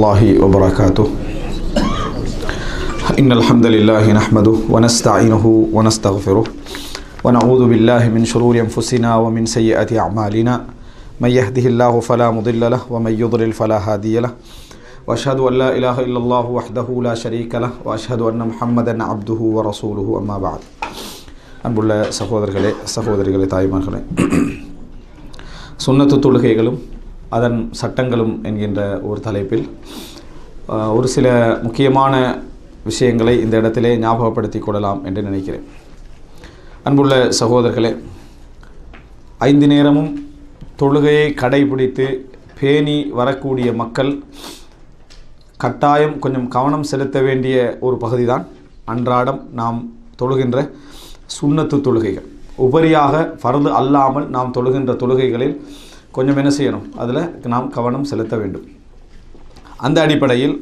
الله وبركاته. إن الحمد لله نحمده ونستعينه ونستغفره ونعوذ بالله من شرور أنفسنا ومن سيئات أعمالنا من يهده الله فلا مضل له ومن يضلل فلا هادي له وأشهد أن لا إله إلا الله وحده لا شريك له وأشهد أن محمدا عبده ورسوله أما بعد. அன்புள்ள சகோதரிகளே தாய்மார்களே, சுன்னத்து தொழுகைகளும் அதன் சட்டங்களும் என்கின்ற ஒரு தலைப்பில் ஒரு சில முக்கியமான விஷயங்களை இந்த இடத்திலே ஞாபகப்படுத்தி கொள்ளலாம் என்று நினைக்கிறேன். அன்புள்ள சகோதரர்களே, 5 நேரமும் தொழுகையை கடைபிடித்து பேணி வரக்கூடிய மக்கள் கட்டாயம் கொஞ்சம் கவனம் செலுத்த வேண்டிய ஒரு பகுதி தான் அன்றாடம் நாம் தொழுகின்ற சுன்னத்து தொழுகைகள். உபரியாக ஃபர்து அல்லாமல் நாம் தொழுகின்ற தொழுகைகளில் கொஞ்சம் என்ன செய்யணும், அதில் நாம் கவனம் செலுத்த வேண்டும். அந்த அடிப்படையில்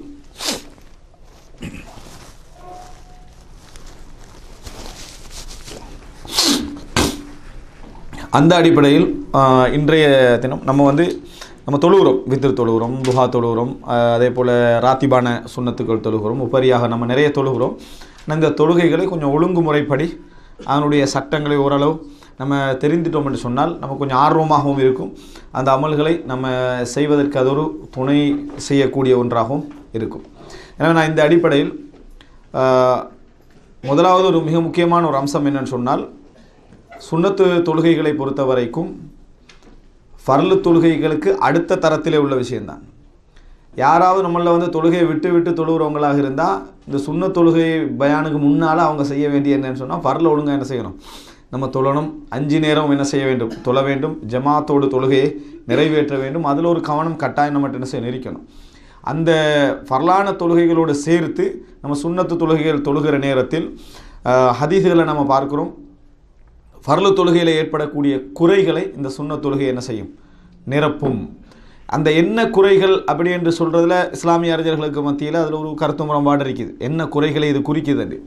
இன்றைய தினம் நம்ம தொழுகிறோம், வித்ர் தொழுகிறோம், துஹா தொழுகிறோம், அதே போல் ராத்திபான சுன்னத்துக்கள் தொழுகிறோம், உபரியாக நம்ம நிறைய தொழுகிறோம். இந்த தொழுகைகளை கொஞ்சம் ஒழுங்குமுறைப்படி அதனுடைய சட்டங்களை ஓரளவு நம்ம தெரிந்துட்டோம் என்று சொன்னால் நம்ம கொஞ்சம் ஆர்வமாகவும் இருக்கும். அந்த அமல்களை நம்ம செய்வதற்கு அது ஒரு துணை செய்யக்கூடிய ஒன்றாகவும் இருக்கும். எனவே நான் இந்த அடிப்படையில் முதலாவது ஒரு மிக முக்கியமான ஒரு அம்சம் என்னன்னு சொன்னால், சுன்னத்து தொழுகைகளை பொறுத்த வரைக்கும் ஃபர்லு தொழுகைகளுக்கு அடுத்த தரத்திலே உள்ள விஷயம்தான். யாராவது நம்மளில் தொழுகையை விட்டு தொழுகிறவங்களாக இருந்தால் இந்த சுன்னத் தொழுகை பயானுக்கு முன்னால் அவங்க செய்ய வேண்டிய என்னன்னு சொன்னால், ஃபர்ல ஒழுங்காக என்ன செய்யணும், நம்ம தொழணும், 5 நேரம் என்ன செய்ய வேண்டும், தொழ வேண்டும், ஜமாத்தோடு தொழுகையை நிறைவேற்ற வேண்டும். அதில் ஒரு கவனம் கட்டாயம் நம்ம என்ன செய்ய இருக்கணும். அந்த ஃபர்லான தொழுகைகளோடு சேர்த்து நம்ம சுன்னத்து தொழுகைகள் தொழுகிற நேரத்தில் ஹதீஸ்களை நம்ம பார்க்குறோம். ஃபர்லு தொழுகையில் ஏற்படக்கூடிய குறைகளை இந்த சுன்னத் தொழுகை என்ன செய்யும், நிரப்பும். அந்த என்ன குறைகள் அப்படி என்று சொல்கிறதுல இஸ்லாமிய அறிஞர்களுக்கு மத்தியில் அதில் ஒரு கருத்து முரண்பாடு இருக்குது. என்ன குறைகளை இது குறிக்குது?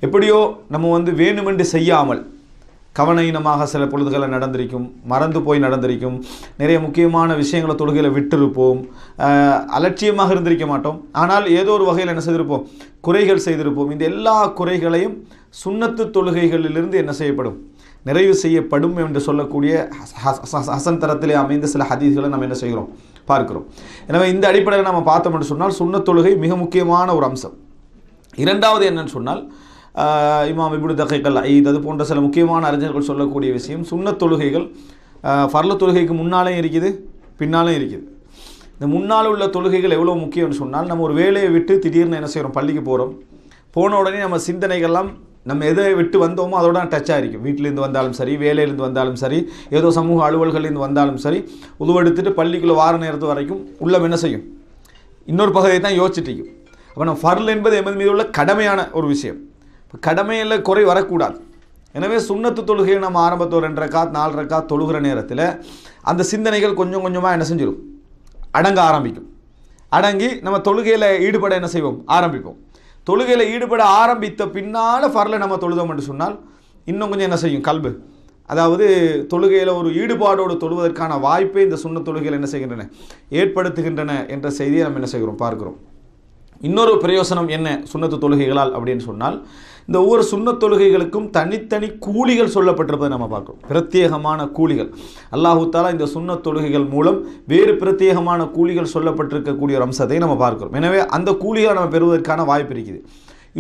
எப்படியோ நம்ம வேணுமென்று செய்யாமல் கவனீனமாக சில பொழுதுகளை நடந்திருக்கும், மறந்து போய் நடந்திருக்கும், நிறைய முக்கியமான விஷயங்களை தொழுகையில் விட்டிருப்போம், அலட்சியமாக இருந்திருக்க மாட்டோம். ஆனால் ஏதோ ஒரு வகையில் என்ன செய்திருப்போம், குறைகள் செய்திருப்போம். இந்த எல்லா குறைகளையும் சுன்னத்து தொழுகைகளிலிருந்து என்ன செய்யப்படும், நிறைவு செய்யப்படும் என்று சொல்லக்கூடிய ஹசன் தரத்திலே அமைந்த சில ஹதீஸ்களை நம்ம என்ன செய்கிறோம், பார்க்கிறோம். எனவே இந்த அடிப்படையில் நம்ம பார்த்தோம் என்று சொன்னால் சுன்னத் தொழுகை மிக முக்கியமான ஒரு அம்சம். இரண்டாவது என்னன்னு சொன்னால், இமாம் இப்னு தகீக் அல் ஈத் அது போன்ற சில முக்கியமான அறிஞர்கள் சொல்லக்கூடிய விஷயம், சுன்னத் தொழுகைகள் ஃபர்லு தொழுகைக்கு முன்னாலேயும் இருக்குது, பின்னாலும் இருக்குது. இந்த முன்னால் உள்ள தொழுகைகள் எவ்வளோ முக்கியம்னு சொன்னால், நம்ம ஒரு வேலையை விட்டு திடீர்னு என்ன செய்கிறோம், பள்ளிக்கு போகிறோம், போன உடனே நம்ம சிந்தனைகள்லாம் நம்ம எதை விட்டு வந்தோமோ அதோட டச்சாக இருக்கும். வீட்டிலேருந்து வந்தாலும் சரி, வேலையிலேருந்து வந்தாலும் சரி, ஏதோ சமூக அலுவல்கள்லேருந்து வந்தாலும் சரி, உதுவெடுத்துட்டு பள்ளிக்குள்ளே வார நேரத்து வரைக்கும் உள்ளம் என்ன செய்யும், இன்னொரு பகுதியை தான் யோசிச்சுட்டு இருக்கும். அப்போ நம்ம ஃபர்ல் என்பது எமது மீது உள்ள கடமையான ஒரு விஷயம். இப்போ கடமையில் குறை வரக்கூடாது. எனவே சுன்னத்து தொழுகையை நம்ம ஆரம்பத்தில் 2 ரக்காத் 4 ரக்காத் தொழுகிற நேரத்தில் அந்த சிந்தனைகள் கொஞ்சம் கொஞ்சமாக என்ன செஞ்சிடும், அடங்க ஆரம்பிக்கும். அடங்கி நம்ம தொழுகையில் ஈடுபட என்ன செய்வோம், ஆரம்பிப்போம். தொழுகையில் ஈடுபட ஆரம்பித்த பின்னால் ஃபர்ல நம்ம தொழுதோம் என்று சொன்னால் இன்னும் கொஞ்சம் என்ன செய்யும், கல்பு, அதாவது தொழுகையில் ஒரு ஈடுபாடோடு தொழுவதற்கான வாய்ப்பை இந்த சுன்னத் தொழுகையில் என்ன செய்கின்றன, ஏற்படுத்துகின்றன என்ற செய்தியை நம்ம என்ன செய்கிறோம், பார்க்கிறோம். இன்னொரு பிரயோசனம் என்ன சுன்னத்து தொழுகைகளால் அப்படின்னு சொன்னால், இந்த ஒவ்வொரு சுன்னத் தொழுகைகளுக்கும் தனித்தனி கூலிகள் சொல்லப்பட்டிருப்பதை நம்ம பார்க்கிறோம். பிரத்யேகமான கூலிகள் அல்லாஹு தஆலா இந்த சுன்னத் தொழுகைகள் மூலம் வேறு பிரத்யேகமான கூலிகள் சொல்லப்பட்டிருக்கக்கூடிய ஒரு அம்சத்தை நம்ம பார்க்கிறோம். எனவே அந்த கூலிகளை நம்ம பெறுவதற்கான வாய்ப்பு இருக்குது.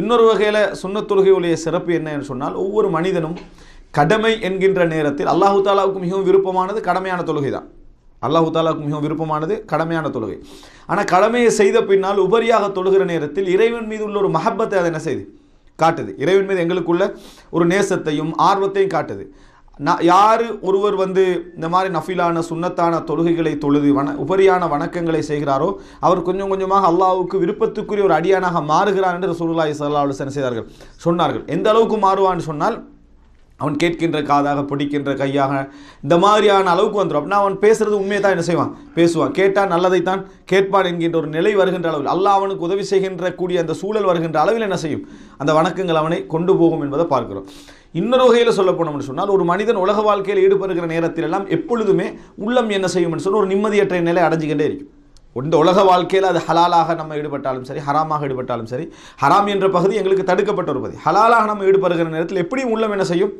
இன்னொரு வகையில் சுன்னத் தொழுகையுடைய சிறப்பு என்னன்னு சொன்னால், ஒவ்வொரு மனிதனும் கடமை என்கின்ற நேரத்தில் அல்லாஹு தஆலாவுக்கு மிகவும் விருப்பமானது கடமையான தொழுகை தான். அல்லாஹு தஆலாவுக்கு மிகவும் விருப்பமானது கடமையான தொழுகை. ஆனால் கடமையை செய்த பின்னால் உபரியாக தொழுகிற நேரத்தில் இறைவன் மீது உள்ள ஒரு மஹப்பத்தை அதை என்ன செய்து காட்டுது. இறைவன் மீது எங்களுக்குள்ள ஒரு நேசத்தையும் ஆர்வத்தையும் காட்டுது. யார் ஒருவர் இந்த மாதிரி நஃபிலான சுன்னத்தான தொழுகைகளை தொழுது உபரியான வணக்கங்களை செய்கிறாரோ அவர் கொஞ்சம் கொஞ்சமாக அல்லாஹ்வுக்கு விருப்பத்துக்குரிய ஒரு அடியானாக மாறுகிறார் என்று ரசூலுல்லாஹி ஸல்லல்லாஹு அலைஹி வஸல்லம் சொன்னார்கள். எந்த அளவுக்கு மாறுவான்னு சொன்னால், அவன் கேட்கின்ற காதாக, பிடிக்கின்ற கையாக, இந்த மாதிரியான அளவுக்கு வந்துடும். அப்படின்னா அவன் பேசுறது உண்மையை தான் என்ன செய்வான், பேசுவான். கேட்டால் நல்லதைத்தான் கேட்பான் என்கின்ற ஒரு நிலை வருகின்ற அளவில், அல்லாஹ் அவனுக்கு உதவி செய்கின்ற கூடிய அந்த சூழல் வருகின்ற அளவில் என்ன செய்யும், அந்த வணக்கங்கள் அவனை கொண்டு போகும் என்பதை பார்க்கிறோம். இன்னொரு வகையில் சொல்ல போனோம்னு சொன்னால், ஒரு மனிதன் உலக வாழ்க்கையில் ஈடுபடுகிற நேரத்தில் எல்லாம் எப்பொழுதுமே உள்ளம் என்ன செய்யும் சொன்னால் ஒரு நிம்மதியற்ற நிலை அடைஞ்சிக்கிட்டே இருக்கும். இந்த உலக வாழ்க்கையில் அது ஹலாலாக நம்ம ஈடுபட்டாலும் சரி, ஹராமாக ஈடுபட்டாலும் சரி, ஹராம் என்ற பகுதி எங்களுக்கு தடுக்கப்பட்ட ஒரு பகுதி. ஹலாலாக நம்ம ஈடுபடுகிற நேரத்தில் எப்படியும் உள்ளம் என்ன செய்யும்,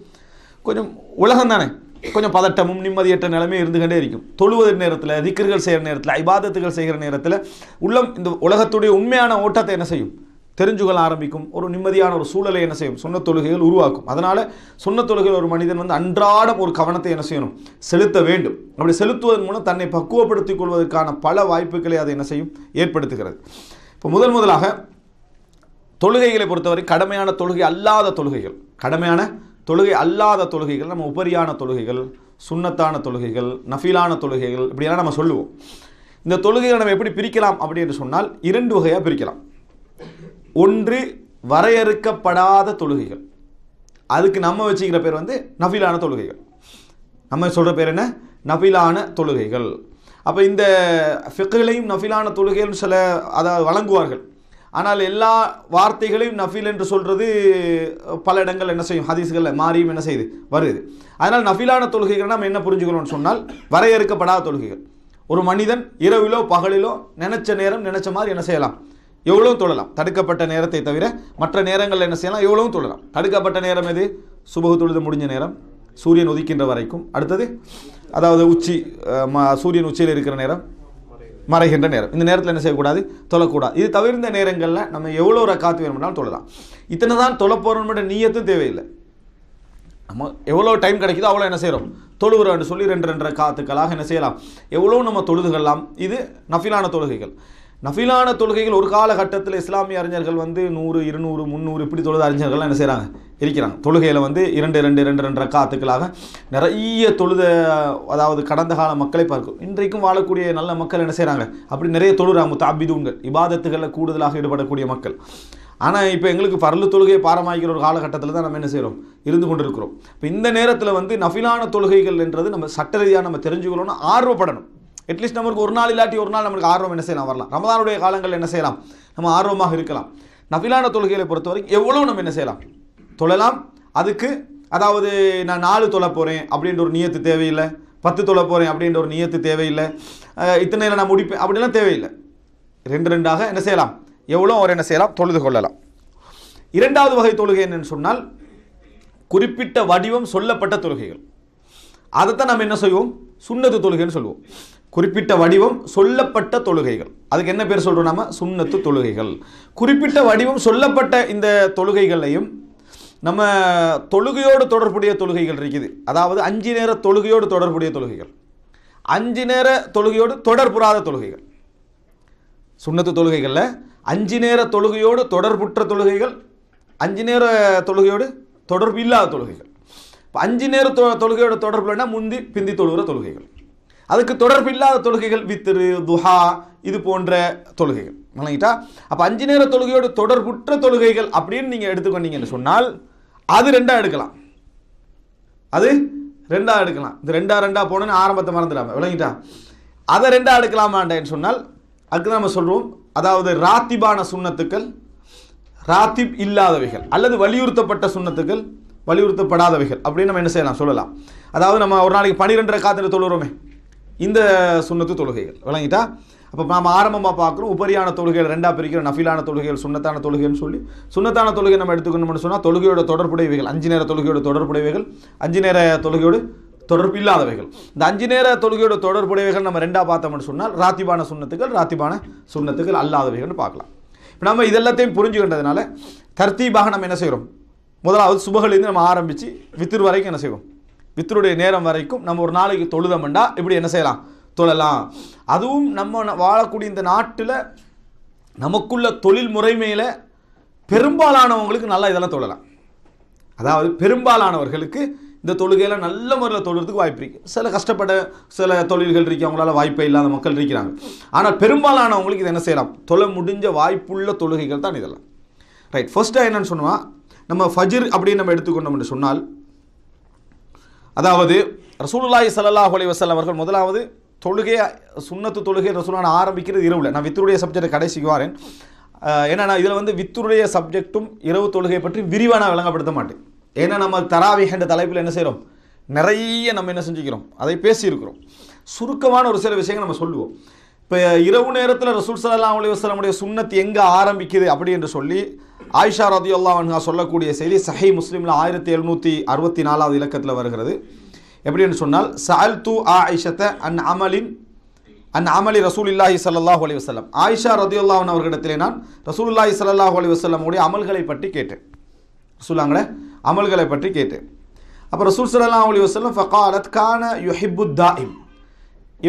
கொஞ்சம் உலகம் தானே, கொஞ்சம் பதட்டமும் நிம்மதியற்ற நிலைமையும் இருந்துகிட்டே இருக்கும். தொழுவதற்கு நேரத்தில், திக்ர்கள் செய்கிற நேரத்தில், இபாதத்துகள் செய்கிற நேரத்தில் உள்ளம் இந்த உலகத்துடைய உண்மையான ஓட்டத்தை என்ன செய்யும், தெரிஞ்சுகொள்ள ஆரம்பிக்கும். ஒரு நிம்மதியான ஒரு சூழலை என்ன செய்யும், சுன்னத் தொழுகைகள் உருவாக்கும். அதனால் சுன்னத் தொழுகைகள் ஒரு மனிதன் வந்து அன்றாடம் ஒரு கவனத்தை என்ன செய்யணும், செலுத்த வேண்டும். அப்படி செலுத்துவதன் மூலம் தன்னை பக்குவப்படுத்திக் கொள்வதற்கான பல வாய்ப்புகளை அதை என்ன செய்யும், ஏற்படுத்துகிறது. இப்போ முதலாக தொழுகைகளை பொறுத்தவரை கடமையான தொழுகை அல்லாத தொழுகைகள், கடமையான தொழுகை அல்லாத தொழுகைகள், நம்ம உபரியான தொழுகைகள், சுன்னத்தான தொழுகைகள், நஃபிலான தொழுகைகள், இப்படியெல்லாம் நம்ம சொல்லுவோம். இந்த தொழுகைகளை நம்ம எப்படி பிரிக்கலாம் அப்படின்னு சொன்னால் 2 வகையாக பிரிக்கலாம். ஒன்று வரையறுக்கப்படாத தொழுகைகள், அதுக்கு நம்ம வச்சுக்கிற பேர் வந்து நஃபிலான தொழுகைகள். நம்ம சொல்கிற பேர் என்ன, நஃபிலான தொழுகைகள். அப்போ இந்த ஃபிக்ஹ்லையும் நஃபிலான தொழுகைகள் சில அதாவது வழங்குவார்கள். ஆனால் எல்லா வார்த்தைகளையும் நஃபில் என்று சொல்கிறது பல இடங்கள் என்ன செய்யும், ஹதீஸ்களில் மாறியும் என்ன செய்யுது, வருது. அதனால் நஃபிலான தொழுகைகள் நம்ம என்ன புரிஞ்சுக்கணும்னு சொன்னால் வரையறுக்கப்படாத தொழுகைகள். ஒரு மனிதன் இரவிலோ பகலிலோ நினைச்ச நேரம் நினைச்ச மாதிரி என்ன செய்யலாம், எவ்வளோ தொழலாம். தடுக்கப்பட்ட நேரத்தை தவிர மற்ற நேரங்களில் என்ன செய்யலாம், எவ்வளவும் தொழலாம். தடுக்கப்பட்ட நேரம் எது, சுபஹ் தொழுது முடிஞ்ச நேரம், சூரியன் உதிக்கின்ற வரைக்கும். அடுத்தது அதாவது சூரியன் உச்சியில் இருக்கிற நேரம், மறைகின்ற நேரம். இந்த நேரத்தில் என்ன செய்யக்கூடாது, தொழக்கூடாது. இது தவிர்ந்த நேரங்களில் நம்ம எவ்வளோ ரக்காத்து வேணும்னாலும் தொழலாம். இத்தனை தான் தொழப்போறோம்ன்ற நீயத்தும் தேவையில்லை. நம்ம எவ்வளோ டைம் கிடைக்குதோ அவ்வளோ என்ன செய்கிறோம், தொழுகிறோம்னு சொல்லி 2 ரக்காத்துக்களாக என்ன செய்யலாம், எவ்வளோ நம்ம தொழுதுகலாம். இது நஃபிலான தொழுகைகள். நஃபிலான தொழுகைகள் ஒரு காலகட்டத்தில் இஸ்லாமிய அறிஞர்கள் வந்து 100, 200, 300 இப்படி தொழுத அறிஞர்கள்லாம் என்ன செய்கிறாங்க, இருக்கிறாங்க. தொழுகையில் வந்து 2 ரக்காத்துக்களாக நிறைய தொழுத, அதாவது கடந்த கால மக்களை பார்க்கும். இன்றைக்கும் வாழக்கூடிய நல்ல மக்கள் என்ன செய்கிறாங்க, அப்படி நிறைய தொழுகிறாங்க. முத்தஅபிதூன்கள், இபாதத்துகளில் கூடுதலாக ஈடுபடக்கூடிய மக்கள். ஆனால் இப்போ எங்களுக்கு பரலு தொழுகையை பாரமாகிக்கிற ஒரு காலகட்டத்தில் தான் நம்ம என்ன செய்கிறோம், இருந்து கொண்டிருக்கிறோம். இப்போ இந்த நேரத்தில் வந்து நஃபிலான தொழுகைகள் என்றது நம்ம சட்ட ரீதியாக நம்ம தெரிஞ்சுக்கணும்னு ஆர்வப்படணும். அட்லீஸ்ட் நமக்கு ஒரு நாள் இல்லாட்டி ஒரு நாள் நமக்கு ஆர்வம் என்ன செய்யலாம், வரலாம். ரமதானுடைய காலங்கள் என்ன செய்யலாம், நம்ம ஆர்வமாக இருக்கலாம். நஃபிலான தொழுகைகளை பொறுத்தவரைக்கும் எவ்வளோ நம்ம என்ன செய்யலாம், தொழலாம். அதுக்கு அதாவது நான் 4 தொழ போகிறேன் அப்படின்ற ஒரு நியத்து தேவையில்லை, 10 தொழ போகிறேன் அப்படின்ற ஒரு நியத்து தேவையில்லை, இத்தனை நேரம் நான் முடிப்பேன் அப்படிலாம் தேவையில்லை. 2 என்ன செய்யலாம், எவ்வளோ அவர் என்ன செய்யலாம், தொழுது கொள்ளலாம். 2வது வகை தொழுகை என்னன்னு சொன்னால் குறிப்பிட்ட வடிவம் சொல்லப்பட்ட தொழுகைகள். அதைத்தான் நம்ம என்ன செய்வோம், சுன்னத்து தொழுகைன்னு சொல்லுவோம். குறிப்பிட்ட வடிவம் சொல்லப்பட்ட தொழுகைகள், அதுக்கு என்ன பேர் சொல்கிறோம் நம்ம, சுன்னத்து தொழுகைகள். குறிப்பிட்ட வடிவம் சொல்லப்பட்ட இந்த தொழுகைகளையும் நம்ம தொழுகையோடு தொடர்புடைய தொழுகைகள் இருக்குது. அதாவது 5 நேர தொழுகையோடு தொடர்புடைய தொழுகைகள், 5 நேர தொழுகையோடு தொடர்புறாத தொழுகைகள். சுன்னத்து தொழுகைகளில் 5 நேர தொழுகையோடு தொடர்புற்ற தொழுகைகள், 5 நேர தொழுகையோடு தொடர்பு இல்லாத தொழுகைகள். இப்போ 5 நேர தொழுகையோட தொடர்பு இல்லைன்னா முந்தி பிந்தி தொழுகிற தொழுகைகள். அதுக்கு தொடர்பு இல்லாத தொழுகைகள் வித்ரு, துஹா, இது போன்ற தொழுகைகள். இல்லைங்களா? அப்போ 5 நேர தொழுகையோடு தொடர்புற்ற தொழுகைகள் அப்படின்னு நீங்கள் எடுத்துக்கொண்டீங்கன்னு சொன்னால் அது 2 எடுக்கலாம். அது 2 எடுக்கலாம். இந்த 2 போனோன்னு ஆரம்பத்தை மறந்துடாம, விளங்கிட்டா? அதை 2 எடுக்கலாமாண்டேன்னு சொன்னால் அதுக்கு நம்ம சொல்கிறோம், அதாவது ராத்திபான சுன்னத்துக்கள், ராத்திப் இல்லாதவைகள், அல்லது வலியுறுத்தப்பட்ட சுன்னத்துக்கள், வலியுறுத்தப்படாதவைகள் அப்படின்னு நம்ம என்ன செய்யலாம், சொல்லலாம். அதாவது நம்ம ஒரு நாளைக்கு 12 ரக்காத்து தொழுகிறோமே, இந்த சுன்னத்து தொழுகைகள். விளங்கிட்டா? அப்போ நாம் ஆரம்பமாக பார்க்குறோம், உபரியான தொழுகைகள் 2 பிரிக்கிற, நஃபிலான தொழுகைகள், சுன்னத்தான தொழுகைன்னு சொல்லி. சுன்னத்தான தொழுகை நம்ம எடுத்துக்கணும்னு சொன்னால் தொழுகையோட தொடர்புடையவைகள், 5 நேர தொழுகையோட தொடர்புடையவைகள், 5 நேர தொழுகையோடு தொடர்பு இல்லாதவைகள். இந்த 5 நேர தொழுகையோட தொடர்புடையவைகள் நம்ம 2 பார்த்தோம்னு சொன்னால் ராத்திபான சுன்னத்துக்கள், ராத்திபான சுன்னத்துக்கள் அல்லாதவைகள்னு பார்க்கலாம். இப்போ நம்ம இதெல்லாத்தையும் புரிஞ்சுக்கின்றதுனால தர்த்தீபாக நம்ம என்ன செய்கிறோம், முதலாவது சுபஹ்லேருந்து நம்ம ஆரம்பித்து வித்ர் வரைக்கும் என்ன செய்வோம், வித்ருடைய நேரம் வரைக்கும் நம்ம ஒரு நாளைக்கு தொழுதமெண்டா இப்படி என்ன செய்யலாம், தொழலாம். அதுவும் நம்ம வாழக்கூடிய இந்த நாட்டில் நமக்குள்ள தொழில் முறைமையில் பெரும்பாலானவங்களுக்கு நல்லா இதெல்லாம் தொழலாம். அதாவது பெரும்பாலானவர்களுக்கு இந்த தொழுகையில் நல்ல முறையில் தொழுறதுக்கு வாய்ப்பு இருக்குது. சில கஷ்டப்பட்ட சில தொழில்கள் இருக்குது, அவங்களால வாய்ப்பே இல்லாத மக்கள் இருக்கிறாங்க. ஆனால் பெரும்பாலானவங்களுக்கு இதை என்ன செய்யலாம், தொழ முடிஞ்ச வாய்ப்புள்ள தொழுகைகள் தான் இதெல்லாம். ரைட். ஃபர்ஸ்ட்டாக என்னென்னு சொன்னால் நம்ம ஃபஜ்ர் அப்படின்னு நம்ம எடுத்துக்கொண்டோம் என்று சொன்னால், அதாவது ரசூலுல்லாஹி ஸல்லல்லாஹு அலைஹி வஸல்லம் அவர்கள் முதலாவது தொழுகை, சுன்னத்து தொழுகை ரசூலுல்லாஹ் ஆரம்பிக்கிறது இரவில். நான் வித்ருடைய சப்ஜெக்டை கடைசிக்கு வரேன். ஏன்னா இதில் வந்து வித்ருடைய சப்ஜெக்டும் இரவு தொழுகை பற்றி விரிவாக நான் விளங்கப்படுத்த மாட்டேன். ஏன்னா நம்ம தராவீஹ் என்ற தலைப்பில் என்ன செய்கிறோம், நிறைய நம்ம என்ன செஞ்சுக்கிறோம், அதை பேசியிருக்கிறோம். சுருக்கமான ஒரு சில விஷயங்கள் நம்ம சொல்லுவோம். இப்போ இரவு நேரத்தில் ரசூல் ஸல்லல்லாஹு அலைஹி வஸல்லமுடைய சுன்னத் எங்கே ஆரம்பிக்குது அப்படி என்று சொல்லி ஆயிஷா ரலியல்லாஹு அன்ஹா சொல்லக்கூடிய செய்தி சஹீஹ் முஸ்லிமில் 1764 இலக்கத்தில் வருகிறது. எப்படி என்று சொன்னால், சஅல்து ஆயிஷத அன் அமலி ரசூலுல்லாஹி ஸல்லல்லாஹு அலைஹி வஸல்லம், ஆயிஷா ரலியல்லாஹு அன்ஹா அவர்களிடத்திலே நான் ரசூலுல்லாஹி ஸல்லல்லாஹு அலைஹி வஸல்லமுடைய அமல்களை பற்றி கேட்டேன். ரசூலுல்லாஹ்வுடைய அமல்களை பற்றி கேட்டேன். அப்போ ரசூல் ஸல்லல்லாஹு அலைஹி வஸல்லம் ஃபகாலத் கான யுஹிப்பு தாயிம்,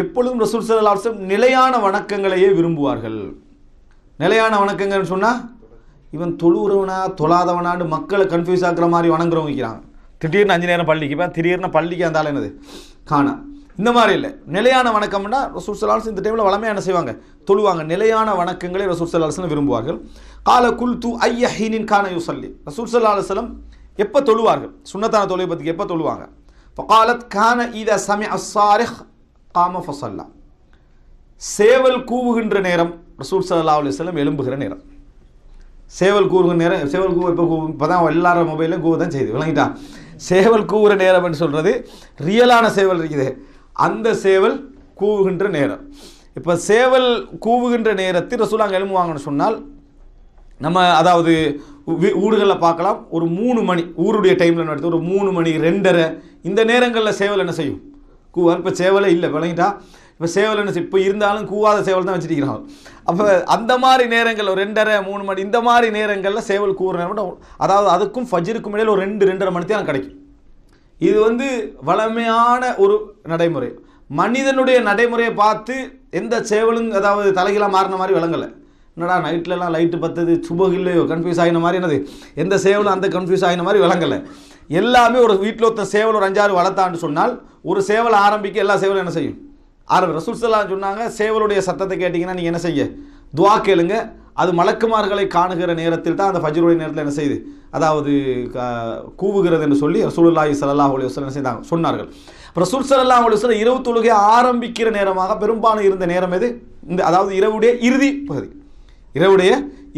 எப்பொழுதும் ரசூல் ஸல்லல்லாஹு அலைஹி வஸல்லம் நிலையான வணக்கங்களையே விரும்புவார்கள். நிலையான வணக்கங்கள்னு சொன்னால், இவன் தொழுகிறவனா தொழாதவனான்னு மக்களை கன்ஃபியூஸ் ஆக்குற மாதிரி வணங்குறவங்க வைக்கிறாங்க. திடீர்னு 5 நேரம் பள்ளிக்கு இப்போ திடீர்னு பள்ளிக்கு அந்த என்னது காணா, இந்த மாதிரி இல்லை. நிலையான வணக்கம்னா ரசூல் ஸல்லல்லாஹு அலைஹி வஸல்லம் இந்த டைமில் வளமையாக என்ன செய்வாங்க, தொழுவாங்க. நிலையான வணக்கங்களை ரசூல் ஸல்லல்லாஹு அலைஹி வஸல்லம் விரும்புவார்கள். கால குல்து ஐய ஹீனின் கான யுஸல்லி, ரசூல் ஸல்லல்லாஹு அலைஹி வஸல்லம் எப்போ தொழுவார்கள், சுன்னத்தான தொழுகை பற்றி எப்போ தொழுவாங்க. ஃபகாலத் கான இதா சமிஅ அஸ்ஸாரிஹ் காம ஃபஸல்லா, சேவல் கூவுகின்ற நேரம் ரசூல் ஸல்லல்லாஹு அலைஹி வஸல்லம் எழும்புகிற நேரம். சேவல் கூவுகிற நேரம், சேவல் கூவு இப்போ தான் எல்லாரும் மொபைலில் கூவ தான் செய்யுது, விளங்கிட்டா. சேவல் கூவுகிற நேரம்னு சொல்கிறது ரியலான சேவல் இருக்குது, அந்த சேவல் கூவுகின்ற நேரம். இப்போ சேவல் கூவுகின்ற நேரத்தில் ரசூலுல்லாஹ் எழும்புவாங்கன்னு சொன்னால், நம்ம அதாவது ஊர்களில் பார்க்கலாம், ஒரு 3 மணி ஊருடைய டைமில் நடத்து ஒரு 3 மணி 2:30 இந்த நேரங்களில் சேவல் என்ன செய்யும், கூவார். இப்போ சேவலே இல்லை, விளங்கிட்டா. இப்போ சேவல் என்ன இப்போ இருந்தாலும் கூவாத சேவல் தான் வச்சுருக்கிறாங்க. அப்போ அந்த மாதிரி நேரங்கள் 2:30 3 மணி இந்த மாதிரி நேரங்களில் சேவல் கூவுற நேரம், அதாவது அதுக்கும் ஃபஜ்ருக்கும் இடையில் ஒரு 2-2:30 மணி தான் கிடைக்கும். இது வளமையான ஒரு நடைமுறை. மனிதனுடைய நடைமுறையை பார்த்து எந்த சேவலும் அதாவது தலைகளாக மாறின மாதிரி விளங்கலை. என்னடா நைட்லலாம் லைட்டு பத்தது சுபகு இல்லையோ கன்ஃபியூஸ் ஆகின மாதிரி என்னது, எந்த சேவலும் அந்த கன்ஃபியூஸ் ஆகின மாதிரி விளங்கலை. எல்லாமே ஒரு வீட்டில் ஒருத்தன் சேவல் ஒரு 5-6 வளர்த்தான்னு சொன்னால், ஒரு சேவல் ஆரம்பிக்க எல்லா சேவலும் என்ன செய்யும் ரசூல் ஸல்லல்லாஹு அலைஹி வஸல்லம் சொன்னாங்க, சேவலுடைய சத்தத்தை கேட்டிங்கன்னா நீங்கள் என்ன செய்ய, துஆ கேளுங்க. அது மலக்குமார்களை காணுகிற நேரத்தில் தான் அந்த ஃபஜ்ருடைய நேரத்தில் என்ன செய்யுது, அதாவது கூவுகிறது என்று சொல்லி ரசூலுல்லாஹி ஸல்லல்லாஹு அலைஹி வஸல்லம் என்ன செய்தாங்க சொன்னார்கள். ரசூல் ஸல்லல்லாஹு அலைஹி வஸல்லம் இரவு தொழுகை ஆரம்பிக்கிற நேரமாக பெரும்பாலும் இருந்த நேரம் எது, இந்த அதாவது இரவுடைய இறுதி பகுதி. இரவுடைய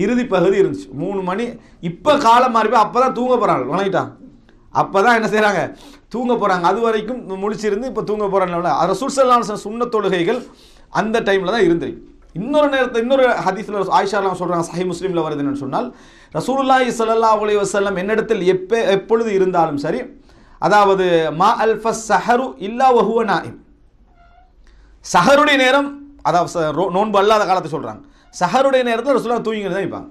இறுதி பகுதி இருந்துச்சு 3 மணி. இப்போ காலம் மாறி போய் அப்போ தான் தூங்க போகிறாங்க, வணங்கிட்டான். அப்போ தான் என்ன செய்கிறாங்க, தூங்க போகிறாங்க. அது வரைக்கும் முழிச்சிருந்து இப்போ தூங்க போகிறாங்க. ரசூல் ஸல்லல்லாஹு அலைஹி வஸல்லம் சுன்னத் தொழுகைகள் அந்த டைமில் தான் இருந்திருக்கு. இன்னொரு ஹதீஸில் ஆயிஷாலாம் சொல்கிறாங்க, சஹீஹ் முஸ்லிமில் வருது என்னன்னு சொன்னால், ரசூலுல்லாஹி ஸல்லல்லாஹு அலைஹி வஸல்லம் என்னிடத்தில் எப்பொழுது இருந்தாலும் சரி, அதாவது மா அல்ஃபஸ் சஹரு இல்லா வஹுவ நாயிம், சஹருடைய நேரம், அதாவது நோன்பு அல்லாத காலத்தை சொல்கிறாங்க, சஹருடைய நேரத்தில் ரசூலுல்லாஹ் தூங்கிட்டு தான் இருப்பாங்க.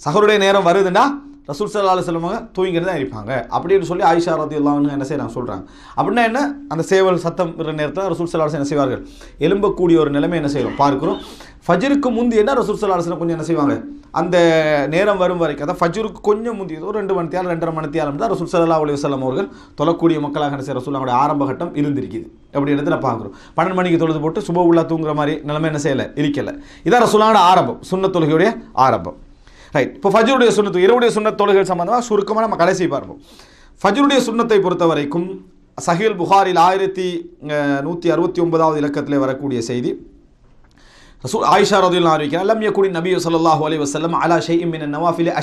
சஹருடைய நேரம் வருதுன்னா ரசூல் ஸல்லல்லாஹு அலைஹி வஸல்லம் தூங்கிட்டு தான் இருப்பாங்க அப்படின்னு சொல்லி ஆயிஷா ரலியல்லாஹு அன்ஹா என்ன செய்யறாங்க சொல்கிறாங்க. அப்படின்னா என்ன, அந்த சேவல் சத்தம் நேரத்தில் ரசூல் ஸல்லல்லாஹு அலைஹி வஸல்லம் என்ன செய்வார்கள், எழும்பக்கூடிய ஒரு நிலைமை என்ன செய்வோம் பார்க்கிறோம். ஃபஜ்ருக்கு முந்தி என்ன ரசூல் ஸல்லல்லாஹு அலைஹி வஸல்லம் கொஞ்சம் என்ன செய்வாங்க, அந்த நேரம் வரும் வரைக்கும், அதாவது ஃபஜ்ருக்கு கொஞ்சம் முந்தி ஒரு 2 மணி நேரம் 2:30 மணி நேரம் தான் ரசூல் ஸல்லல்லாஹு அலைஹி வஸல்லம் அவர்கள் தொழக்கூடிய மக்களாக என்ன செய்ய ரசூலுல்லாஹ்வுடைய ஆரம்ப கட்டம் இருந்திருக்குது. அப்படி இடத்துல பார்க்குறோம். 12 மணிக்கு தொழுது போட்டு சுப உள்ள தூங்குற மாதிரி நிலைமை என்ன செய்யலை, இருக்கலை. இதான் ரசூலுல்லாஹ்வுடைய ஆரம்பம், சுன்னத் தொழுகையுடைய ஆரம்பம். ரைட். இப்போ ஃபஜ்ருடைய சுன்னத்து, இரவுடைய சுன்னத் தொழுகை சம்பந்தமாக சுருக்கமாக நம்ம கடைசி பார்ப்போம். ஃபஜ்ருடைய சுன்னத்தை பொறுத்த வரைக்கும் சஹீஹ் புகாரில் 1169 இலக்கத்திலே வரக்கூடிய செய்தி, ரசூல் ஆயிஷா ரலியல்லாஹு அன்ஹா அறிவிக்கிறார், லம் யகுனி நபி ஸல்லல்லாஹு அலைஹி வஸல்லம் அலா ஷைஇன் மின் அன்-நவாஃபில்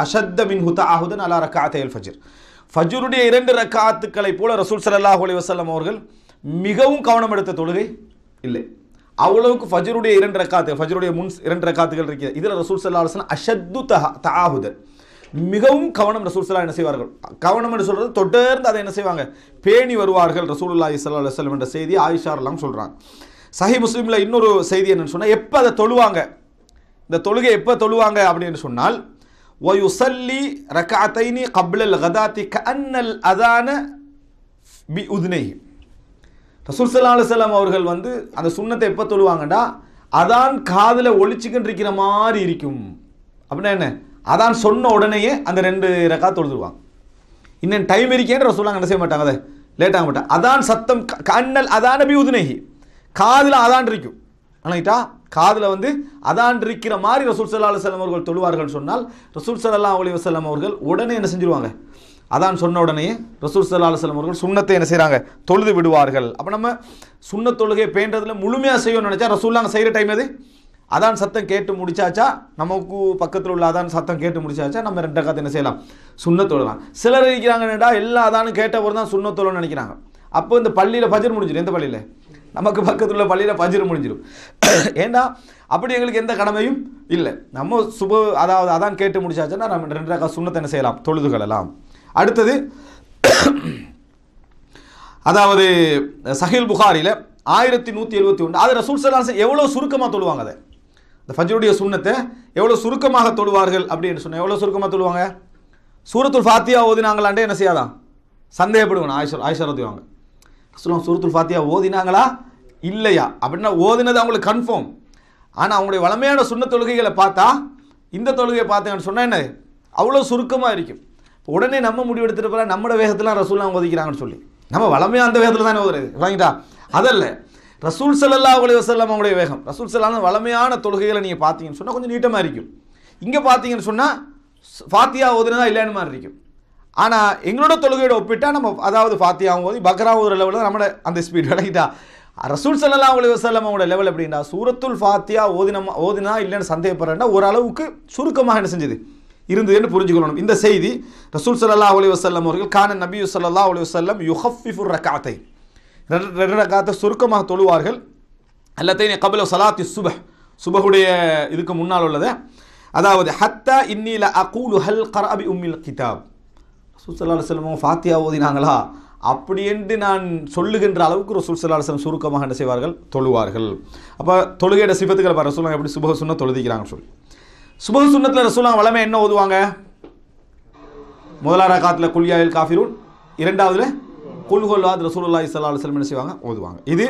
அஷத்த மின்ஹு தஅஹுதன் அலா ரக்அத்தைல் ஃபஜ்ர். ஃபஜ்ருடைய 2 ரக்அத்துக்களை போல ரசூல் ஸல்லல்லாஹு அலைஹி வஸல்லம் அவர்கள் மிகவும் கவனம் எடுத்த தொழுகை இல்லை. அவ்வளவுக்கு ஃபஜ்ருடைய 2 ரக்காத்து, ஃபஜ்ருடைய முன் 2 ரக்காத்துகள் இருக்குது. இதில் ரசூல் ஸல்லல்லாஹு அலைஹி வஸல்லம் அஷத்து தஆஹுதன், மிகவும் கவனம் ரசூல் ஸல்லல்லாஹு என்ன செய்வார்கள், கவனம் என்று சொல்றது தொடர்ந்து அதை என்ன செய்வாங்க, பேணி வருவார்கள் ரசூலுல்லாஹி ஸல்லல்லாஹு அலைஹி வஸல்லம் என்ற செய்தி ஆயிஷா எல்லாம் சொல்றாங்க. சஹீஹ் முஸ்லிமில் இன்னொரு செய்தி என்னன்னு சொன்னால், எப்போ அதை தொழுவாங்க, இந்த தொழுகை எப்போ தொழுவாங்க அப்படின்னு சொன்னால், வயுஸல்லி ரக்அத்தைனி கப்லல் கதாத்தி கஅன்னல் அதான பி உத்னைஹி. ரசூல் ஸல்லல்லாஹு அலைஹி வஸல்லம் அவர்கள் அந்த சுன்னத்தை எப்போ தொழுவாங்கடா, அதான் காதில் ஒழிச்சுக்கிட்டு இருக்கிற மாதிரி இருக்கும். அப்படின்னா என்ன, அதான் சொன்ன உடனேயே அந்த 2 ரக்காத் தொழுதுருவாங்க. இன்னும் டைம் இருக்கேன்னு ரசூலுல்லாஹ் என்ன செய்ய மாட்டாங்க, அதை லேட் ஆக மாட்டாங்க. அதான் சத்தம் கஅன்னல் அதான பி உத்னைஹி, காதில் அதான் இருக்கும். ஆனாட்டா காதில் அதான் இருக்கிற மாதிரி ரசூல் ஸல்லல்லாஹு அலைஹி வஸல்லம் அவர்கள் தொழுவார்கள் சொன்னால், ரசூல் ஸல்லல்லாஹு அலைஹி வஸல்லம் அவர்கள் உடனே என்ன செஞ்சிருவாங்க, அதான் சொன்ன உடனே ரசூல் ஸல்லல்லாஹு அலைஹி வஸல்லம் அவர்கள் சுன்னத்தை என்ன செய்கிறாங்க, தொழுது விடுவார்கள். அப்போ நம்ம சுன்னத் தொழுகை பேண்டதில் முழுமையாக செய்யணும்னு நினச்சா ரசூலுல்லாஹ் செய்கிற டைம் எது, அதான் சத்தம் கேட்டு முடிச்சாச்சா, நமக்கு பக்கத்தில் உள்ள அதான் சத்தம் கேட்டு முடிச்சாச்சா நம்ம 2 ரக்காத் என்ன செய்யலாம், சுன்னத் தொழலாம். சிலர் இருக்கிறாங்கடா எல்லா அதானும் கேட்ட ஒரு தான் சுன்னத் தொழணும்னு நினைக்கிறாங்க. அப்போ இந்த பள்ளியில் ஃபஜ்ர் முடிஞ்சிடும். எந்த பள்ளியில், நமக்கு பக்கத்தில் உள்ள பள்ளியில் ஃபஜ்ர் முடிஞ்சிடும். ஏன்னா அப்படி எங்களுக்கு எந்த கடமையும் இல்லை. நம்ம அதாவது அதான் கேட்டு முடிச்சாச்சுன்னா நம்ம 2 ரக்காத் சுன்னத்தை என்ன செய்யலாம், தொழுதுகளலாம். அடுத்தது அதாவது சஹீல் புகாரியில் 1171 அது ரசூல் ஸல்லல்லாஹு அலைஹி வஸல்லம் எவ்வளோ சுருக்கமாக தொழுவாங்க. அதை இந்த ஃபஜ்ருடைய சுன்னத்தை எவ்வளோ சுருக்கமாக தொழுவார்கள் அப்படின்னு சொன்னால் எவ்வளோ சுருக்கமாக தொழுவாங்க. சூரத்துல் ஃபாத்தியா ஓதினாங்களாண்டே என்ன செய்யாதான் சந்தேகப்படுவாங்க. ஆயிஷா ரதியல்லாஹு ரசூலுல்லாஹ் சூரத்துல் ஃபாத்தியா ஓதினாங்களா இல்லையா அப்படின்னா ஓதினது அவங்களுக்கு கன்ஃபார்ம். ஆனால் அவங்களுடைய வளமையான சுன்னத் தொழுகைகளை பார்த்தா இந்த தொழுகையை பார்த்தீங்கன்னு சொன்னால் என்ன அவ்வளோ சுருக்கமாக இருக்கும். உடனே நம்ம முடிவெடுத்துட்டு போகிற நம்மளோட வேகத்தில் ரசூலுல்லாஹ் ஓதிக்கிறாங்கன்னு சொல்லி நம்ம வளமையாக அந்த வேகத்தில் தானே ஓதுறது வாங்கிட்டா. அதல்ல ரசூல் ஸல்லல்லாஹு அலைஹி வஸல்லம் அவங்களுடைய வேகம். ரசூல் ஸல்லல்லாஹு வளமையான தொழுகைகளை நீங்கள் பார்த்தீங்கன்னு சொன்னால் கொஞ்சம் நீட்டமாக இருக்கும். இங்கே பார்த்தீங்கன்னு சொன்னால் ஃபாத்தியா ஓதுனதா இல்லைன்னு மாதிரி இருக்கும். ஆனால் எங்களோட தொழுகையோட ஒப்பிட்டா நம்ம அதாவது ஃபாத்தியாவும் ஓதி பக்ரா ஓதுற லெவலில் தான் நம்மளோட அந்த ஸ்பீட் விளங்கிட்டா. ரசூல் ஸல்லல்லாஹு அலைஹி வஸல்லம் அவங்களோட லெவல் எப்படின்னா சூரத்துல் ஃபாத்தியா ஓதினா இல்லைன்னு சந்தேகப்படுறேன்னா ஓரளவுக்கு சுருக்கமாக என்ன செஞ்சது இருந்தது என்று புரிஞ்சுக்கணும். இந்த செய்தி ரசூல் ஸல்லல்லாஹு அலைஹி வஸல்லம் அவர்கள் கான நபி ஸல்லல்லாஹு அலைஹி வஸல்லம் யுஹஃபிஃபுர் ரக்அத்தை 2 ரக்காத்தை சுருக்கமாக தொழுவார்கள். அல்லத்தைனி கபல ஸலாத்தி சுபஹுடைய இதுக்கு முன்னால் உள்ளது. அதாவது ஹத்தா இன்னி ல அகூலு ஹல் கரஅ பி உம்மில் கிதாப் ரசூல் ஸல்லல்லாஹு அலைஹி வஸல்லம் ஃபாத்தியா ஓதினாங்களா அப்படி என்று நான் சொல்லுகின்ற அளவுக்கு ரசூல் ஸல்லல்லாஹு அலைஹி வஸல்லம் சுருக்கமாக என்ன செய்வார்கள் தொழுவார்கள். அப்போ தொழுகையோட சிஃபத்துக்களை பாரு ரசூலுல்லாஹ் எப்படி சுபஹ் சுன்னத் தொழுதிக்கிறாங்கன்னு சொல்லி. சுபஹ் சுன்னத்தில் ரசூலுல்லாஹ் வளமை என்ன ஓதுவாங்க. முதலாம் ரக்காத்தில் குல் யா அய்யுல் காஃபிரூன், இரண்டாவதுல குல் ஹுவல்லாஹ் ரசூலுல்லாஹி ஸல்லல்லாஹு அலைஹி வஸல்லம் என்ன செய்வாங்க ஓதுவாங்க. இது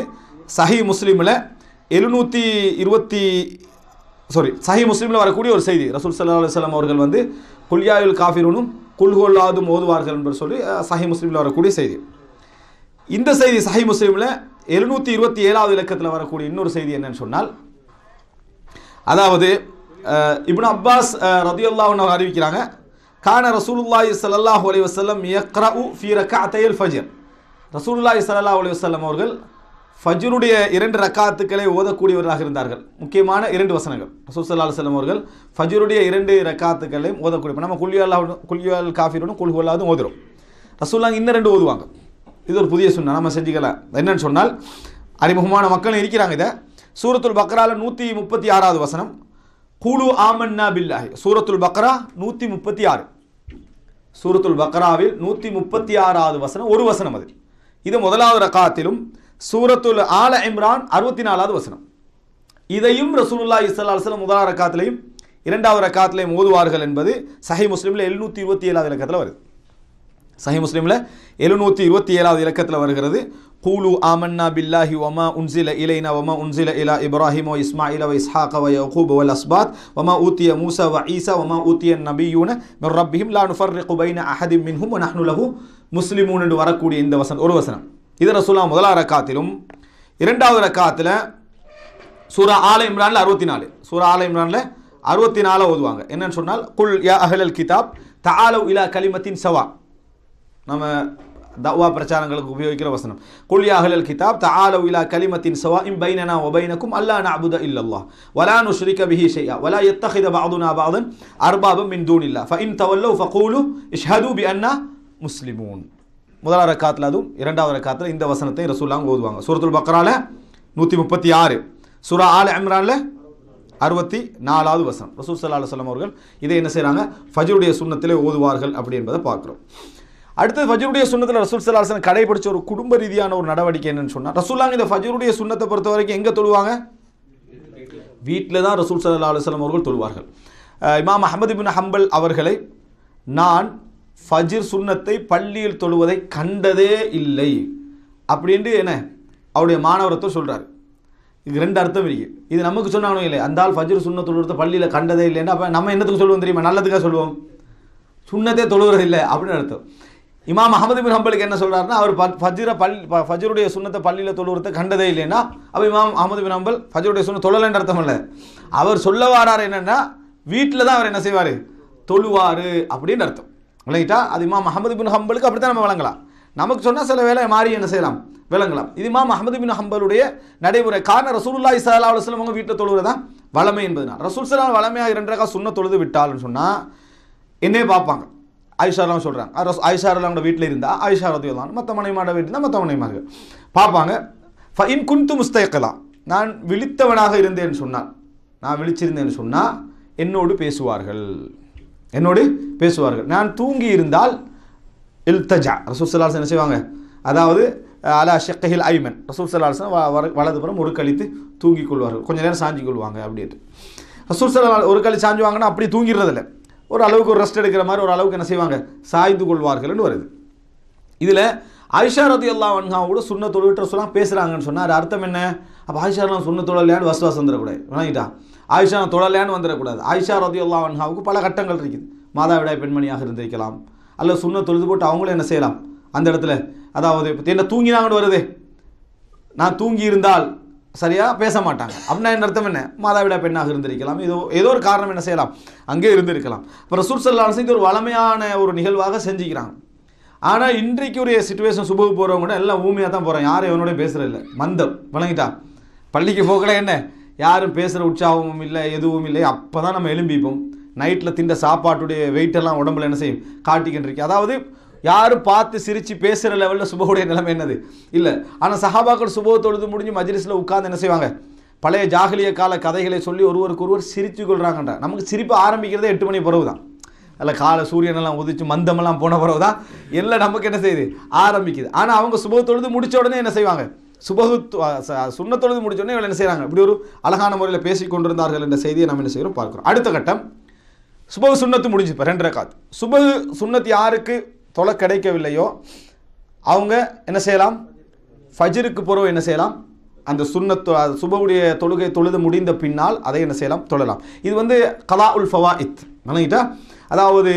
சஹீஹ் முஸ்லிமில் 720 சஹீஹ் முஸ்லிமில் வரக்கூடிய ஒரு செய்தி. ரசூல் ஸல்லல்லாஹு அலைஹி வஸல்லம் அவர்கள் வந்து குல் யா அய்யுல் காஃபிரூனும் குல் ஹுவல்லாஹும் ஓதுவார்கள் என்று சொல்லி சஹீஹ் முஸ்லிமில் வரக்கூடிய செய்தி. இந்த செய்தி சஹீஹ் முஸ்லிமில் 727வது இலக்கத்தில் வரக்கூடிய இன்னொரு செய்தி என்னன்னு சொன்னால் அதாவது இப்னு அப்பாஸ் ரதியல்லாஹு அன்ஹு அறிவிக்கிறாங்க கான ரசூலுல்லாஹி ஸல்லல்லாஹு அலைஹி வஸல்லம் யக்ரஉ ஃபீ ரக்அத்தைல் ஃபஜ்ர் ரசூலுல்லாஹி ஸல்லல்லாஹு அலைஹி வஸல்லம் அவர்கள் ஃபஜ்ருடைய 2 ரக்காத்துக்களை ஓதக்கூடியவர்களாக இருந்தார்கள். முக்கியமான 2 வசனங்கள் ரசூல் ஸல்லல்லாஹு அலைஹி வஸல்லம் அவர்கள் ஃபஜ்ருடைய 2 ரக்காத்துக்களையும் ஓதக்கூடிய நம்ம குல் யா காஃபிரூன் குல் ஹுவல்லாஹு ஓதுறோம். ரசூலுல்லாஹ் இன்னும் 2 ஓதுவாங்க. இது ஒரு புதிய சுன்னா நம்ம செஞ்சுக்கலாம். என்னன்னு சொன்னால் அறிமுகமான மக்கள் இருக்கிறாங்க. இதை சூரத்துல் பக்ரால 136வது வசனம் கூலு ஆமன்னா பில்லாஹி சூரத்துல் பக்ரா 136 சூரத்துல் பக்ராவில் 136வது வசனம் ஒரு வசனம் அது. இது முதலாவது ரக்காத்திலும் சூரத்துல் ஆல இம்ரான் 64வது வசனம். இதையும் ரசூலுல்லாஹி ஸல்லல்லாஹு அலைஹி வஸல்லம் முதலாவது ரக்காத்திலையும் இரண்டாவது ரக்காத்திலையும் ஓதுவார்கள் என்பது சஹீஹ் முஸ்லிமில் 727வது இலக்கத்தில் வருது. சஹீஹ் முஸ்லிமில் 727வது இலக்கத்தில் வருகிறது. கூலு ஆமன்னா பில்லாஹி வமா உன்சில இலைனா வமா உன்சில இலா இப்ராஹிம் வ இஸ்மாயில் வ இஸ்ஹாக வ யகூப் வல் அஸ்பாத் வமா ஊத்திய மூசா வ ஈசா வமா ஊத்திய நபியூன மின் ரப்பிஹிம் லா நுஃபர்ரிகு பைன அஹதிம் மின்ஹும் வ நஹ்னு லஹு முஸ்லிமூன் என்று வரக்கூடிய இந்த வசனம் ஒரு வசனம். இது ரசூலுல்லாஹ் முதலாவது ரக்காத்திலும் இரண்டாவது ரக்காத்தில் சூரா ஆல இம்ரான்ல 64 சூரா ஆல இம்ரான்ல 64 ஓதுவாங்க. என்னன்னு சொன்னால் குல் யா அஹ்லல் கிதாப் தஆலு இலா கலிமத்தின் சவா நம்ம தவா பிரச்சாரங்களுக்கு உபயோகிக்கிற வசனம். குல் யா அஹ்லல் கிதாப் தஆலு இலா கலிமத்தின் சவாஇன் பைனனா வ பைனக்கும் அல்லா நஅபுத இல்லல்லாஹ் வலா நுஷ்ரிக பிஹி ஷைஆ வலா யத்தகித பஅதுனா பஅதன் அர்பாபன் மின் தூனில்லாஹ் ஃபஇன் தவல்லவ் ஃபகூலு இஷ்ஹது பிஅன்னா முஸ்லிமூன். முதலாவது ரக்காத்தில் அதுவும் இரண்டாவது ரக்காத்தில் இந்த வசனத்தை ரசூலுல்லாஹ் ஓதுவாங்க. சூரத்துல் பக்ரால 136 சூரா ஆல இம்ரான்ல 64வது வசனம். ரசூல் ஸல்லல்லாஹு அலைஹி வஸல்லம் அவர்கள் இதை என்ன செய்கிறாங்க ஃபஜ்ருடைய சுன்னத்திலே ஓதுவார்கள் அப்படி என்பதை பார்க்குறோம். அடுத்தது ஃபஜ்ருடைய சுன்னத்தில் ரசூல் ஸல்லல்லாஹு அலைஹி வஸல்லம் கடைபிடிச்ச ஒரு குடும்ப ரீதியான ஒரு நடவடிக்கை என்னன்னு சொன்னால் ரசூலுல்லாஹ் இந்த ஃபஜ்ருடைய சுன்னத்தை பொறுத்த வரைக்கும் எங்கே தொழுவாங்க வீட்டில் தான் ரசூல் ஸல்லல்லாஹு அலைஹி வஸல்லம் அவர்கள் தொழுவார்கள். இமாம் அஹ்மத் இப்னு ஹம்பல் அவர்களை நான் ஃபஜ்ர் சுன்னத்தை பள்ளியில் தொழுவதை கண்டதே இல்லை அப்படின்ட்டு என்ன அவருடைய மாணவரத்தை சொல்கிறார். இது 2 அர்த்தம் இருக்குது. இது நமக்கு சொன்னாலும் இல்லை அந்த ஆள் ஃபஜ்ர் சுன்னத் தொழுவதை பள்ளியில் கண்டதே இல்லைன்னா அப்போ நம்ம என்னத்துக்கு சொல்லுவோம் தெரியுமா நல்லதுக்காக சொல்லுவோம் சுன்னத்தே தொழுவது இல்லை அப்படின்னு அர்த்தம். இமாம் அஹ்மத் இப்னு ஹம்பலுக்கு என்ன சொல்கிறாருன்னா அவர் ஃபஜ்ருடைய சுன்னத்தை பள்ளியில் தொழுவதை கண்டதே இல்லைன்னா அப்போ இமாம் அஹ்மத் இப்னு ஹம்பல் ஃபஜ்ருடைய சுன்னத் தொழலைன்ற அர்த்தம் இல்லை. அவர் சொல்ல வரார் என்னென்னா வீட்டில் தான் அவர் என்ன செய்வார் தொழுவார் அப்படின்னு அர்த்தம் விளங்கிட்டா. அது இமாம் அஹ்மத் இப்னு ஹம்பலுக்கு அப்படி தான் நம்ம விளங்கலாம். நமக்கு சொன்னால் சில வேலை மாறி என்ன செய்யலாம் விளங்கலாம். இது இமாம் அஹ்மத் இப்னு ஹம்பலுடைய நடைமுறை. காரணம் ரசூலுல்லாஹி ஸல்லல்லாஹு அலைஹி வஸல்லம் அவங்க வீட்டில் தொழுவதுதான் வளமை என்பதுனா ரசூல் ஸல்லல்லாஹு வளமையாக 2 ரக்காத் சுன்னத் தொழுது விட்டால்னு சொன்னால் என்னே பார்ப்பாங்க. ஆயிஷாலாம் சொல்கிறாங்க ஆயிஷா அவங்களோட வீட்டில் இருந்தால் ஆயிஷா ரதியல்லாஹு அன்ஹா மற்ற மனைவிமாரோட வீட்டில் மற்ற மனைவிமார்கள் பார்ப்பாங்க. ஃபஇன் குன்து முஸ்தைகலா, நான் விழித்தவனாக இருந்தேன்னு சொன்னான், நான் விழிச்சிருந்தேன்னு சொன்னால் என்னோடு பேசுவார்கள். நான் தூங்கி இருந்தால் இல்தஜா, ரசூல் ஸல்லல்லாஹு அலைஹி வஸல்லம் என்ன செய்வாங்க, அதாவது அலா ஷக்கைஹில் ஐமன், ரசூல் ஸல்லல்லாஹு அலைஹி வஸல்லம் வலதுபுறம் ஒரு கழித்து தூங்கிக் கொள்வார்கள், கொஞ்ச நேரம் சாஞ்சி கொள்வாங்க அப்படின்ட்டு. ரசூல் ஸல்லல்லாஹு ஒரு கழி சாஞ்சுவாங்கன்னா அப்படி தூங்கிடுறதில்ல, ஒரு அளவுக்கு ஒரு ரெஸ்ட் எடுக்கிற மாதிரி ஒரு அளவுக்கு என்ன செய்வாங்க, சாய்ந்து கொள்வார்கள்னு வருது. இதில் ஆயிஷா ரலியல்லாஹு அன்ஹா கூட சுன்னத்தோடு விட்டு ரசூலுல்லாஹ் பேசுகிறாங்கன்னு சொன்னால் அர்த்தம் என்ன? அப்போ ஆயிஷா சுன்னத்தோடலையான்னு வசுவாசம் வந்துடக்கூடாது, விளங்கிட்டா? ஆயிஷா தொழலையான்னு வந்துடக்கூடாது. ஆயிஷா ரலியல்லாஹு அன்ஹாவுக்கு பல கட்டங்கள் இருக்குது. மாதாவிடாய் பெண்மணியாக இருந்திருக்கலாம், அல்ல சுன்ன தொழுது போட்டு அவங்களும் என்ன செய்யலாம் அந்த இடத்துல, அதாவது என்ன தூங்கினாங்கன்னு வருது, நான் தூங்கி இருந்தால் சரியாக பேச மாட்டாங்க அப்படின்னா என்ன அர்த்தம் என்ன? மாதாவிடா பெண்ணாக இருந்திருக்கலாம், ஏதோ ஒரு காரணம் என்ன செய்யலாம் அங்கே இருந்திருக்கலாம். இப்போ ரசூல் ஸல்லல்லாஹு அலைஹி வஸல்லம் ஒரு வளமையான ஒரு நிகழ்வாக செஞ்சுக்கிறாங்க. ஆனால் இன்றைக்கு ஒரு சிச்சுவேஷன் சுபகு போகிறவங்க கூட எல்லாம் ஊமையாக தான் போகிறாங்க, யாரும் இவனோட பேசுகிறது இல்லை, மந்தம், விளங்கிட்டா? பள்ளிக்கு போகல என்ன யாரும் பேசுகிற உற்சாகமும் இல்லை, எதுவும் இல்லை. அப்போ தான் நம்ம எழும்பிப்போம், நைட்டில் தின்ற சாப்பாட்டுடைய வெயிட்டெல்லாம் உடம்புல என்ன செய்யும் காட்டிக்கிட்டு இருக்கு. அதாவது யாரும் பார்த்து சிரித்து பேசுகிற லெவலில் சுபகுடைய நிலைமை என்னது இல்லை. ஆனால் சஹாபாக்கள் சுபகு தொழுது முடிஞ்சு மஜ்லிஸில் உட்கார்ந்து என்ன செய்வாங்க, பழைய ஜாஹிலிய கால கதைகளை சொல்லி ஒருவருக்கு ஒருவர் சிரித்து கொள்கிறாங்கன்ற. நமக்கு சிரிப்பு ஆரம்பிக்கிறதே 8 மணி பிறகு தான், அல்ல காலை சூரியனெல்லாம் உதிச்சு மந்தமெல்லாம் போன பிறகு தான் எல்லாம் நமக்கு என்ன செய்யுது ஆரம்பிக்குது. ஆனால் அவங்க சுபகு தொழுது முடித்த உடனே என்ன செய்வாங்க, சுன்னத் தொழுது முடிச்ச உடனே இவங்க என்ன செய்கிறாங்க, இப்படி ஒரு அழகான முறையில் பேசி கொண்டிருந்தார்கள் என்ற செய்தியை நம்ம என்ன செய்கிறோம் பார்க்குறோம். அடுத்த கட்டம், சுபகு சுன்னத்து முடிஞ்சு இப்போ 2 ரக்காத். சுபகு சுன்னத் யாருக்கு தொலை கிடைக்கவில்லையோ அவங்க என்ன செய்யலாம், ஃபஜ்ருக்கு பிறகு என்ன செய்யலாம், அந்த சுன்னத்து சுபகுடைய தொழுகை தொழுது முடிந்த பின்னால் அதை என்ன செய்யலாம் தொழலாம். இது வந்து கலா உல் ஃபவாயித், நினைக்கிட்டா? அதாவது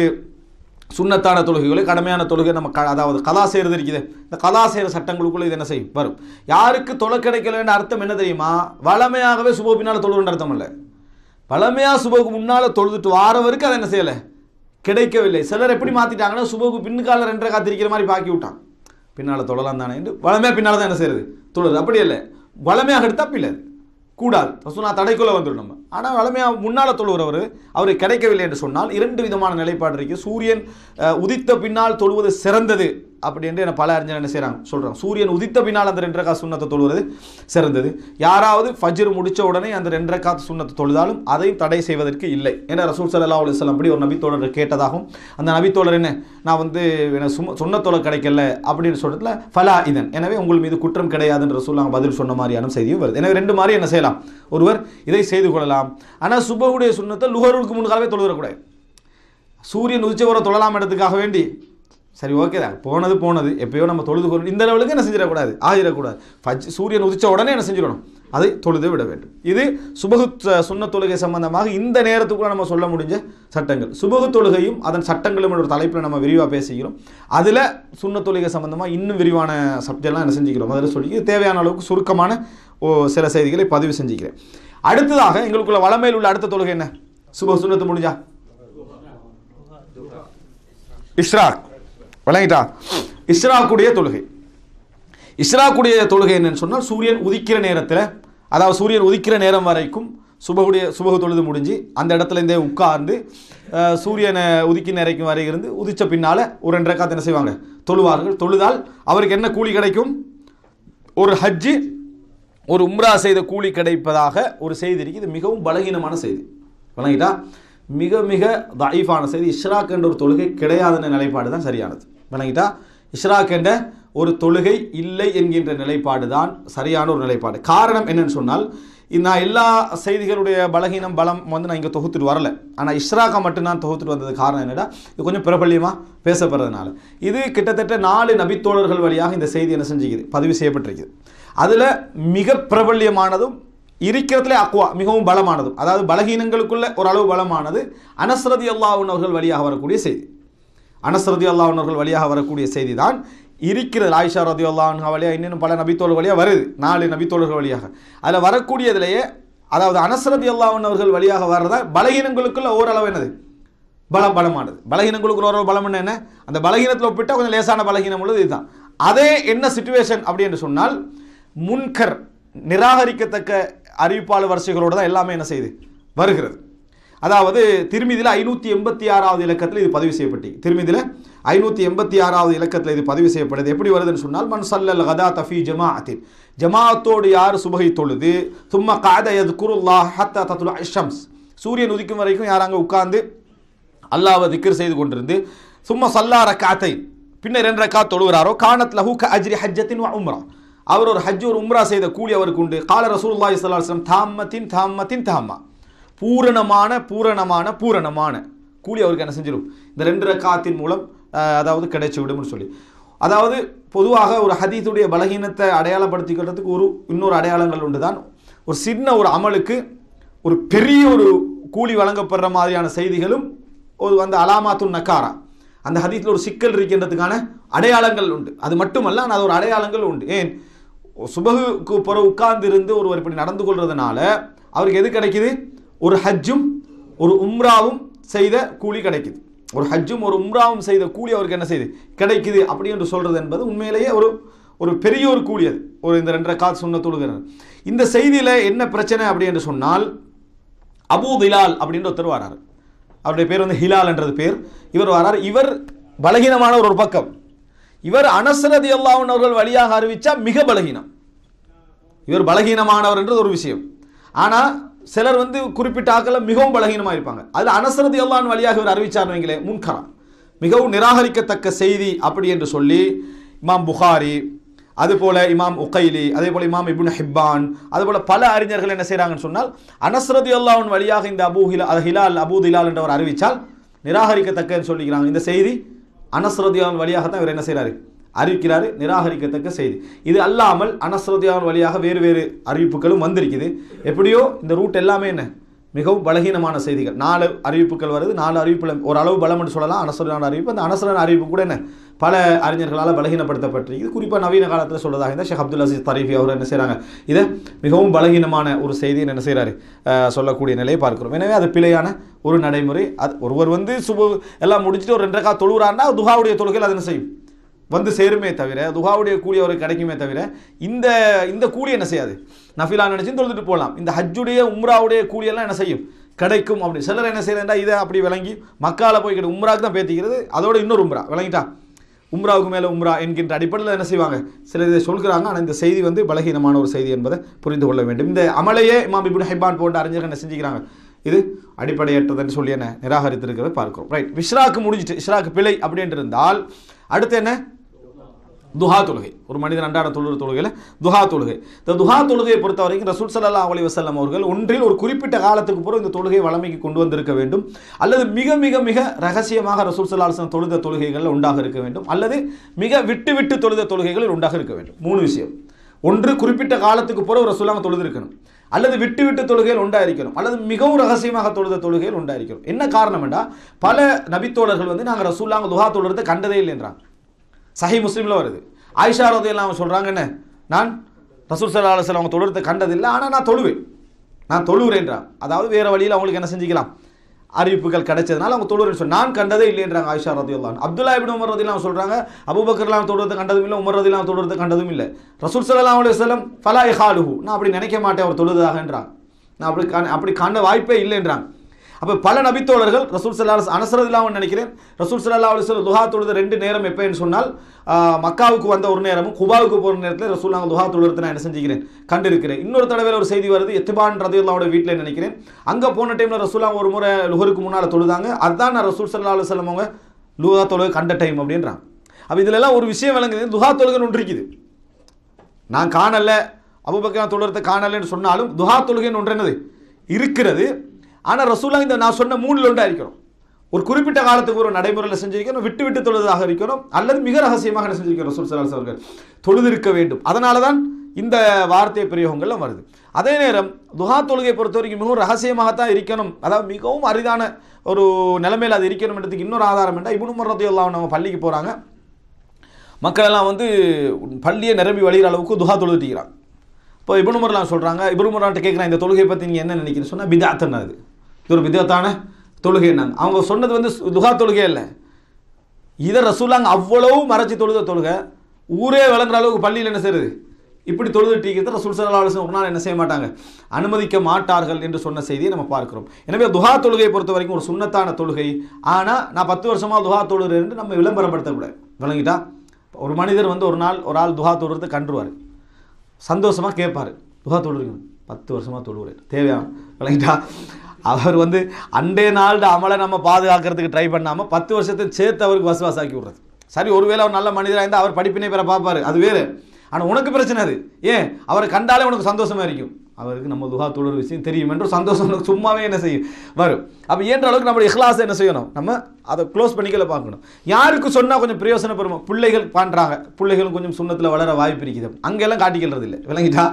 சுன்னத்தான தொழுகைகளை கடமையான தொழுகை நம்ம அதாவது கலா செய்கிறது இருக்குது, இந்த கலா செய்கிற சட்டங்களுக்குள்ளே இது என்ன செய்யும் வரும். யாருக்கு தொலை கிடைக்கலன்னு அர்த்தம் என்ன தெரியுமா, வளமையாகவே சுப பின்னால் தொழுகின்ற அர்த்தம் இல்லை. வளமையாக சுபகுக்கு முன்னால் தொழுதுட்டு வாரவருக்கு அதை என்ன செய்யலை கிடைக்கவில்லை. சிலர் எப்படி மாற்றிட்டாங்கன்னா சுபகுக்கு பின்னுக்கால 2 ரக்காத் இருக்கிற மாதிரி பாக்கி விட்டான், பின்னால் தொழலாம் தானே என்று வளமையாக பின்னால் தான் என்ன செய்யறது தொழுது. அப்படி இல்லை, வளமையாக எடுத்தால் பிள்ளை கூடாது, ரசூலுல்லாஹ் தடைக்குள்ள வந்துடும் நம்ம. ஆனால் வளமையாக முன்னால் தொழுகிறவர் அவருக்கு கிடைக்கவில்லை என்று சொன்னால் 2 விதமான நிலைப்பாடு இருக்குது. சூரியன் உதித்த பின்னால் தொழுவது சிறந்தது அப்படி என்று என்ன பல அறிஞர் என்ன செய்கிறாங்க சொல்கிறாங்க. சூரியன் உதித்த பின்னால் அந்த 2 ரக்காத் சுன்னத்தை தொழுவது சிறந்தது. யாராவது ஃபஜ்ர் முடித்த உடனே அந்த 2 ரக்காத் சுன்னத்தை தொழுதாலும் அதையும் தடை செய்வதற்கு இல்லை. ஏன்னா ரசூல் ஸல்லல்லாஹு அலைஹி வஸல்லம் அப்படி ஒரு நபித்தோழர் கேட்டதாகவும் அந்த நபித்தோழர் என்ன, நான் வந்து சுன்னத்தோழர் கிடைக்கல அப்படின்னு சொல்றதுல ஃபலா இதன், எனவே உங்கள் மீது குற்றம் கிடையாதுன்னு ரசூலுல்லாஹ் பதில் சொன்ன மாதிரியான செய்தியும் வருது. எனவே 2 மாதிரி என்ன செய்யலாம், ஒருவர் இதை செய்து கொள்ளலாம். ஆனால் சுபஹுடைய சுன்னத்தை லுஹருக்கு முன்காலவே தொழுகிறக்கூடாது. சூரியன் உதிச்ச ஒரு தொழலாம் இடத்துக்காக வேண்டி சரி ஓகே தான், போனது எப்பயோ நம்ம தொழுது கொள்ளணும், இந்த லெவலுக்கு என்ன செஞ்சிடக்கூடாது, ஆகிடக்கூடாது. சூரியன் உதிச்ச உடனே என்ன செஞ்சிடணும், அதை தொழுது விட வேண்டும். இது சுபகு சுன்னத் தொழுகை சம்பந்தமாக இந்த நேரத்துக்குள்ள நம்ம சொல்ல முடிஞ்ச சட்டங்கள். சுபகு தொழுகையும் அதன் சட்டங்களும் ஒரு தலைப்பில் நம்ம விரிவாக பேசிக்கிறோம். அதில் சுன்னத் தொழுகை சம்பந்தமாக இன்னும் விரிவான சப்ஜெக்ட்லாம் என்ன செஞ்சுக்கிறோம், அதில் சொல்லி தேவையான அளவுக்கு சுருக்கமான சில செய்திகளை பதிவு செஞ்சுக்கிறேன். அடுத்ததாக எங்களுக்குள்ள வளமையில் உள்ள அடுத்த தொழுகை என்ன, சுபகு சுன்னத்து முடிஞ்சா இஷ்ராக், விளங்கிட்டா? இஷ்ராக்குடைய தொழுகை. இஷ்ராக்குடைய தொழுகை என்னன்னு சொன்னால் சூரியன் உதிக்கிற நேரத்தில், அதாவது சூரியன் உதிக்கிற நேரம் வரைக்கும் சுபகு தொழுது முடிஞ்சு அந்த இடத்துல இருந்தே உட்கார்ந்து சூரியனை உதிக்கிற நேரம் வரை இருந்து உதிச்ச பின்னால் ஒரு 2 ரக்காத் என்ன செய்வாங்க தொழுவார்கள். தொழுதால் அவருக்கு என்ன கூலி கிடைக்கும், ஒரு ஹஜ்ஜு ஒரு உம்ரா செய்த கூலி கிடைப்பதாக ஒரு செய்தி இருக்குது. இது மிகவும் பலகீனமான செய்தி, விளங்கிட்டா? மிக மிக தஈஃபான செய்தி. இஷ்ராக் என்ற ஒரு தொழுகை கிடையாதுன்ற நிலைப்பாடு தான் சரியானது, விளங்கிட்டா? இஷ்ராக் என்ற ஒரு தொழுகை இல்லை என்கின்ற நிலைப்பாடு தான் சரியான ஒரு நிலைப்பாடு. காரணம் என்னன்னு சொன்னால், நான் எல்லா செய்திகளுடைய பலகீனம் பலம் வந்து நான் இங்கே தொகுத்துட்டு வரல, ஆனால் இஷ்ராக்கை மட்டும் நான் தொகுத்துட்டு வந்தது காரணம் என்னடா, இது கொஞ்சம் பிரபல்யமாக பேசப்படுறதுனால. இது கிட்டத்தட்ட 4 நபித்தோழர்கள் வழியாக இந்த செய்தி என்ன செஞ்சுக்குது பதிவு செய்யப்பட்டிருக்குது. அதில் மிக பிரபல்யமானதும் இருக்கிறதுலே அக்வா மிகவும் பலமானதும், அதாவது பலகீனங்களுக்குள்ள ஓரளவு பலமானது அனஸ் ரலியல்லாஹு அன்ஹு அவர்கள் வழியாக வரக்கூடிய செய்தி. அனஸ் ரலியல்லாஹு அன்ஹு அவர்கள் வழியாக வரக்கூடிய செய்தி தான் இருக்கிறது. ஆயிஷா ரலியல்லாஹு அன்ஹா வழியாக இன்னும் பல நபித்தோழர்கள் வழியாக வருது, 4 நபித்தோழர்கள் வழியாக. அதில் வரக்கூடியதிலேயே அதாவது அனஸ் ரலியல்லாஹு அன்ஹு அவர்கள் வழியாக வர்றதா பலகீனங்களுக்குள்ள ஓரளவு என்னது பலமானது. பலகீனங்களுக்குள்ள ஓரளவு பலம் என்ன, அந்த பலகீனத்தில் ஒப்பிட்டா கொஞ்சம் லேசான பலகீனம் உள்ளது இதுதான். அதே என்ன சிச்சுவேஷன் அப்படி என்று சொன்னால், முன்கர் நிராகரிக்கத்தக்க அறிவிப்பாளர் வரிசைகளோடு தான் எல்லாமே என்ன செய்யுது வருகிறது. அதாவது திர்மிதில 586வது இலக்கத்தில் இது பதிவு செய்யப்பட்டு, திர்மிதில 586வது இலக்கத்தில் இது பதிவு செய்யப்படுது. எப்படி வருதுன்னு சொன்னால், மன் ஸல்லல் கதாத ஃபீ ஜமாஅத்தின், ஜமாஅத்தோடு யார் சுபஹை தொழுது, சும்ம கஅத யذ்குருல்லாஹ் ஹத்தா தத்லுஅ ஷம்ஸ், சூரியன் உதிக்கும் வரைக்கும் யார் அங்கே உட்கார்ந்து அல்லாஹ்வை திக்ர் செய்து கொண்டிருந்து, சும்ம ஸல்லா ரக்அத்தைன், பின்னர் 2 ரக்அத் தொழுகிறாரோ, கானத் லஹு கஅஜ்ரி ஹஜ்ஜத்தின் வ உம்ரா, அவர் ஒரு ஹஜ் ஒரு உம்ரா செய்த கூலி அவருக்கு உண்டு. கால ரசூலுல்லாஹி ஸல்லல்லாஹு அலைஹி வஸல்லம் தாம்மத்தின் தாம்மத்தின் தாம்மா, பூரணமான பூரணமான பூரணமான கூலி அவருக்கு என்ன செஞ்சிடும், இந்த 2 ரக்காத்தின் மூலம் அதாவது கிடைச்சி விடும்னு சொல்லி. அதாவது பொதுவாக ஒரு ஹதீஸுடைய பலகீனத்தை அடையாளப்படுத்திக்கிறதுக்கு இன்னொரு அடையாளங்கள் உண்டு தான். ஒரு சின்ன ஒரு அமலுக்கு ஒரு பெரிய ஒரு கூலி வழங்கப்படுற மாதிரியான செய்திகளும் ஒரு அந்த அலாமாத்துன் நக்காரா, அந்த ஹதீஸில் ஒரு சிக்கல் இருக்கின்றதுக்கான அடையாளங்கள் உண்டு. அது மட்டுமல்ல, அது ஒரு அடையாளங்கள் உண்டு. ஏன் சுபஹுக்கு பிறகு உட்கார்ந்து இருந்து ஒருவர் இப்படி நடந்து கொள்றதுனால அவருக்கு எது கிடைக்குது, ஒரு ஹஜ்ஜும் ஒரு உம்ராவும் செய்த கூலி கிடைக்குது. ஒரு ஹஜ்ஜும் ஒரு உம்ராவும் செய்த கூலி அவருக்கு என்ன செய்யுது, கிடைக்குது. அப்படி என்று சொல்றது என்பது உண்மையிலேயே ஒரு பெரிய ஒரு கூலி. அது ஒரு இந்த 2 ரக்காத் சுன்னத் தொழுகிறது. இந்த செய்தியில என்ன பிரச்சனை அப்படி என்று சொன்னால், அபூ திலால் அப்படின்ற ஒருத்தர் வராரு. அவருடைய பேர் வந்து ஹிலால் என்றது பேர். இவர் வராரு. இவர் பலகீனமான ஒரு பக்கம். இவர் அனஸ் ரலியல்லாஹு அன்ஹு அவர்கள் வழியாக அறிவிச்சா மிக பலகீனம். இவர் பலகீனமானவர் என்றது ஒரு விஷயம். ஆனா சிலர் வந்து குறிப்பிட்ட ஆக்கள் மிகவும் பலகீனமாக இருப்பாங்க. அதில் அனஸ் ரலியல்லாஹு அன்ஹு வழியாக இவர் அறிவிச்சார் வைங்களே, முன்கரா, மிகவும் நிராகரிக்கத்தக்க செய்தி அப்படி என்று சொல்லி இமாம் புகாரி, அதுபோல இமாம் உகைலி, அதே போல இமாம் இப்னு ஹிப்பான், அதுபோல பல அறிஞர்கள் என்ன செய்கிறாங்கன்னு சொன்னால், அனஸ் ரலியல்லாஹு அன்ஹு வழியாக இந்த அபூ திலால் என்றவர் அறிவித்தால் நிராகரிக்கத்தக்கன்னு சொல்லிக்கிறாங்க. இந்த செய்தி அனஸ் ரலியல்லாஹு அன்ஹு வழியாக தான் இவர் என்ன செய்கிறாரு, அறிவிக்கிறாரு, நிராகரிக்கத்தக்க செய்தி. இது அல்லாமல் அனஸ் ரலியல்லாஹு அன்ஹு வழியாக வேறு வேறு அறிவிப்புகளும் வந்திருக்குது. எப்படியோ இந்த ரூட் எல்லாமே என்ன மிகவும் பலகீனமான செய்திகள். 4 அறிவிப்புகள் வருது. 4 அறிவிப்புல ஓரளவு பலம் என்று சொல்லலாம். அனஸ்ரான அறிவிப்பு, அந்த அனஸ்ரான அறிவிப்பு கூட என்ன பல அறிஞர்களால் பலகீனப்படுத்தப்பட்டிருக்குது. குறிப்பாக நவீன காலத்தில் சொல்றதாக இருந்தால் ஷேக் அப்துல் அசீஸ் தரீஃபி அவர் என்ன செய்கிறாங்க, இதை மிகவும் பலகீனமான ஒரு செய்தியை என்ன செய்கிறாரு, சொல்லக்கூடிய நிலையை பார்க்கிறோம். எனவே அது பிழையான ஒரு நடைமுறை. அது ஒருவர் வந்து எல்லாம் முடிச்சுட்டு ஒரு 2 ரக்காத் தொழுகிறாருன்னா துஹாவுடைய தொழுகையில் அது என்ன செய்யும், வந்து சேருமே தவிர, துஹாவுடைய கூலி அவருக்கு கிடைக்குமே தவிர, இந்த கூலி என்ன செய்யாது, நஃபிலா நினைச்சு தொழுதுட்டு போகலாம். இந்த ஹஜ்ஜுடைய உம்ராவுடைய கூலியெல்லாம் என்ன செய்யும், கிடைக்கும். அப்படி சிலர் என்ன செய்யறா, இதை அப்படி விளங்கி மக்கால போய் உம்ராவுக்கு தான் பேத்திக்கிறது, அதோட இன்னொரு உம்ரா விளங்கிட்டா, உம்ராவுக்கு மேலே உம்ரா என்கின்ற அடிப்படையில் என்ன செய்வாங்க, சில இதை சொல்கிறாங்க. ஆனால் இந்த செய்தி வந்து பலகீனமான ஒரு செய்தி என்பதை புரிந்து கொள்ள வேண்டும். இந்த அமலையே இமாம் இப்னு ஹிப்பான் போன்ற அறிஞர்கள் என்ன செஞ்சுக்கிறாங்க, இது அடிப்படையற்றதுன்னு சொல்லி என்ன நிராகரித்திருக்கிறத பார்க்கிறோம். ரைட், இஷ்ராக்கு முடிஞ்சிட்டு, இஷ்ராக்கு பிழை அப்படின்ட்டு இருந்தால் அடுத்து என்ன, துஹா தொழுகை. ஒரு மனிதன் அன்றாட தொழுகையில் துஹா தொழுகை. இந்த துஹா தொழுகையை பொறுத்த வரைக்கும் ரசூல் ஸல்லல்லாஹு அலைஹி வஸல்லம் அவர்கள் ஒன்றில் ஒரு குறிப்பிட்ட காலத்துக்கு பிறகு இந்த தொழுகையை வளமைக்கு கொண்டு வந்திருக்க வேண்டும், அல்லது மிக மிக மிக ரகசியமாக ரசூல் ஸல்லல்லாஹு அலைஹி வஸல்லம் தொழுத தொழுகைகள் உண்டாக இருக்க வேண்டும், அல்லது மிக விட்டு விட்டு தொழுத தொழுகைகள் உண்டாக இருக்க வேண்டும். 3 விஷயம். ஒன்று, குறிப்பிட்ட காலத்துக்கு பிறகு ரசூலுல்லாஹ் தொழுதிருக்கணும், அல்லது விட்டு விட்டு தொழுகைகள் உண்டாயிருக்கணும், அல்லது மிகவும் ரகசியமாக தொழுத தொழுகைகள் உண்டாயிருக்கணும். என்ன காரணம் என்றால், பல நபித்தோழர்கள் வந்து நாங்கள் ரசூலுல்லாஹ் துஹா தொழுறதை கண்டதே இல்லை என்றாங்க. சஹீஹ் முஸ்லிம்ல வருது. ஆயிஷா ரலியல்லாஹு அன்ஹா சொல்றாங்க, என்ன, நான் ரசூல் ஸல்லல்லாஹு அலைஹி வஸல்லம் தொழுறதை கண்டதில்லை, ஆனால் நான் தொழுகிறேன்றான். அதாவது வேற வழியில் அவங்களுக்கு என்ன செஞ்சுக்கலாம், அறிவிப்புகள் கிடைச்சதுனால அவங்க தொழுறேன்னு சொல்லி, நான் கண்டதே இல்லைன்றாங்க ஆயிஷா ரலியல்லாஹு அன்ஹா. அப்துல்லா இப்னு உமர் ரலியல்லாஹு சொல்றாங்க, அபூபக்கர்லாம் தொழுறதை கண்டதும் இல்லை, உமர் ரலியல்லாஹு தொழுறதை கண்டதும் இல்லை. ரசூல் ஸல்லல்லாஹு அலைஹி வஸல்லம் ஃபலா யஹாலுஹு, நான் அப்படி நினைக்க மாட்டேன் அவர் தொழுதாகன்றாங்க, நான் அப்படி காண வாய்ப்பே இல்லைன்றாங்க. அப்போ பல நபித்தோழர்கள் ரசூல் ஸல்லல்லாஹு அலைஹி அனஸ் ரலியல்லாஹு அன்ஹு நினைக்கிறேன், ரசூல் ஸல்லல்லாஹு அலைஹி வஸல்லம் துஹா தொழுத 2 நேரம் எப்போன்னு சொன்னால், மக்காவுக்கு வந்த ஒரு நேரமும் குபாவுக்கு போகிற நேரத்தில் ரசூலுல்லாஹ் துஹா தொழுறதை நான் என்ன செஞ்சுக்கிறேன், கண்டிருக்கிறேன். இன்னொரு தடவை ஒரு செய்தி வருது, இத்பான் ரலியல்லாஹு அன்ஹு வீட்டில் நினைக்கிறேன், அங்கே போன டைமில் ரசூலுல்லாஹ் ஒரு முறை லுஹருக்கு முன்னால் தொழுதாங்க, அதுதான் நான் ரசூல் ஸல்லல்லாஹு அலைஹி வஸல்லம் அவங்க துஹா தொழுகை கண்ட டைம் அப்படின்றாங்க. அப்போ இதிலெல்லாம் ஒரு விஷயம் விளங்குது, துஹா தொழுகை ஒன்று இருக்குது, நான் காணலை, அபூபக்கர் தொழுறதை காணலைன்னு சொன்னாலும் துஹா தொழுகைன்னு ஒன்று என்னது இருக்கிறது. ஆனால் ரசூலுல்லாஹ் இந்த நான் சொன்ன 3ல் ஒன்றா இருக்கிறோம். ஒரு குறிப்பிட்ட காலத்துக்கு ஒரு நடைமுறையில் செஞ்சிருக்கணும், விட்டு விட்டு தொழுதாக இருக்கிறோம், அல்லது மிக ரகசியமாக என்ன செஞ்சிருக்கிறோம், ரசூல் ஸல்லல்லாஹு அலைஹி வஸல்லம் தொழுதிருக்க வேண்டும். அதனால தான் இந்த வார்த்தை பிரயோகங்கள்லாம் வருது. அதே நேரம் துஹா தொழுகை பொறுத்த வரைக்கும் மிகவும் ரகசியமாகத்தான் இருக்கணும், அதாவது மிகவும் அரிதான ஒரு நிலைமையில் அது இருக்கணும்ன்றதுக்கு இன்னொரு ஆதாரம் என்ன, இப்னு உமர் ரலியல்லாஹு அன்ஹு பள்ளிக்கு போகிறாங்க, மக்கள் எல்லாம் வந்து பள்ளியை நிரம்பி வழிகிற அளவுக்கு துஹா தொழுதுட்டிக்கிறாங்க. இப்போ இப்னு உமர்லாம் சொல்கிறாங்க, இப்னு உமர்கிட்ட கேட்குறாங்க, இந்த தொழுகை பற்றி நீங்கள் என்ன நினைக்கிறீங்கன்னு சொன்னால், பித்அத்னா, இது ஒரு பித்அத்தான தொழுகை. என்னங்க அவங்க சொன்னது வந்து துஹா தொழுகை இல்லை, இதை ரசூலுல்லாஹ் அவ்வளவு மறைச்சி தொழுத தொழுகை, ஊரே விளங்குற அளவுக்கு பள்ளியில் என்ன செய்யுது இப்படி தொழுதுட்டிருக்கிறது ரசூல் ஸல்லல்லாஹு அலைஹி வஸல்லம் ஒரு நாள் என்ன செய்ய மாட்டாங்க, அனுமதிக்க மாட்டார்கள் என்று சொன்ன செய்தியை நம்ம பார்க்கிறோம். எனவே துஹா தொழுகையை பொறுத்த வரைக்கும் ஒரு சுன்னத்தான தொழுகை. ஆனால் நான் 10 வருஷமாக துஹா தொழுகிறேன் என்று நம்ம விளம்பரப்படுத்தக்கூடாது. விளங்கிட்டா? ஒரு மனிதர் வந்து ஒரு ஆள் துஹா தொழுறதை கண்டுருவார், சந்தோஷமாக கேட்பார், துஹா தொழுறீங்க 10 வருஷமாக தொழுகிறேன் தேவையான. விளங்கிட்டா? அவர் வந்து அண்டே நாள் அமலை நம்ம பாதுகாக்கிறதுக்கு ட்ரை பண்ணாமல் 10 வருஷத்தை சேர்த்து அவருக்கு வசுவாசாக்கி விடுறது. சரி, ஒருவேளை அவர் நல்ல மனிதராக இருந்தால் அவர் படிப்பினை பெற பார்ப்பார், அது வேறு. ஆனால் உனக்கு பிரச்சனை அது. ஏன்? அவரை கண்டாலே உனக்கு சந்தோஷமாக இருக்கும், அவருக்கு நம்ம துஹா தொழுற விஷயம் தெரியும் என்று சந்தோஷம் உனக்கு சும்மாவே என்ன செய்யும் வரும். அப்போ ஏன்ற அளவுக்கு நம்மளுடைய இஹ்லாஸை என்ன செய்யணும், நம்ம அதை க்ளோஸ் பண்ணிக்கல பார்க்கணும். யாருக்கு சொன்னால் கொஞ்சம் பிரயோசனப்படும், பிள்ளைகள் பண்ணுறாங்க, பிள்ளைகளும் கொஞ்சம் சுண்ணத்தில் வளர வாய்ப்பு இருக்குது, அங்கெல்லாம் காட்டிக்கிறது இல்லை. விளங்கிட்டா?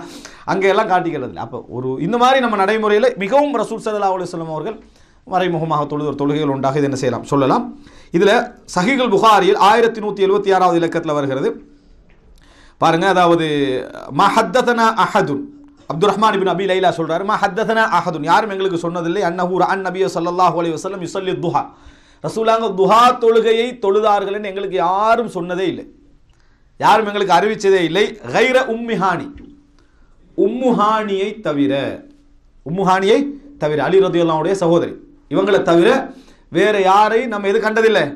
அங்கெல்லாம் காட்டிக்கிறது இல்லை. அப்போ ஒரு இந்த மாதிரி நம்ம நடைமுறையில் மிகவும் ரசூல் ஸல்லல்லாஹு அலைஹி வஸல்லம் அவர்கள் மறைமுகமாக தொழுது ஒரு தொழுகைகள் உண்டாக இது என்ன செய்யலாம் சொல்லலாம். இதில் சஹீஹுல் புகாரியில் 1176வது இலக்கத்தில் வருகிறது பாருங்க. அதாவது மா ஹத்ததனா அஹதுன், அப்துல் ரஹ்மான் இப்னு அபி லைலா சொல்றாரு, மா ஹத்ததனா அஹதுன், யாரும் எங்களுக்கு சொன்னதில்லை, அன்னஹு ரஅன் நபிய ஸல்லல்லாஹு அலைஹி வஸல்லம் யுஸல்லி துஹா, ரசூலுல்லாஹ் துஹா தொழுகையை தொழுதார்கள் என்று எங்களுக்கு யாரும் சொன்னதே இல்லை, யாரும் எங்களுக்கு அறிவிச்சதே இல்லை. கைர உம்மிஹானி, உம்முஹானியை தவிர, உம்முஹானியை தவிர, அலி ரலியல்லாஹு அன்ஹுடைய சகோதரி, இவங்களை தவிர வேற யாரையும் நம்ம எது கண்டதில்லை.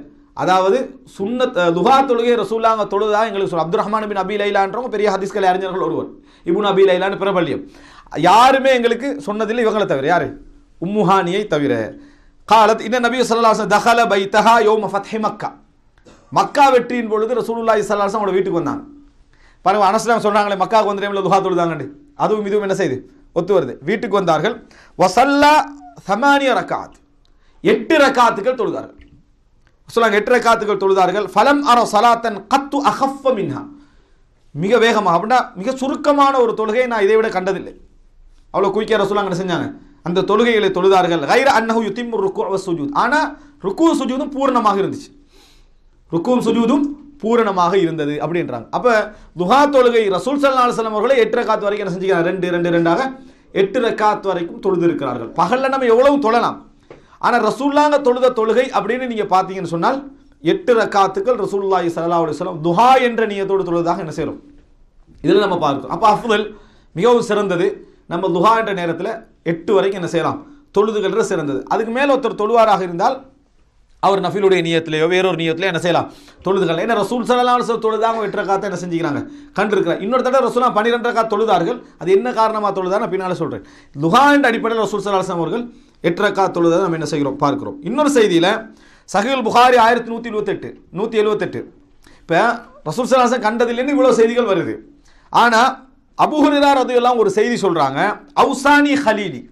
அதாவது சுன்னத் துஹா தொழுகை ரசூலுல்லாஹ் தொழுதா எங்களுக்கு சொல்ல. அப்துல் ரஹ்மான் பின் அபி லைலான்றவங்க பெரிய ஹதீஸ்கள் அறிஞர்கள் ஒருவர், இப்னு அபி லைலான்னு பிரபல்யம், யாருமே எங்களுக்கு சொன்னதில்லை இவங்களை தவிர. யாரு? உம்முஹானியை தவிர. காலத் இன்ன நபி ஸல்லல்லாஹு அலைஹி வஸல்லம் தஹல பைத்தஹா யௌம ஃபத்ஹி மக்கா, மக்கா வெற்றியின் பொழுது ரசூலுல்லாஹி ஸல்லல்லாஹு அலைஹி வஸல்லம் அவங்களோட வீட்டுக்கு வந்தாங்க. பாருங்க, அனஸ்லாம் சொன்னாங்களே மக்காவுக்கு வந்த டைமில் துஹா தொழுதாங்கண்டு, அதுவும் இதுவும் என்ன செய்யுது ஒத்து வருது. வீட்டுக்கு வந்தார்கள். வஸல்லா 8 ரக்காத், 8 ரக்காத்துகள் தொழுதார்கள். சொல்லுங்க 8 ரக்காத்துகள் தொழுதார்கள். ஃபலம் அர ஸலாத்தன் கத்து அஹஃப மின்ஹா, மிக வேகமாக அப்படின்னா மிக சுருக்கமான ஒரு தொழுகையை நான் இதை விட கண்டதில்லை. அவ்வளோ குயிக்காக ரசூலுல்லாஹ் என்ன செஞ்சாங்க, அந்த தொழுகைகளை தொழுதார்கள். கைர அன்னஹு யுத்திம்மு ருக்கு வ சுஜூத், ஆனால் ருக்கு சுஜூதும் பூரணமாக இருந்துச்சு, ருக்கும் சுஜூதும் பூரணமாக இருந்தது அப்படின்றாங்க. அப்போ துஹா தொழுகை ரசூல் ஸல்லல்லாஹு அலைஹி வஸல்லம் அவர்களே 8 ரக்காத் வரைக்கும் என்ன செஞ்சுக்கிறாங்க, 2 8 ரக்காத் வரைக்கும் தொழுது இருக்கிறார்கள். பகலில் நம்ம எவ்வளவு தொழலாம், ஆனால் ரசூலுல்லாஹ் தொழுத தொழுகை அப்படின்னு நீங்கள் பார்த்தீங்கன்னு சொன்னால் 8 ரக்காத்துக்கள் ரசூலுல்லாஹி ஸல்லல்லாஹு அலைஹி வஸல்லம் துஹா என்ற நியத்தோடு தொழுதாக என்ன செய்கிறோம் இதில் நம்ம பார்க்கிறோம். அப்போ அஃதல் மிகவும் சிறந்தது, நம்ம துஹா என்ற நேரத்தில் 8 வரைக்கும் என்ன செய்யலாம் தொழுதுகள் சிறந்தது. அதுக்கு மேலே ஒருத்தர் தொழுவாராக இருந்தால் அவர் நஃபிலுடைய நியத்திலேயோ வேறொரு நியத்திலேயோ என்ன செய்யலாம் தொழுதுகள். ஏன்னா ரசூல் ஸல்லல்லாஹு அலைஹி வஸல்லம் தொழுதாங்க 8 ரக்காத்தை என்ன செஞ்சுக்கிறாங்க கண்டிருக்கிறார். இன்னொரு தடவை ரசூலுல்லாஹ் 12 ரக்காத் தொழுதார்கள், அது என்ன காரணமாக தொழுதா நான் பின்னால் சொல்கிறேன். துஹா என்ற அடிப்படையில் ரசூல் ஸல்லல்லாஹு அலைஹி வஸல்லம் அவர்கள் 8 ரக்காத் தொழுதா நம்ம என்ன செய்கிறோம் பார்க்கிறோம். இன்னொரு செய்தியில் சஹீஹுல் புகாரி 1178 இப்போ ரசூல் ஸல்லல்லாஹு அலைஹி வஸல்லம் கண்டதில்லைன்னு இவ்வளோ செய்திகள் வருது. ஆனால் அபூ ஹுரைரா ரலியல்லாஹு ஒரு செய்தி சொல்கிறாங்க, அவுசானி ஹலீலி,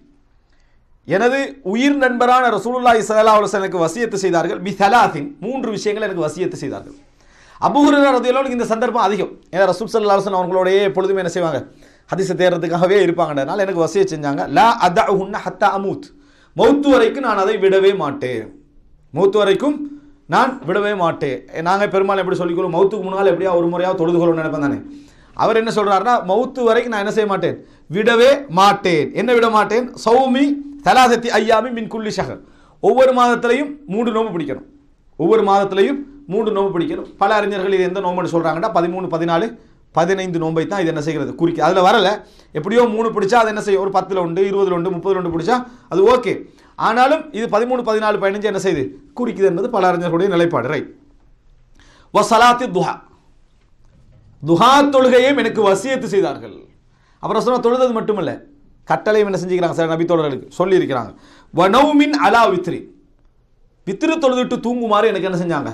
எனது உயிர் நண்பரான ரசூலுல்லாஹி ஸல்லல்லாஹு அலைஹி வஸல்லம் எனக்கு வசியத்து செய்தார்கள், பி தலாத்தின் 3 விஷயங்கள் எனக்கு வசியத்து செய்தார்கள். அபூ ஹுரைரா ரலியல்லாஹு இந்த சந்தர்ப்பம் அதிகம், ஏன்னா ரசூல் ஸல்லல்லாஹு அலைஹி வஸல்லம் அவங்களோடயே எப்பொழுதுமே என்ன செய்வாங்க ஹதீஸை தேடுறதுக்காகவே இருப்பாங்கன்றதுனால எனக்கு வசியத் செஞ்சாங்க. லா அதஉஹுன்ன ஹத்தா அமூத், மௌத்து வரைக்கும் நான் அதை விடவே மாட்டேன், மௌத்து வரைக்கும் நான் விடவே மாட்டேன். நாங்கள் பெரும்பாலும் எப்படி சொல்லிக்கொள்ளும், மௌத்துக்கு முன்னால் எப்படியா ஒரு முறையாக தொழுது கொள்ளணும்னு நினைப்பேன் தானே. அவர் என்ன சொல்கிறாருன்னா, மௌத்து வரைக்கும் நான் என்ன செய்ய மாட்டேன், விடவே மாட்டேன். என்ன விட மாட்டேன், சௌமி தலாதத்தி ஐயாமி மின் குல்லி ஷஹர், ஒவ்வொரு மாதத்திலையும் 3 நோம்பு பிடிக்கணும், ஒவ்வொரு மாதத்திலையும் 3 நோம்பு பிடிக்கணும். பல அறிஞர்கள் இது எந்த நோம்புன்னு சொல்கிறாங்கன்னா 13, 14, 15 நோம்பை தான் இது என்ன செய்கிறது குறிக்க. அதில் வரலை, எப்படியோ 3 பிடிச்சா அது என்ன செய்யும், ஒரு 10 உண்டு, 20 உண்டு, 30 பிடிச்சா அது ஓகே. ஆனாலும் இது 13, 14, 15 என்ன செய்யுது குறிக்குது என்பது பல அறிஞர்களுடைய நிலைப்பாடு. ரைட். வஸலாத்தி துஹா, துஹா தொழுகையும் எனக்கு வசியத்து செய்தார்கள். அப்புறம் சொன்ன தொழுது மட்டுமல்ல, கட்டளையும் என்ன செஞ்சுக்கிறாங்க சார் நபி தோழர்களுக்கு சொல்லி இருக்கிறாங்க. வனௌமின் அலா வித்ரி, வித்ரு தொழுதுட்டு தூங்குமாறு எனக்கு என்ன செஞ்சாங்க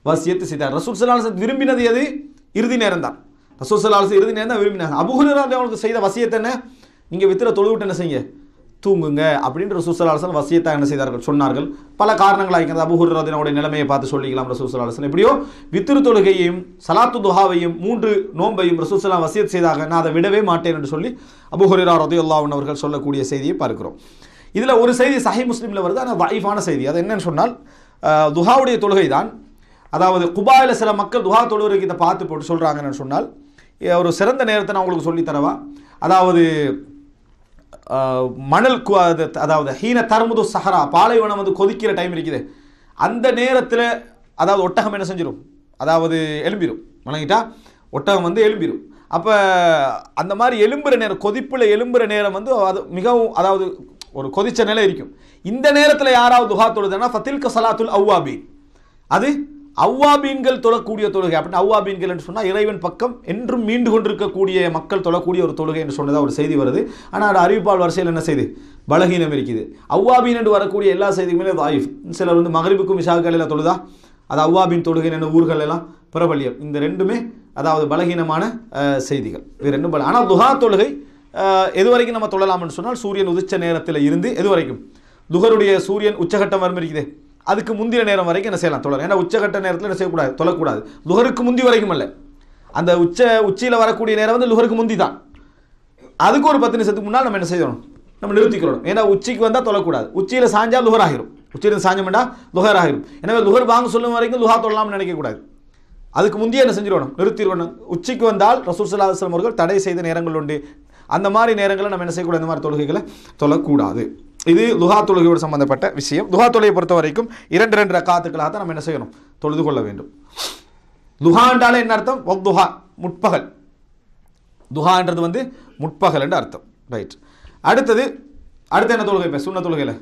வசியத்து செய்தார். ரசூல் ஸல்லல்லாஹு அலைஹி வஸல்லம் விரும்பினது எது, இறுதி நேரம் தான். ரசூல் ஸல்லல்லாஹு அலைஹி வஸல்லம் இறுதி நேரம் தான் விரும்பினாங்க. அபூ ஹுரைரா அவங்களுக்கு செய்த வசியத்து என்ன, நீங்கள் வித்ர தொழுவிட்டு என்ன செய்யுங்க தூங்குங்க அப்படின்னு ரசூல் ஸல்லல்லாஹு அலைஹி வஸல்லம் வசியத்தை என்ன செய்தார்கள் சொன்னார்கள். பல காரணங்களாக இருக்கிறது, அபூ ஹுரைரா ரலியல்லாஹு நிலைமையை பார்த்து சொல்லிக்கலாம். ரசூல் ஸல்லல்லாஹு அலைஹி வஸல்லம் எப்படியோ வித்ரு தொழுகையையும் சலாத்து துஹாவையும் 3 நோன்பையும் ரசூல் ஸல்லல்லாஹு அலைஹி வஸல்லம் வசியத் செய்தாக, நான் அதை விடவே மாட்டேன் என்று சொல்லி அபூ ஹுரைரா ரலியல்லாஹு அன்ஹு அவர்கள் சொல்லக்கூடிய செய்தியை பார்க்கிறோம். இதில் ஒரு செய்தி சஹீஹ் முஸ்லிமில் வருது, ஆனால் தஈஃபான செய்தி. அது என்னன்னு சொன்னால், துஹாவுடைய தொழுகை தான். அதாவது குபாயில் சில மக்கள் துஹா தொழுகைக்கு இதை பார்த்து போட்டு சொல்கிறாங்கன்னு சொன்னால், ஒரு சிறந்த நேரத்தை நான் உங்களுக்கு சொல்லித்தரவா. அதாவது மணல், அதாவது ஹீன தர்முது சஹரா, பாலைவனம் வந்து கொதிக்கிற டைம் இருக்குது, அந்த நேரத்தில் அதாவது ஒட்டகம் என்ன செஞ்சிடும், அதாவது எழும்பிடும், வணங்கிட்டா ஒட்டகம் வந்து எழும்பிடும். அப்போ அந்த மாதிரி எலும்புற நேரம், கொதிப்பில் எலும்புற நேரம் வந்து அது மிகவும், அதாவது ஒரு கொதிச்ச நிலை இருக்கும். இந்த நேரத்தில் யாராவது துஹா தொழுதுன்னா ஃபத்தில்க ஸலாத்துல் அவ்வாபீன், அது அவ்வாபீன்கள் தொழக்கூடிய தொழுகை. அப்படின்னு அவ்வாபீன்கள் என்று சொன்னால் இறைவன் பக்கம் என்றும் மீண்டு கொண்டிருக்கக்கூடிய மக்கள் தொழக்கூடிய ஒரு தொழுகை என்று சொன்னதாக ஒரு செய்தி வருது. ஆனால் அது அறிவிப்பால் வரிசையில் என்ன செய்து பலகீனம் இருக்குது. அவ்வாபீன் என்று வரக்கூடிய எல்லா செய்திகளுமே தாயிஃப். சிலர் வந்து மகரிபுக்கும் இஷாக்களில் தொழுதா அது அவ்வாபின் தொழுகை என்ன ஊர்கள் எல்லாம் பிரபல்யம். இந்த ரெண்டுமே அதாவது பலகீனமான செய்திகள். இது ரெண்டும் ஆனால் துஹா தொழுகை எது வரைக்கும் நம்ம தொழலாம்னு சொன்னால் சூரியன் உதிச்ச நேரத்தில் இருந்து எது வரைக்கும் துஹருடைய சூரியன் உச்சகட்டம் வரும் இருக்குது அதுக்கு முந்திய நேரம் வரைக்கும் என்ன செய்யலாம் தொழலாம். ஏன்னா உச்சகட்ட நேரத்தில் என்ன செய்யக்கூடாது, தொழக்கூடாது. துஹருக்கு முந்தி வரைக்கும் அல்ல, அந்த உச்சியில் வரக்கூடிய நேரம் வந்து லுஹருக்கு முந்தி தான். அதுக்கு ஒரு 10 நிமிஷத்துக்கு முன்னால் நம்ம என்ன செய்யணும், நம்ம நிறுத்திக்கணும். ஏன்னா உச்சிக்கு வந்தால் தொழக்கூடாது. உச்சியில் சாஞ்சா லுஹர் ஆகிரும், உச்சியில் சாஞ்சமெண்டா லுஹர் ஆகிரும். எனவே லுஹர் வாங்க சொல்லும் வரைக்கும் லுஹா தொழலாம்னு நினைக்கக்கூடாது. அதுக்கு முந்தைய என்ன செஞ்சிடணும், நிறுத்திடணும். உச்சிக்கு வந்தால் ரசூல் ஸல்லல்லாஹு அலைஹி வஸல்லம் அவர்கள் தடை செய்த நேரங்கள் உண்டு. அந்த மாதிரி நேரங்களில் நம்ம என்ன செய்யக்கூடாது, இந்த மாதிரி தொழுகைகளை தொழக்கூடாது. இது லுஹா தொழுகையோடு சம்பந்தப்பட்ட விஷயம். லுஹா தொழுகையை பொறுத்த வரைக்கும் 2 ரக்காத்துக்களாக தான் நம்ம என்ன செய்யணும், தொழுது கொள்ள வேண்டும். துஹான்றாலே என்ன அர்த்தம், வக்துஹா முற்பகல். துஹான்றது வந்து முற்பகல் என்று அர்த்தம். ரைட். அடுத்து என்ன தொழுகை, இப்போ சுன்னத் தொழுகையில்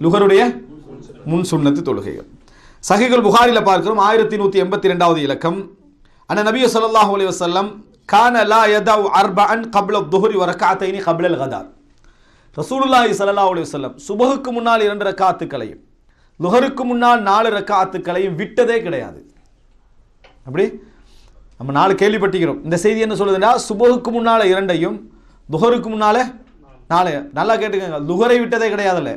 லுஹருடைய முன் சுன்னத்து தொழுகைகள். சஹீஹுல் புகாரியில் பார்க்கிறோம் 1182வது இலக்கம். அன்ன நபி ஸல்லல்லாஹு அலைஹி வஸல்லம் கான லா யதஉ அர்பஅன் قبل الظهر وركعتين قبل الغداء. ரசூலுல்லாஹி ஸல்லல்லாஹு அலைஹி வஸல்லம் சுபஹுக்கு முன்னால் 2 ரக்காத்துக்களையும் லுஹருக்கு முன்னால் 4 ரக்காத்துக்களையும் விட்டதே கிடையாது. அப்படி நம்ம 4 கேள்விப்பட்டிருக்கிறோம். இந்த செய்தி என்ன சொல்லுதுன்னா, சுபஹுக்கு முன்னால 2ஐயும் லுஹருக்கு முன்னால 4. நல்லா கேட்டுக்கோங்க, லுஹரை விட்டதே கிடையாதுல்ல.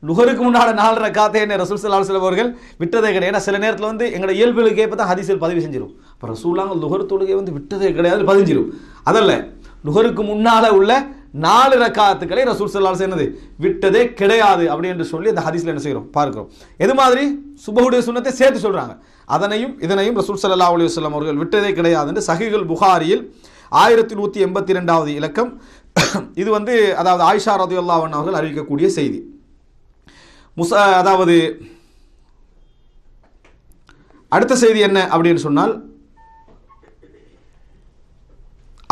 லுஹருக்கு முன்னால 4 ரக்காத்தை என்ன ரசூல் ஸல்லல்லாஹு அலைஹி வஸல்லம் அவர்கள் விட்டதே கிடையாது. ஏன்னா சில நேரத்தில் வந்து எங்களோட இயல்புகளுக்கு ஏற்ப தான் ஹதீஸில் பதிவு செஞ்சிடும். இப்போ ரசூலுல்லாஹ் லுஹர் தொழுகை வந்து விட்டதே கிடையாது பதிஞ்சிடும். அதல்ல, லுஹருக்கு முன்னால உள்ள 4 ரக்காத்துக்களை ரசூல் ஸல்லல்லாஹு அலைஹி வஸல்லம் விட்டதே கிடையாது அப்படி என்று சொல்லி அந்த ஹதீஸ்ல என்ன செய்கிறோம் பார்க்கிறோம். எது மாதிரி சுபஹுடைய சுன்னத்தை சேர்த்து சொல்றாங்க, அதனையும் இதனையும் ரசூல் ஸல்லல்லாஹு அலைஹி வஸல்லம் அவர்கள் விட்டதே கிடையாது என்று சஹீஹுல் புகாரியில் 1182வது இலக்கம். இது வந்து அதாவது ஆயிஷா ரலியல்லாஹு அன்ஹா அவர்கள் அறிவிக்கக்கூடிய செய்தி. அதாவது அடுத்த செய்தி என்ன அப்படின்னு சொன்னால்,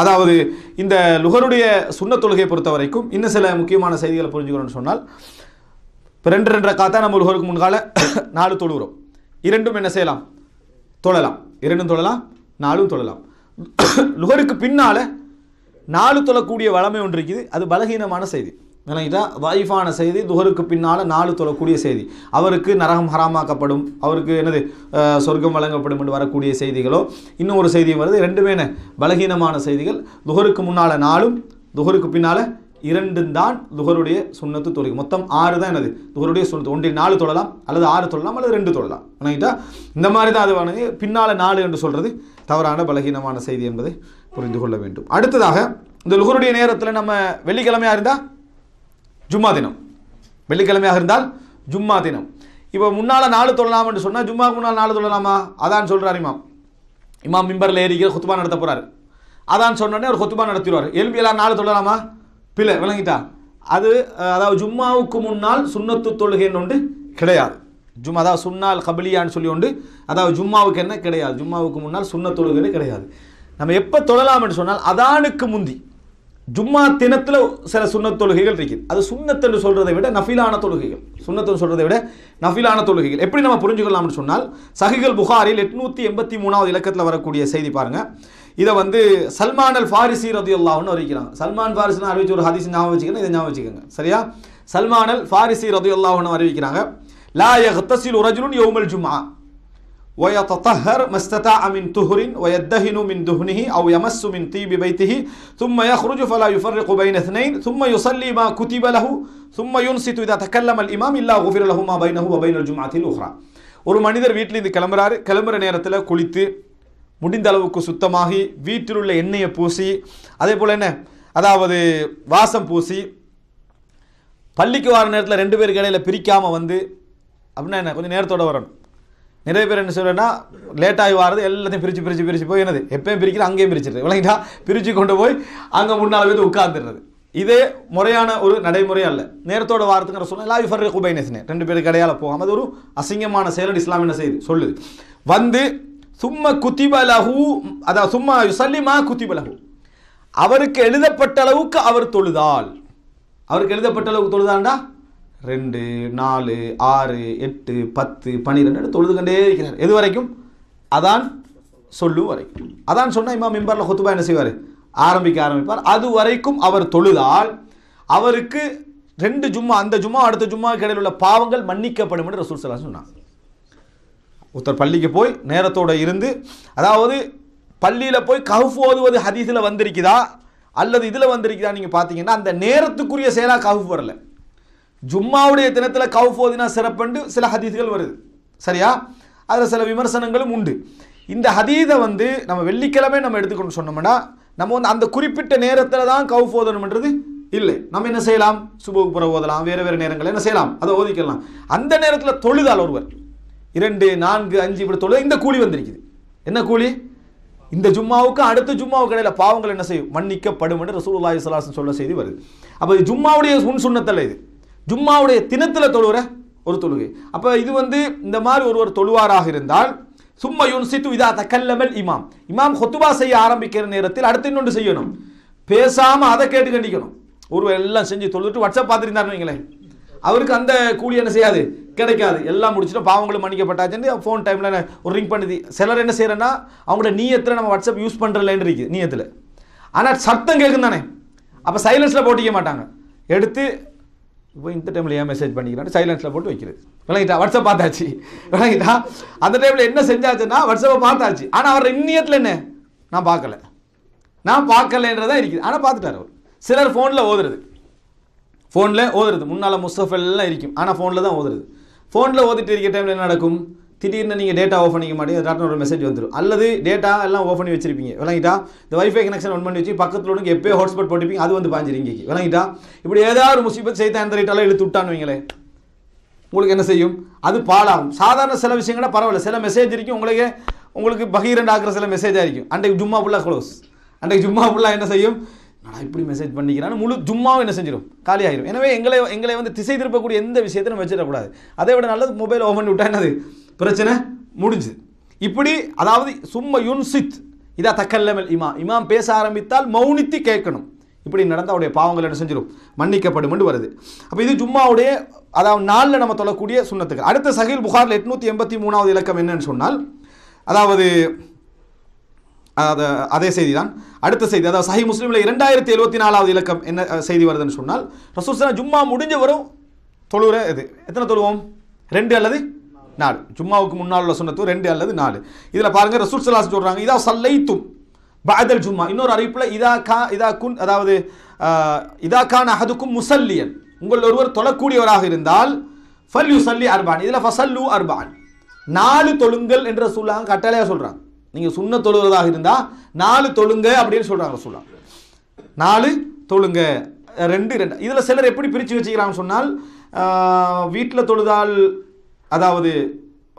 அதாவது இந்த லுஹருடைய சுன்னத் தொழுகையை பொறுத்த வரைக்கும் இன்னும் சில முக்கியமான செய்திகளை புரிஞ்சுக்கணும்னு சொன்னால், இப்போ 2 ரக்காத்தா நம்ம லுஹருக்கு முன்கால 4 தொழுகிறோம். 2ம் என்ன செய்யலாம், தொழலாம். 2ம் தொழலாம், 4ம் தொழலாம். லுஹருக்கு பின்னால 4 தொழக்கூடிய வளமை ஒன்று இருக்குது. அது பலகீனமான செய்தி, நினைக்கிட்டா வாயிஃபான செய்தி. லுஹருக்கு பின்னால் 4 தொழக்கூடிய செய்தி, அவருக்கு நரகம் ஹராமாக்கப்படும், அவருக்கு என்னது சொர்க்கம் வழங்கப்படும் என்று வரக்கூடிய செய்திகளோ இன்னும் ஒரு செய்தியும் வருது. 2மே என்ன பலகீனமான செய்திகள். லுஹருக்கு முன்னால் 4ம் லுஹருக்கு பின்னால் 2ம் தான் லுஹருடைய சுன்னத்து தொழுகை. மொத்தம் 6 தான் என்னது லுஹருடைய சுன்னத்து. ஒன்றில் 4 தொழலாம், அல்லது 6 தொழலாம், அல்லது 2 தொழலாம். நினைக்கிட்டா இந்த மாதிரி தான் அது பின்னால் 4 என்று சொல்றது தவறான பலகீனமான செய்தி என்பதை புரிந்து கொள்ள வேண்டும். அடுத்ததாக இந்த லுஹருடைய நேரத்தில் நம்ம வெள்ளிக்கிழமையாக இருந்தால் ஜும்மா தினம், வெள்ளிக்கிழமையாக இருந்தால் ஜும்மா தினம். இப்போ முன்னால் 4 தொழலாம் என்று சொன்னால் ஜும்மாவுக்கு முன்னால் 4 தொழலாமா? அதான் சொல்கிறார் இமாம் மிம்பரில் ஏறிக்கிற குத்துபா நடத்த போகிறார். அதான் சொன்னோடனே ஒரு குத்துபா நடத்திடுவார். எலும்பியெல்லாம் 4 தொழலாமா? பிள்ளை விளங்கிட்டா. அது அதாவது ஜும்மாவுக்கு முன்னால் சுன்னத்து தொழுகைன்னு ஒன்று கிடையாது. ஜும்மா அதாவது சுன்னால் கபிலியான்னு சொல்லி உண்டு. அதாவது ஜும்மாவுக்கு என்ன கிடையாது, ஜும்மாவுக்கு முன்னால் சுன்னத் தொழுகை கிடையாது. நம்ம எப்போ தொழலாம் என்று சொன்னால் அதானுக்கு முந்தி ஜும்மா தினத்தில் சில சுன்னத் தொழுகைகள் இருக்குது. அது சுன்னத் என்று சொல்றதை விட நஃபிலான தொழுகைகள். சுன்னத்து சொல்றதை விட நஃபிலான தொழுகைகள் எப்படி நம்ம புரிஞ்சுக்கலாம்னு சொன்னால், சஹீஹுல் புகாரில் 883வது இலக்கத்தில் வரக்கூடிய செய்தி பாருங்க. இதை வந்து சல்மான் அல் ஃபாரிசி ரலியல்லாஹு அன்ஹு அறிவிக்கிறாங்க. சல்மான் ஃபாரிசி அறிவிச்ச ஒரு ஹதீஸ் ஞாபகம் வச்சுக்கணும், இதை ஞாபகம் வச்சுக்கோங்க சரியா. சல்மான் அல் ஃபாரிசி ரலியல்லாஹு அன்ஹு அறிவிக்கிறாங்க, லா யக்தஸிலு ரஜுலுன் யௌமல் ஜும்ஆ ويتطهر ما استطاع من طهر ويدهن من دهنه أو يمس من طيب بيته ثم يخرج فلا يفرق بين اثنين ثم يصلي ما كتب له ثم ينصت إذا تكلم الإمام إلا غفر له ما بينه وبين الجمعة الأخرى. ஒரு மனிதர் வீட்டிலிருந்து கிளம்புறாரு. கிளம்புற நேரத்தில் குளித்து முடிந்த அளவுக்கு சுத்தமாகி வீட்டில் உள்ள எண்ணெயை பூசி, அதே போல் என்ன அதாவது வாசம் பூசி, பள்ளிக்கு வர நேரத்தில் 2 பேருக்கு இடையில பிரிக்காமல் வந்து அப்படின்னா என்ன கொஞ்சம் நேரத்தோடு வரணும். நிறைய பேர் என்ன சொல்கிறேன்னா லேட்டாகி வாரது எல்லாத்தையும் பிரித்து போய் என்னது எப்பயும் பிரிக்கிற அங்கேயும் பிரிச்சிடுறது விளங்கிட்டா, பிரித்து கொண்டு போய் அங்கே முன்னால் போய் உட்கார்ந்துடுறது. இதே முறையான ஒரு நடைமுறை அல்ல. நேரத்தோட வாரத்துக்கு சொன்னால் லா யுஃபர்ரிகு பைன இஸ்னைன் 2 பேருக்கு இடையால போகாமல் அது ஒரு அசிங்கமான செயல் இஸ்லாம் என்ன செய்யுது சொல்லுது. வந்து சும்ம குத்திபலஹு, அதாவது சும்மா யுசல்லிமா குத்திபலஹு, அவருக்கு எழுதப்பட்ட அளவுக்கு அவர் தொழுதால், அவருக்கு எழுதப்பட்ட அளவுக்கு தொழுதாண்டா 2 4 6 8 10 12 தொழுதுகொண்டே இருக்கிறார். எது வரைக்கும்? அதான் சொல்லும் வரைக்கும். அதான் சொன்னா இமாம் மிம்பர்ல குத்துபா என்ன செய்வார்? ஆரம்பிப்பார். அது வரைக்கும் அவர் தொழுதால் அவருக்கு 2 ஜும்மா, அந்த ஜும்மா அடுத்த ஜும்மாவுக்கு இடையில் உள்ள பாவங்கள் மன்னிக்கப்படும் என்று ரசூல் ஸல்லல்லாஹு அலைஹி வஸல்லம் சொன்னாங்க. ஒருத்தர் பள்ளிக்கு போய் நேரத்தோட இருந்து, அதாவது பள்ளியில் போய் கஹ்ஃப் ஓதுவது ஹதீஸில் வந்திருக்குதா அல்லது இதில் வந்திருக்குதா நீங்கள் பார்த்தீங்கன்னா, அந்த நேரத்துக்குரிய செயலாக கஹ்ஃப் வரல. ஜும்மாவுடைய தினத்தில் கஹ்ஃப் ஓதினா சிறப்புண்டு சில ஹதீஸ்கள் வருது, சரியா? அதில் சில விமர்சனங்களும் உண்டு. இந்த ஹதீஸை நம்ம வெள்ளிக்கிழமை நம்ம எடுத்துக்கொண்டு சொன்னோம்னா, நம்ம அந்த குறிப்பிட்ட நேரத்தில் தான் கஹ்ஃப் ஓதணும்ன்றது இல்லை. நம்ம என்ன செய்யலாம்? சுபுக்கு புற ஓதலாம், வேறு வேறு நேரங்களில் என்ன செய்யலாம்? அதை ஓதிக்கலாம். அந்த நேரத்தில் தொழுதால் ஒருவர் 2 4 5 இப்படி தொழுது இந்த கூலி வந்திருக்குது. என்ன கூலி? இந்த ஜும்மாவுக்கு அடுத்த ஜும்மாவுக்கு இடையில பாவங்கள் என்ன செய்யும்? மன்னிக்கப்படும் என்று ரசூலுல்லாஹி ஸல்லல்லாஹு அலைஹி வஸல்லம் சொல்ல செய்தி வருது. அப்போ ஜும்மாவுடைய சுன்னத்தல்ல, இது ஜும்மாவுடைய தினத்தில் தொழுகிற ஒரு தொழுகை. அப்போ இது இந்த மாதிரி ஒருவர் தொழுவாராக இருந்தால், சும்மா யுன்சித்து இதா தக்கல்லமல் இமாம், இமாம் ஹுத்பா செய்ய ஆரம்பிக்கிற நேரத்தில் அடுத்து இன்னொன்று செய்யணும், பேசாம அதை கேட்டு கண்டிக்கணும். ஒருவர் எல்லாம் செஞ்சு தொழுதுட்டு வாட்ஸ்அப் பார்த்துருந்தாருன்னு வைங்களேன், அவருக்கு அந்த கூலி என்ன செய்யாது? கிடைக்காது. எல்லாம் முடிச்சுட்டு பாவங்களும் மன்னிக்கப்பட்டாச்சுன்னு ஃபோன் டைமில் ஒரு ரிங் பண்ணுது. சிலர் என்ன செய்யறேன்னா, அவங்களோட நீயத்தில் நம்ம வாட்ஸ்அப் யூஸ் பண்ணுறலன்னு இருக்குது நீயத்தில், ஆனால் சத்தம் கேட்கும் தானே, அப்போ சைலன்ஸில் போட்டிக்க மாட்டாங்க. எடுத்து இப்போ இந்த டைமில் ஏன் மெசேஜ் பண்ணிக்கிறான்னு சைலன்ஸில் போட்டு வைக்கிறது. விளங்கிட்டா? வாட்ஸ்அப் பார்த்தாச்சு, விளங்கிட்டா? அந்த டைமில் என்ன செஞ்சாச்சுன்னா வாட்ஸ்அப்பை பார்த்தாச்சு, ஆனால் அவர் இன்னியத்தில் என்ன, நான் பார்க்கலன்றதான் இருக்குது, ஆனால் பார்த்துட்டார் அவர். சிலர் ஃபோனில் ஓதுறது, முன்னால் முஸ்தஃப் எல்லாம் இருக்கும், ஆனால் ஃபோனில் தான் ஓதுறது. ஃபோனில் ஓதிட்டு இருக்கிற டைமில் என்ன நடக்கும்? திடீர்னு நீங்கள் டேட்டா ஆஃப் பண்ணிக்க மாட்டீங்க, டேட்டா ஒரு மெசேஜ் வந்துடும், அல்லது டேட்டா எல்லாம் ஓஃப் பண்ணி வச்சிருப்பீங்க, விளங்கிட்டா? இந்த வைஃபை கனெக்ஷன் ஒன் பண்ணி வச்சு பக்கத்தில் ஒன்று எப்போயோ ஹாட்ஸ்பாட் போட்டிருப்பீங்க, அது பாஞ்சிருங்க, விளங்கிட்டா? இப்படி ஏதாவது ஒரு முசீபத் செய்து அந்த ரேட்டெல்லாம் இழுத்து விட்டான்னு வைங்களேன், உங்களுக்கு என்ன செய்யும்? அது பாலாகும். சாதாரண சில விஷயங்கள பரவாயில்ல, சில மெசேஜ் இருக்கும் உங்களுக்கு பகீரண்ட் ஆக்குற சில மெசேஜாக இருக்கும். அன்றைக்கு ஜும்மா ஃபுல்லாக க்ளோஸ், அன்றைக்கு ஜும்மா ஃபுல்லாக என்ன செய்யும்? நான் இப்படி மெசேஜ் பண்ணிக்கிறான்னு முழு ஜும்மாவும் என்ன செஞ்சிடும்? காலி ஆகிடும். எனவே எங்களை திசை திருப்பக்கூடிய எந்த விஷயத்தை நம்ம வச்சிடக்கூடாது. அதை விட நல்லது மொபைல் ஓப்பன் பண்ணி விட்டா என்னது பிரச்சனை முடிஞ்சு. இப்படி அதாவது சும்மா யுன்சித் இதா தக்கல்லமல் இமாம் பேச ஆரம்பித்தால் மௌனித்து கேட்கணும். இப்படி நடந்தால் அவருடைய பாவங்கள் என்ன செஞ்சிடும்? மன்னிக்கப்படும் என்று வருது. அப்போ இது ஜும்மாவுடைய அதாவது நாளில் நம்ம தொழக்கூடிய சுன்னத்துக்கள். அடுத்த சஹீல் புகாரில் 883வது இலக்கம் என்னன்னு சொன்னால், அதாவது அதே செய்தி தான் அடுத்த செய்தி. அதாவது சஹீஹ் முஸ்லிமில் 2074வது இலக்கம் என்ன செய்தி வருதுன்னு சொன்னால், ரசூல் ஸல்லல்லாஹு ஜும்மா முடிஞ்ச வரும் தொழுகிற இது எத்தனை தொழுவோம்? 2 அல்லது 4. ஜும்மாவுக்கு முன்னால் உள்ள சுன்னத்து 2 அல்லது 4. இதில் பாருங்க ரசூல் ஸல்லல்லாஹு அலைஹி வஸல்லம் சொல்றாங்க, இதா சல்லைத்தும் பஅதல் ஜும்மா. இன்னொரு அறிவிப்பில் இதா கான அஹதுக்கும் முஸல்லியன், உங்கள் ஒருவர் தொழக்கூடியவராக இருந்தால் ஃபல்யுஸல்லி அர்பான், இதில் ஃபஸல்லு அர்பான், 4 தொழுங்கள் என்று ரசூலுல்லாஹ் கட்டளையாக சொல்றாங்க. நீங்கள் சுன்னத் தொழுகிறதாக இருந்தால் 4 தொழுங்க அப்படின்னு சொல்கிறாங்க ரசூலுல்லாஹ். 4 தொழுங்க, 2 இதில் சிலர் எப்படி பிரித்து வச்சுக்கிறாங்கன்னு சொன்னால், வீட்டில் தொழுதால், அதாவது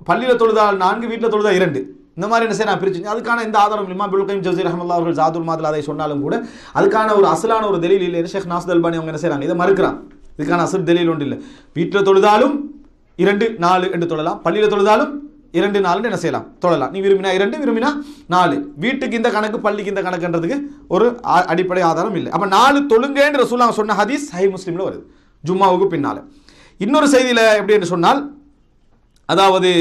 பள்ளியில் தொழுதால் 4, வீட்டில் தொழுதால் 2, இந்த மாதிரி என்ன செய்ய நான் பிரிச்சு. அதுக்கான இந்த ஆதாரம் இமாம் இப்னுல் கய்யிம் ஜௌஸி ரஹ்மத்துல்லாஹி அவர்கள் ஜாதுல் மாதில் அதை சொன்னாலும் கூட அதுக்கான ஒரு அசலான ஒரு தெலீல் இல்லை. ஷேக் நாசிர் அல்பானி அவங்க என்ன செய்கிறாங்க? இதை மறுக்கிறாங்க. இதுக்கான அசல் தெலீல் ஒன்று இல்லை. வீட்டில் தொழுதாலும் 2 4 என்று தொழலாம், பள்ளியில் தொழுதாலும் 2 4 என்ன செய்யலாம்? தொழலாம். நீ விரும்பினா 2, விரும்பினா 4. வீட்டுக்கு இந்த கணக்கு, பள்ளிக்கு இந்த கணக்குன்றதுக்கு ஒரு அடிப்படை ஆதாரம் இல்லை. அப்போ 4 தொழுங்கன்னு ரசூலுல்லாஹ் சொன்ன ஹதீஸ் சஹீஹ் முஸ்லிமில் வருது ஜும்மாவுக்கு பின்னால். இன்னொரு செய்தியில் எப்படி என்று சொன்னால், அதாவது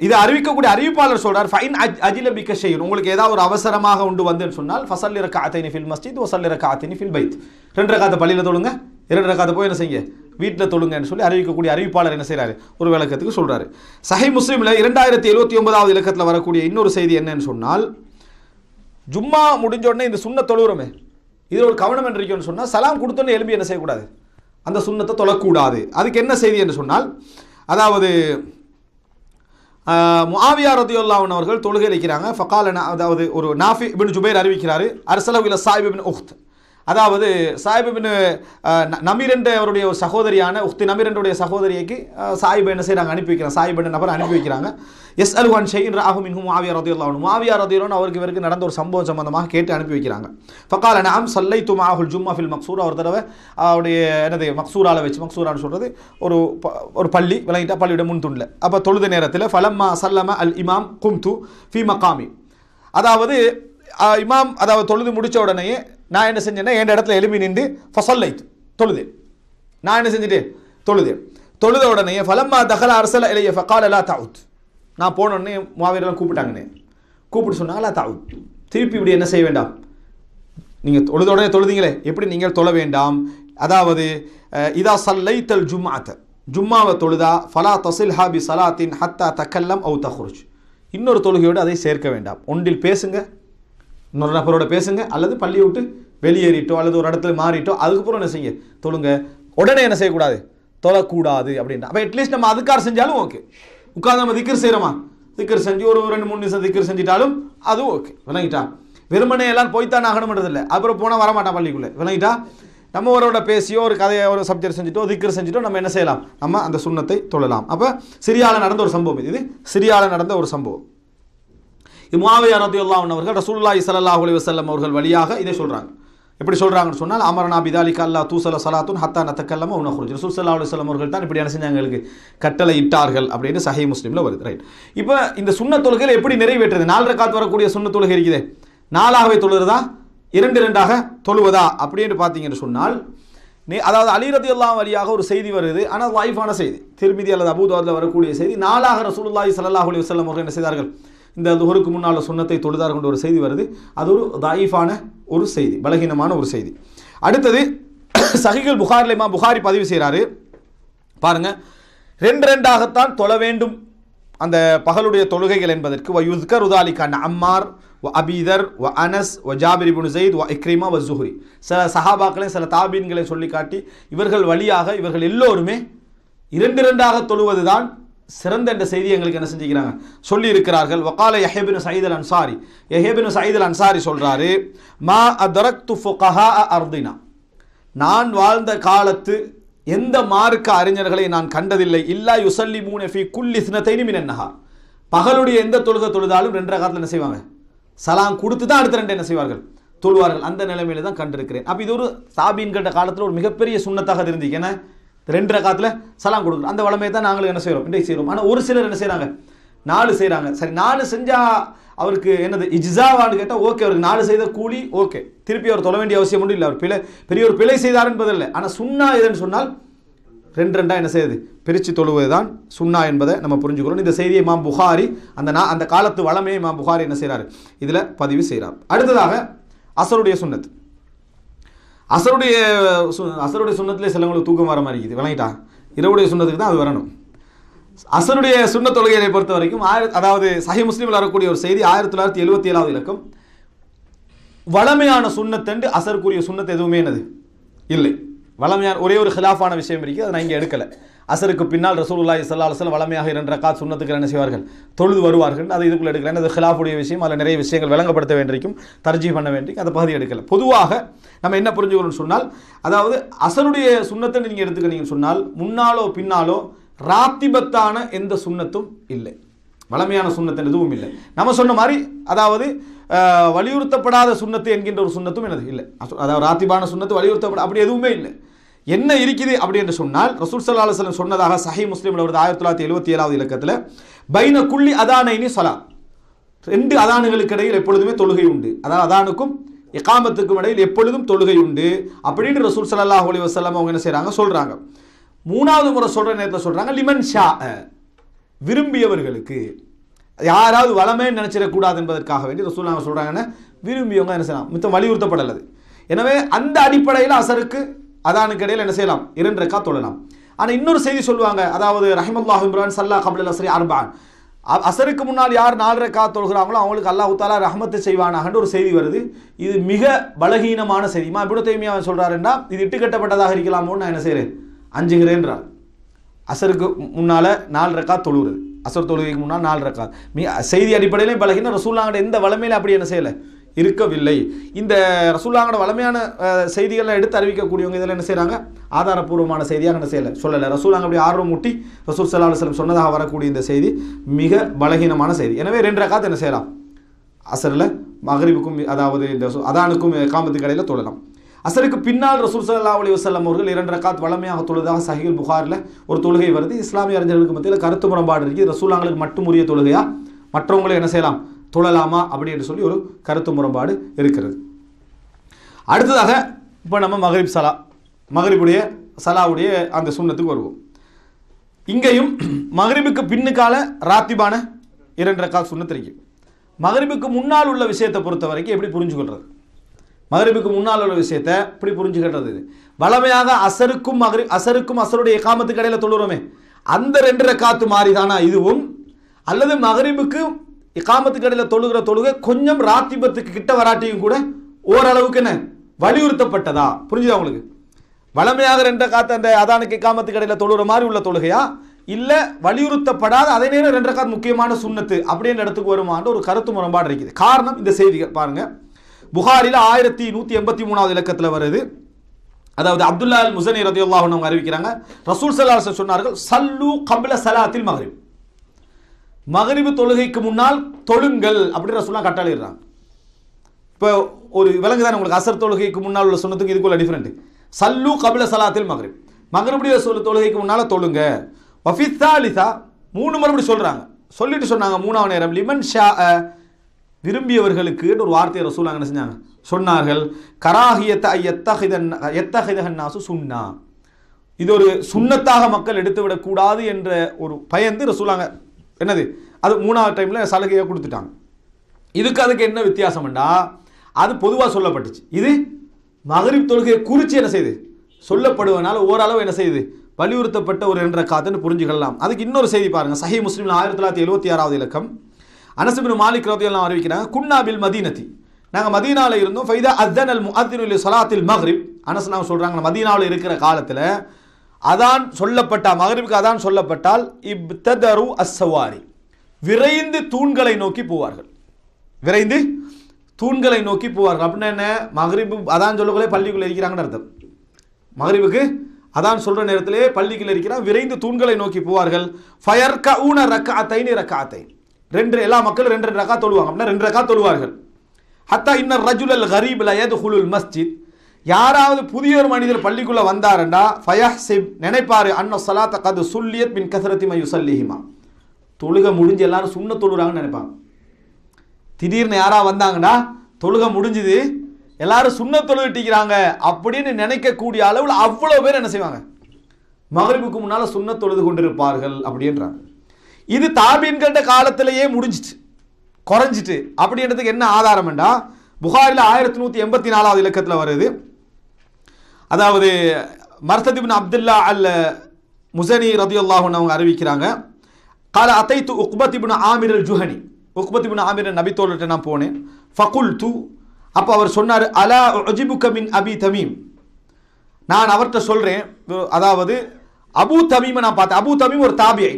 இதை அறிவிக்கக்கூடிய அறிவிப்பாளர் சொல்றார், ஃபைன் அஜில பிக ஷைன், உங்களுக்கு ஏதாவது ஒரு அவசரமாக உண்டு வந்துன்னு சொன்னால் ஃபஸல்லி ரக்அத்தைனி ஃபில் மஸ்ஜித் வஸல்லி ரக்அத்தைனி ஃபில் பைத், 2 ரக்காத் பள்ளியில் தொழுங்க, 2 ரக்காத் போய் என்ன செய்யுங்க? வீட்டில் தொழுங்கன்னு சொல்லி அறிவிக்கக்கூடிய அறிவிப்பாளர் என்ன செய்கிறாரு? ஒரு விளக்கத்துக்கு சொல்றாரு. சஹீஹ் முஸ்லிமில் 2079வது இலக்கத்தில் வரக்கூடிய இன்னொரு செய்தி என்னன்னு சொன்னால், ஜும்மா முடிஞ்ச உடனே இந்த சுன்னத் தொழுகிறோமே, இதில் ஒரு கவனம் என்று இருக்குன்னு சொன்னால், சலாம் கொடுத்தோன்னே எழுப்பி என்ன செய்யக்கூடாது? அந்த சுன்னத்தை தொழக்கூடாது. அதுக்கு என்ன செய்தி என்று சொன்னால், அதாவது முஆவியா ரலியல்லாஹு அன்ஹு அவர்கள் தொழுகை வைக்கிறாங்க. ஃபகால, அதாவது ஒரு நாஃபி இப்னு ஜுபைர் அறிவிக்கிறாரு, அர்ஸலஹு இலா ஸாயிப் இப்னு உக்த், அதாவது சாயிப் பின் நமீர் என்ற அவருடைய ஒரு சகோதரியான உக்தி நமீர் என்றுடைய சகோதரிக்கு சாயிப் என்ன செய்கிறாங்க, அனுப்பி வைக்கிறாங்க. சாயிப் என்ற நபர் அனுப்பி வைக்கிறாங்க. எஸ் அல் ஒன் ஷெயின் ராகும் இன்ஹும் மாவியா ரதியுல்லாஹு அன்ஹு, மாவியா ரதியுல்லாஹு அவருக்கு இவருக்கு நடந்த ஒரு சம்பவம் சம்பந்தமாக கேட்டு அனுப்பி வைக்கிறாங்க. ஃபகால நஅம் ஸல்லைத்து மஅஹுல் ஜும்மா ஃபில் மக்சூரா, ஒரு தடவை அவருடைய என்னது மக்சூரால வச்சு, மக்சூரான்னு சொல்கிறது ஒரு பள்ளி விளங்கிட்டா, பள்ளியோட முன் துண்டில். அப்போ தொழுத நேரத்தில் ஃபலம்மா சல்லம அல் இமாம் கும்து ஃபி மகாமி, அதாவது இமாம் அதாவது தொழுது முடித்த உடனேயே நான் என்ன செஞ்சேன்னா என் இடத்துல எழுப்பி நின்று ஃபசல்லைத்து தொழுது. நான் என்ன செஞ்சுட்டேன், தொழுத உடனே ஃபலம்மா தகல அரசல இலைய ஃபகால லா தவுத், நான் போன உடனே மாவீரெல்லாம் கூப்பிட்டாங்கண்ணே, கூப்பிட்டு சொன்னாங்க லா தவுத், திருப்பி இப்படி என்ன செய்ய வேண்டாம், நீங்கள் தொழுத உடனே தொழுதீங்களே எப்படி நீங்கள் தொழ வேண்டாம். அதாவது இதா சல்லைத்தல் ஜும்மாத்த, ஜும்மாவை தொழுதா ஃபலா தசில்ஹா பி சலாத்தின் ஹத்தா தக்கல்லம் அவு தஹ்ருஜ், இன்னொரு தொழுகையோடு அதை சேர்க்க வேண்டாம். ஒன்றில் பேசுங்க, இன்னொரு நபரோட பேசுங்க, அல்லது பள்ளியை விட்டு வெளியேறிட்டோ அல்லது ஒரு இடத்துல மாறிட்டோ அதுக்கப்புறம் என்ன செய்ய தொழுங்க, உடனே என்ன செய்யக்கூடாது, தொழக்கூடாது அப்படின்னா. அப்போ அட்லீஸ்ட் நம்ம அதுக்கார் செஞ்சாலும் ஓகே, உட்காந்து நம்ம திக்கர் செய்கிறோமா, திக்கர் செஞ்சு ஒரு 2-3 நிமிஷம் திக்கர் செஞ்சிட்டாலும் அதுவும் ஓகே விளங்கிட்டா. வெறுமனே எல்லாம் போய்த்தான் ஆகணும்ன்றதில்லை, அப்புறம் போனால் வரமாட்டான் பள்ளிக்குள்ளே விளங்கிட்டா. நம்ம ஒருவரோட பேசியோ ஒரு கதையை ஒரு சப்ஜெக்ட் செஞ்சுட்டோ திக்கர் செஞ்சுட்டோ நம்ம என்ன செய்யலாம், நம்ம அந்த சுன்னத்தை தொழலாம். அப்போ சிரியாவில் நடந்த ஒரு சம்பவம் இது சிரியாவில் நடந்த ஒரு சம்பவம். முஆவியா ரலியல்லாஹு அன்ஹு அவர்கள் ரசூலுல்லாஹி ஸல்லல்லாஹு அலைஹி வஸல்லம் அவர்கள் வழியாக இதை சொல்கிறாங்க. எப்படி சொல்கிறாங்கன்னு சொன்னால் அமரனா பிதாலிக அல்லா தூசல சலாத்துன் ஹத்தா நத்தக்கல்லம வ நஹ்ருஜ், ரசூல் ஸல்லல்லாஹு அலைஹி வஸல்லம் அவர்கள் தான் இப்படி என்ன செஞ்சாங்க, எங்களுக்கு கட்டளை இட்டார்கள் அப்படின்னு சஹீஹ் முஸ்லிமில் வருது. ரைட். இப்போ இந்த சுன்னத் தொழுகையில் எப்படி நிறைவேற்றுறது, 4 ரக்காத் வரக்கூடிய சுன்னத் தொழுகை இருக்குதே, 4ஆகவே தொழுகிறதா 2-2ஆக தொழுவதா அப்படின்னு பார்த்தீங்கன்னு சொன்னால், அதாவது அலி ரலியல்லாஹு வழியாக ஒரு செய்தி வருது, ஆனால் லைஃபான செய்தி, திர்மிதி அல்லது அபூதாவுதில் வரக்கூடிய செய்தி, 4ஆக ரசூலுல்லாஹி ஸல்லல்லாஹு அலைஹி வஸல்லம் அவர்கள் என்ன செய்தார்கள், இந்த துஹருக்கு முன்னால் சுன்னத்தை தொழுதார் கொண்ட ஒரு செய்தி வருது. அது ஒரு தாயிஃபான ஒரு செய்தி, பலகீனமான ஒரு செய்தி. அடுத்தது சஹீஹுல் புகாரில் இமாம் புகாரி பதிவு செய்கிறாரு பாருங்க, 2-2ஆகத்தான் தொழ வேண்டும் அந்த பகலுடைய தொழுகைகள் என்பதற்கு வயுஸ்கர் உதாலிகான் அம்மார் வ அபீதர் வ அனஸ் வ ஜாபிர் இப்னு ஸைத் வ இக்ரிமா வ ஸுஹ்ரி, சில சஹாபாக்களை சில தாபீன்களை சொல்லி காட்டி இவர்கள் வழியாக இவர்கள் எல்லோருமே 2-2ஆக தொழுவது தான் சிறந்த என்ற செய்தி எங்களுக்கு என்ன செஞ்சுக்கிறாங்க, சொல்லி இருக்கிறார்கள். வகால யஹ்யா இப்னு ஸயீத் அல் அன்சாரி, யஹ்யா இப்னு ஸயீத் அல் அன்சாரி சொல்றாரு, மா அதரக்து ஃபுகஹா அர்தினா, நான் வாழ்ந்த காலத்து எந்த மார்க்க அறிஞர்களை நான் கண்டதில்லை, இல்லா யுஸல்லிமூன ஃபீ குல்லி இஸ்னத்தைனி மினன் நஹார், பகலுடைய எந்த தொழுகை தொழுதாலும் 2 ரகாத்துல என்ன செய்வாங்க, சலாம் கொடுத்து தான் அடுத்த 2 என்ன செய்வார்கள், தொழுவார்கள். அந்த நிலைமையில தான் கண்டிருக்கிறேன். அப்போ இது ஒரு தாபீன்கிட்ட காலத்தில் ஒரு மிகப்பெரிய சுன்னத்தாக இருந்துச்சு. ஏன்னா 2 ரகாத்தில் சலாம் கொடுக்குறோம், அந்த வளமையை தான் நாங்களும் என்ன செய்கிறோம், இன்றைக்கு செய்கிறோம். ஆனால் ஒரு சிலர் என்ன செய்கிறாங்க, 4 செய்கிறாங்க. சரி 4 செஞ்சால் அவருக்கு என்னது இஜ்ஸாவான்னு கேட்டால் ஓகே, அவருக்கு 4 செய்த கூலி ஓகே, திருப்பி அவர் தொழ வேண்டிய அவசியம் ஒன்றும் இல்லை, அவர் பெரிய ஒரு பிழை செய்தார் என்பதில்லை. ஆனால் சுன்னா எதுன்னு சொன்னால் 2-2 என்ன செய்யுது, பிரித்து தொழுவது தான் சுன்னா என்பதை நம்ம புரிஞ்சுக்கிறோம். இந்த செய்தியை இமாம் புகாரி அந்த காலத்து வளமையை இமாம் புகாரி என்ன செய்கிறார், இதில் பதிவு செய்கிறார். அடுத்ததாக அசருடைய சுன்னத். அசருடைய சுன்னத்திலே சிலவங்களுக்கு தூக்கம் வர மாதிரி இருக்குது விளங்கிட்டா, இரவுடைய சுன்னத்துக்கு தான் அது வரணும். அசருடைய சுன்னத் தொழுகையை பொறுத்த வரைக்கும் அதாவது சஹீஹ் முஸ்லிமில் வரக்கூடிய ஒரு செய்தி 1977 இலக்கம், வளமையான சுன்னத்தண்டு அசருக்குரிய சுன்னத் எதுவுமே என்னது இல்லை. வளமையான ஒரே ஒரு ஹிலாஃபான விஷயம் இருக்குது, அதை நான் இங்கே எடுக்கலை. அசருக்கு பின்னால் ரசூலுல்லாஹி ஸல்லல்லாஹு அலைஹி வஸல்லம் வளமையாக 2 ரக்காத் சுன்னத்துக்கு என்ன செய்வார்கள், தொழுது வருவார்கள். அதை இதுக்குள்ள எடுக்கல, அது ஹிலாஃபுடைய விஷயம், அதில் நிறைய விஷயங்கள் விளங்கப்படுத்த வேண்டியிருக்கும், தர்ஜீ பண்ண வேண்டியிருக்கும், அந்த பகுதி எடுக்கலை. பொதுவாக நம்ம என்ன புரிஞ்சுக்கணும்னு சொன்னால், அதாவது அசருடைய சுன்னத்தை நீங்கள் எடுத்துக்கிட்டீங்கன்னு சொன்னால் முன்னாலோ பின்னாலோ ராத்திபத்தான எந்த சுன்னத்தும் இல்லை, வளமையான சுன்னத்து எதுவும் இல்லை. நம்ம சொன்ன மாதிரி அதாவது வலியுறுத்தப்படாத சுன்னத்து என்கின்ற ஒரு சுன்னத்தும் என்னது இல்லை, அதாவது ராத்திபான சுன்னத்து வலியுறுத்தப்பட அப்படி எதுவுமே இல்லை. என்ன இருக்குது அப்படி என்று சொன்னால் ரசூல் ஸல்லல்லாஹு அலைஹி வஸல்லம் சொன்னதாக சஹீஹ் முஸ்லிமில் வருது 1977 இலக்கத்தில், பைன குல்லி அதானைனி ஸலாத், 2 அதானுகளுக்கு இடையில் எப்பொழுதுமே தொழுகை உண்டு, அதாவது அதானுக்கும் இகாமத்துக்கும் இடையில் எப்பொழுதும் தொழுகை உண்டு அப்படின்னு ரசூல் ஸல்லல்லாஹு அலைஹி வஸல்லம் அவங்க என்ன செய்கிறாங்க சொல்கிறாங்க. 3வது முறை சொல்கிற நேரத்தில் சொல்கிறாங்க லிமன் ஷா, விரும்பியவர்களுக்கு, யாராவது வளமே நினைச்சிடக்கூடாது என்பதற்காக வேண்டி ரசூல் நாங்கள் சொல்கிறாங்கன்னா விரும்பியவங்க என்ன செய்யலாம், மித்தம் வலியுறுத்தப்படலது. எனவே அந்த அடிப்படையில் அசருக்கு அதானுக்கு இடையில் என்ன செய்யலாம், 2 ரக்காத் தொழலாம். ஆனால் இன்னொரு செய்தி சொல்லுவாங்க, அதாவது ரஹிமல்லாஹு இம்ரான் சல்லா கப்லல் அஸ்ரி அர்பான், அசருக்கு முன்னால் யார் 4 ரக்காத் தொழுகிறாங்களோ அவங்களுக்கு அல்லாஹ் தஆலா ரஹ்மத்து செய்வானாகன்ற ஒரு செய்தி வருது. இது மிக பலகீனமான செய்தி. இமாம் இப்னு தய்மியா சொல்கிறாருன்னா இது இட்டுக்கட்டப்பட்டதாக இருக்கலாமோன்னு நான் என்ன செய்கிறேன், அஞ்சுகிறேன்றார். அசருக்கு முன்னால் 4 ரக்காத் தொழுகிறது, அசர் தொழுகைக்கு முன்னால் 4 ரக்காத் செய்தி அடிப்படையிலையும் பலகீனம், ரசூலுல்லாஹ்வுடைய எந்த வளமையில அப்படி என்ன செய்யலை இருக்கவில்லை. இந்த ரசூலுல்லாஹ்வோட வளமையான செய்திகளை எடுத்து அறிவிக்கக்கூடியவங்க இதில் என்ன செய்கிறாங்க, ஆதாரப்பூர்வமான செய்தியாக என்ன செய்யலை, சொல்லலை. ரசூலுல்லாஹ் அப்படி ஆர்வம் மூட்டி ரசூல் ஸல்லல்லாஹு அலைஹி வஸல்லம் சொன்னதாக வரக்கூடிய இந்த செய்தி மிக பலகீனமான செய்தி. எனவே 2 ரக்காத் என்ன செய்யலாம், அசரில் மகரிபுக்கும் அதாவது இந்த அதானுக்கும் இகாமத்துக்கு இடையில தொழலாம். அசருக்கு பின்னால் ரசூல் ஸல்லல்லாஹு அலைஹி வஸல்லம் அவர்கள் 2 ரக்காத் வளமையாக தொழுதாக சஹீஹுல் புகாரில் ஒரு தொழுகை வருது. இஸ்லாமிய அறிஞர்களுக்கு மத்தியில் கருத்து முரண்பாடு இருக்குது. ரசூலுல்லாஹ்களுக்கு மட்டும் உரிய தொழுகையா, மற்றவங்களை என்ன செய்யலாம், தொழலாமா அப்படி என்று சொல்லி ஒரு கருத்து முரண்பாடு இருக்கிறது. அடுத்ததாக இப்போ நம்ம மகரிபுடைய சலாவுடைய அந்த சுன்னத்துக்கு வருவோம். இங்கேயும் மகரிபுக்கு பின்னுக்கால ராத்திபான 2 ரக்காத் சுன்னத் இருக்கு. மகரிபுக்கு முன்னால் உள்ள விஷயத்தை பொறுத்த வரைக்கும் எப்படி புரிஞ்சுக்கொள்றது, மகரிபுக்கு முன்னால் உள்ள விஷயத்தை எப்படி புரிஞ்சுக்கிறது, வளமையாக அசருக்கும் அசருடைய இகாமத்துக்கு இடையில தொழுறோமே அந்த 2 ரக்காத்து மாறிதானா இதுவும், அல்லது மகரிபுக்கு இகாமத்துக்கு இடையில தொழுகிற தொழுகை கொஞ்சம் ராத்திபத்துக்கு கிட்ட வராட்டியும் கூட ஓரளவுக்கு என்ன வலியுறுத்தப்பட்டதா, புரிஞ்சுதா உங்களுக்கு? வளமையாக 2 ரக்காத்து அந்த அதானுக்கு இகாமத்துக்கு இடையில தொழுகிற மாதிரி உள்ள தொழுகையா, இல்ல வலியுறுத்தப்படாத அதே நேரம் 2 ரக்காத் முக்கியமான சுன்னத்து அப்படின்ற இடத்துக்கு வருமான்ற ஒரு கருத்து முரண்பாடு இருக்குது. காரணம் இந்த செய்திகள் பாருங்க, புகாரில 1183வது இலக்கத்தில் வருது. அதாவது அப்துல்லா அல் முஸனி ரலியல்லாஹு அன்ஹு அறிவிக்கிறாங்க, ரசூல் ஸல்லல்லாஹு அலைஹி வஸல்லம் சொன்னார்கள், சல்லு கப்ல ஸலாத்தில் மக்ரிப், மக்ரிப் தொழுகைக்கு முன்னால் தொழுங்கள் அப்படி ரசூலுல்லாஹ் கட்டளையிடுறாங்க. இப்போ ஒரு விலங்குதான் உங்களுக்கு, அசர் தொழுகைக்கு முன்னால் உள்ள சுன்னத்துக்கு இதுக்குள்ள டிஃபரெண்ட். சல்லு கப்ல ஸலாத்தில் மக்ரிப், மக்ரிபுடைய தொழுகைக்கு முன்னால தொழுங்க. வஃபி ஸாலிஸா 3 முறை அப்படி சொல்றாங்க. சொல்லிட்டு சொன்னாங்க 3ஆவது நேரம் லிமன் ஷா, விரும்பியவர்களுக்கு ஒரு வார்த்தையை ரசூலுல்லாஹ் என்ன செஞ்சாங்க, சொன்னார்கள். கராஹியத்த யத்தஹிதன் நாசு சுன்னா, இது ஒரு சுன்னத்தாக மக்கள் எடுத்து விடக்கூடாது என்ற ஒரு பயந்து ரசூலுல்லாஹ் என்னது அது 3ஆவது டைம்ல சலுகையை கொடுத்துட்டாங்க. அதுக்கு என்ன வித்தியாசம்டா, அது பொதுவாக சொல்லப்பட்டுச்சு, இது மகரிப் தொழுகையை குறித்து என்ன செய்யுது சொல்லப்படுவதனால ஓரளவு என்ன செய்யுது வலியுறுத்தப்பட்ட ஒரு 2 ரக்காத்துன்னு புரிஞ்சுக்கலாம். அதுக்கு இன்னொரு செய்தி பாருங்க, சஹீஹ் முஸ்லிம்ல 1976வது இலக்கம், அனஸ் இப்னு மாலிக் ரலியல்லாஹு அறிவிக்கிறாங்க, குன்னா பில் மதீனத்தி, நாங்கள் மதீனாவில் இருந்தோம். ஃபைதா அஸ்தனல் முஅத்தினு லி ஸலாத்தில் மக்ரிப், அனஸ் நாங்கள் சொல்றாங்க மதீனாவில் இருக்கிற காலத்தில் அதான் சொல்லப்பட்ட மக்ரிபுக்கு அதான் சொல்லப்பட்டால் இப்ததரு அஸ்ஸவாரி, விரைந்து தூண்களை நோக்கி போவார்கள், விரைந்து தூண்களை நோக்கி போவார்கள். அப்படின்னா என்ன, மக்ரிபு அதான் சொல்லக்குள்ளே பள்ளிக்குள்ளே இருக்கிறாங்கன்னு அர்த்தம். மக்ரிபுக்கு அதான் சொல்ற நேரத்திலே பள்ளிக்குள்ள இருக்கிறாங்க, விரைந்து தூண்களை நோக்கி போவார்கள். ஃபயர்கஊன ரக்அத்தைனி ரக்அத்தைன், 2 எல்லா மக்களும் 2 ரக்காத் தொழுவாங்க. அப்படின்னா 2 ரக்காத் தொழுவார்கள். ஹத்தா இன்னர் ரஜுலல் கரீப் லா யத்குலுல் மஸ்ஜித், யாராவது புதிய ஒரு மனிதர் பள்ளிக்குள்ள வந்தாரண்டா ஃபயஹ்சிப், நினைப்பாரு அன்ன ஸலாத்த கத் சுல்லியத் மின் கஸரத்தி மா யுஸல்லிஹிமா, தொழுகை முடிஞ்சு எல்லாரும் சுன்னத் தொழுறாங்கன்னு நினைப்பாங்க. திடீர்னு யாரா வந்தாங்கடா தொழுகை முடிஞ்சுது எல்லாரும் சுன்னத் தொழுகிட்டிக்கிறாங்க அப்படின்னு நினைக்கக்கூடிய அளவில் அவ்வளோ பேர் என்ன செய்வாங்க, மகரிபுக்கு முன்னால சுன்னத் தொழுது கொண்டிருப்பார்கள் அப்படின்றாங்க. இது தாபீன்கிட்ட காலத்திலேயே முடிஞ்சிட்டு குறைஞ்சிட்டு அப்படின்றதுக்கு என்ன ஆதாரம் என்றா, புகாரில 1184வது இலக்கத்தில் வருது. அதாவது மர்சத் இப்னு அப்துல்லா அல் முஸனி ரலியல்லாஹு அன்ஹு அவங்க அறிவிக்கிறாங்க, قال اتيت عقبة بن عامر الجهني, உக்பத் இப்னு ஆமிர் நபி தோழர்கிட்ட நான் போனேன். ஃபகுல்து, அப்போ அவர் சொன்னார், அலா உஜிபுக மின் அபி தமீம், நான் அவர்கிட்ட சொல்றேன், அதாவது அபு தமீமை நான் பார்த்தேன். அபு தமீம் ஒரு தாபியை,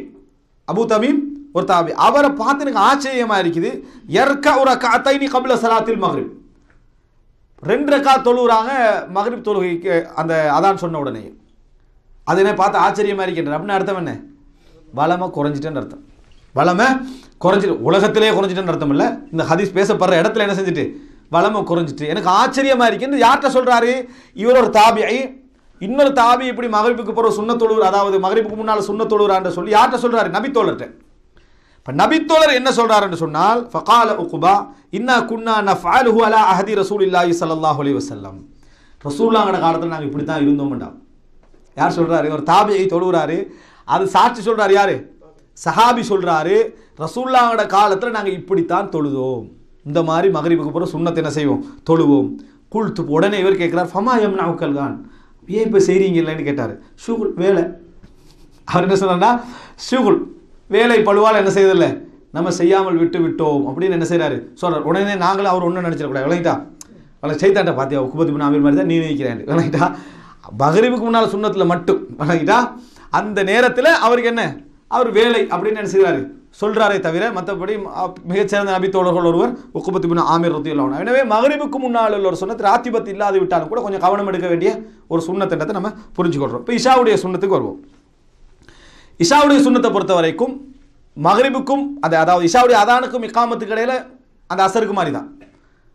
அபு தமீம் ஒரு தாபி, அவரை பார்த்து எனக்கு ஆச்சரியமா இருக்குது. யர்க ஒரு ரக்அத்தைனி கப்ல ஸலாத்தில் மக்ரிப், 2 ரக்காத் தொழுறாங்க மக்ரிப் தொழுகைக்கு அந்த அதான் சொன்ன உடனே. அது என்ன பார்த்து ஆச்சரியமா இருக்கின்ற அப்படின்னு அர்த்தம் என்ன, வளமை குறைஞ்சிட்டேன்னு அர்த்தம். வளமை குறைஞ்சிட்டு உலகத்திலே குறைஞ்சிட்டேன்னு அர்த்தம் இல்லை, இந்த ஹதீஸ் பேசப்படுற இடத்துல என்ன செஞ்சுட்டு வளமை குறைஞ்சிட்டு. எனக்கு ஆச்சரியமா இருக்குன்னு யார்கிட்ட சொல்றாரு, இவர் ஒரு தாபியை, இன்னொரு தாபி இப்படி மகரிபுக்கு போகிற சுன்னத் தொழுகிறார், அதாவது மகரிபுக்கு முன்னால் சுன்னத் தொழுகிறான்னு சொல்லி யார்கிட்ட சொல்றாரு, நபித்தோழர்கிட்ட. இப்போ நபித்தோழர் என்ன சொல்றாருன்னு சொன்னால், ஃபகால உக்பா இன்னா குன்னா நஃஅலுஹு அலா அஹதி ரசூலில்லாஹி ஸல்லல்லாஹு அலைஹி வஸல்லம், ரசூலுல்லாஹ்வோட காலத்தில் நாங்கள் இப்படி தான் இருந்தோம்டா. யார் சொல்றாரு, ஒரு தாபியை தொழுகிறாரு, அது சாட்சி சொல்றாரு யாரு, சஹாபி சொல்றாரு, ரசூலுல்லாஹ்வோட காலத்தில் நாங்கள் இப்படித்தான் தொழுதோம், இந்த மாதிரி மகரிபுக்கு போகிற சுன்னத்தை என்ன செய்வோம் தொழுவோம். குல்து, உடனே இவர் கேட்கிறார், ஃபமா யம்னஉக்கல் கான், ஏன் இப்போ செய்கிறீங்க இல்லைன்னு கேட்டார். ஷுகுல், வேலை. அவர் என்ன சொன்னார்னா, ஷுகுல் வேலை பழுவால் என்ன செய்யதில்லை நம்ம செய்யாமல் விட்டு விட்டோம் அப்படின்னு என்ன செய்கிறாரு சொல்கிறார். உடனே நாங்களும் அவர் ஒன்றும் நினச்சிடக்கூடாது, விளங்கிட்டா, அவளை செய்தாட்டா பார்த்தியா உக்பத் இப்னு ஆமிர் மாதிரி தான் நீ நினைக்கிறேன், விளங்கிட்டா, மகரிபுக்கு முன்னால் சுன்னத்தில் மட்டும், விளங்கிட்டா, அந்த நேரத்தில் அவருக்கு என்ன அவர் வேலை அப்படின்னு என்ன செய்கிறாரு சொல்றாரே தவிர மற்றபடி மிகச்சிறந்த நபி தோழர்கள் ஒருவர் உக்குபத் இப்னு ஆமிர் ரலியல்லாஹு அன்ஹு. எனவே மகரிபுக்கு முன்னால் உள்ள ஒரு சுன்னத் ராத்திபத் இல்லாது விட்டாலும் கூட கொஞ்சம் கவனம் எடுக்க வேண்டிய ஒரு சுன்னத்துன்றதை நம்ம புரிஞ்சுக்கொள்றோம். இப்போ இஷாவுடைய சுன்னத்துக்கு வருவோம். இஷாவுடைய சுன்னத்தை பொறுத்த வரைக்கும் மகரிபுக்கும் அதாவது இஷாவுடைய அதானுக்கும் இக்காமத்துக்கு இடையில அந்த அசருக்கு மாதிரி தான்.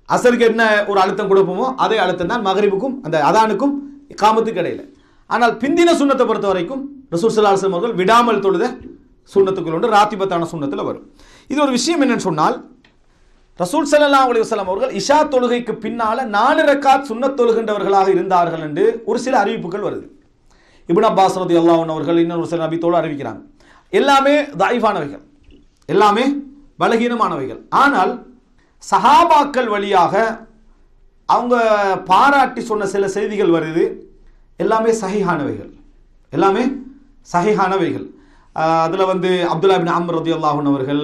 அசருக்கு என்ன ஒரு அழுத்தம் கொடுப்போமோ அதே அழுத்தம் தான் மகரிபுக்கும் அந்த அதானுக்கும் இக்காமத்துக்கு இடையில. ஆனால் பிந்தின சுன்னத்தை பொறுத்த வரைக்கும் ரசூல் ஸல்லல்லாஹு அலைஹி வஸல்லம் அவர்கள் விடாமல் தொழுத சுன்னத்துக்குள் ஒன்று ராத்திபத்தான சுன்னத்தில் வரும். இது ஒரு விஷயம் என்னன்னு சொன்னால், ரசூல் ஸல்லல்லாஹு அலைஹி வஸல்லம் அவர்கள் இஷா தொழுகைக்கு பின்னால 4 ரக்காத் சுன்னத் தொழுகின்றவர்களாக இருந்தார்கள் என்று ஒரு சில அறிவிப்புகள் வருது. இப்னு அப்பாஸ் ரலியல்லாஹு அன்ஹு அவர்கள் இன்னொரு சில நபி தோழர் அறிவிக்கிறாங்க. எல்லாமே தாயிஃபானவைகள், எல்லாமே பலகீனமானவைகள். ஆனால் சஹாபாக்கள் வழியாக அவங்க பாராட்டி சொன்ன சில செய்திகள் வருது, எல்லாமே சஹீஹானவைகள், எல்லாமே சஹீஹானவைகள். அதில் அப்துல்லா இப்னு அம்ர் ரலியல்லாஹு அன்ஹு அவர்கள்,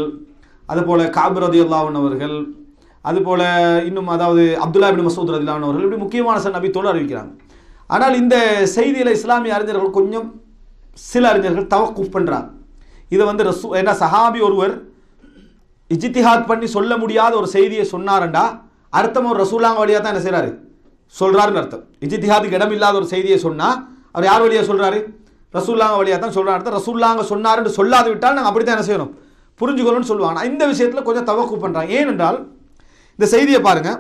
அதுபோல் கஅப் ரலியல்லாஹு அன்ஹு அவர்கள், அதுபோல் இன்னும் அதாவது அப்துல்லா இப்னு மஸ்ஊத் ரலியல்லாஹு அன்ஹு அவர்கள், இப்படி முக்கியமான சில நபி தோழர் அறிவிக்கிறாங்க. ஆனால் இந்த செய்தியில் இஸ்லாமிய அறிஞர்கள் கொஞ்சம் சில அறிஞர்கள் தவக்குஃப் பண்ணுறாங்க. இதை ஏன்னா சஹாபி ஒருவர் இஜ்திஹாத் பண்ணி சொல்ல முடியாத ஒரு செய்தியை சொன்னாரண்டா அர்த்தம் ஒரு ரசூலுல்லாஹ் வழியாக தான் என்ன செய்கிறாரு, சொல்கிறாருன்னு அர்த்தம். இஜ்திஹாதுக்கு இடம் இல்லாத ஒரு செய்தியை சொன்னால் அவர் யார் வழியாக சொல்கிறாரு, ரசூலுல்லாஹ் வழியாக தான் சொல்கிறார். அர்த்தம் ரசூலுல்லாஹ் சொன்னாருன்னு சொல்லாது விட்டால் நாங்கள் அப்படி தான் என்ன செய்யணும், புரிஞ்சுக்கணும்னு சொல்லுவாங்க. இந்த விஷயத்தில் கொஞ்சம் தவக்குஃப் பண்ணுறாங்க. ஏனென்றால் இந்த செய்தியை பாருங்கள்,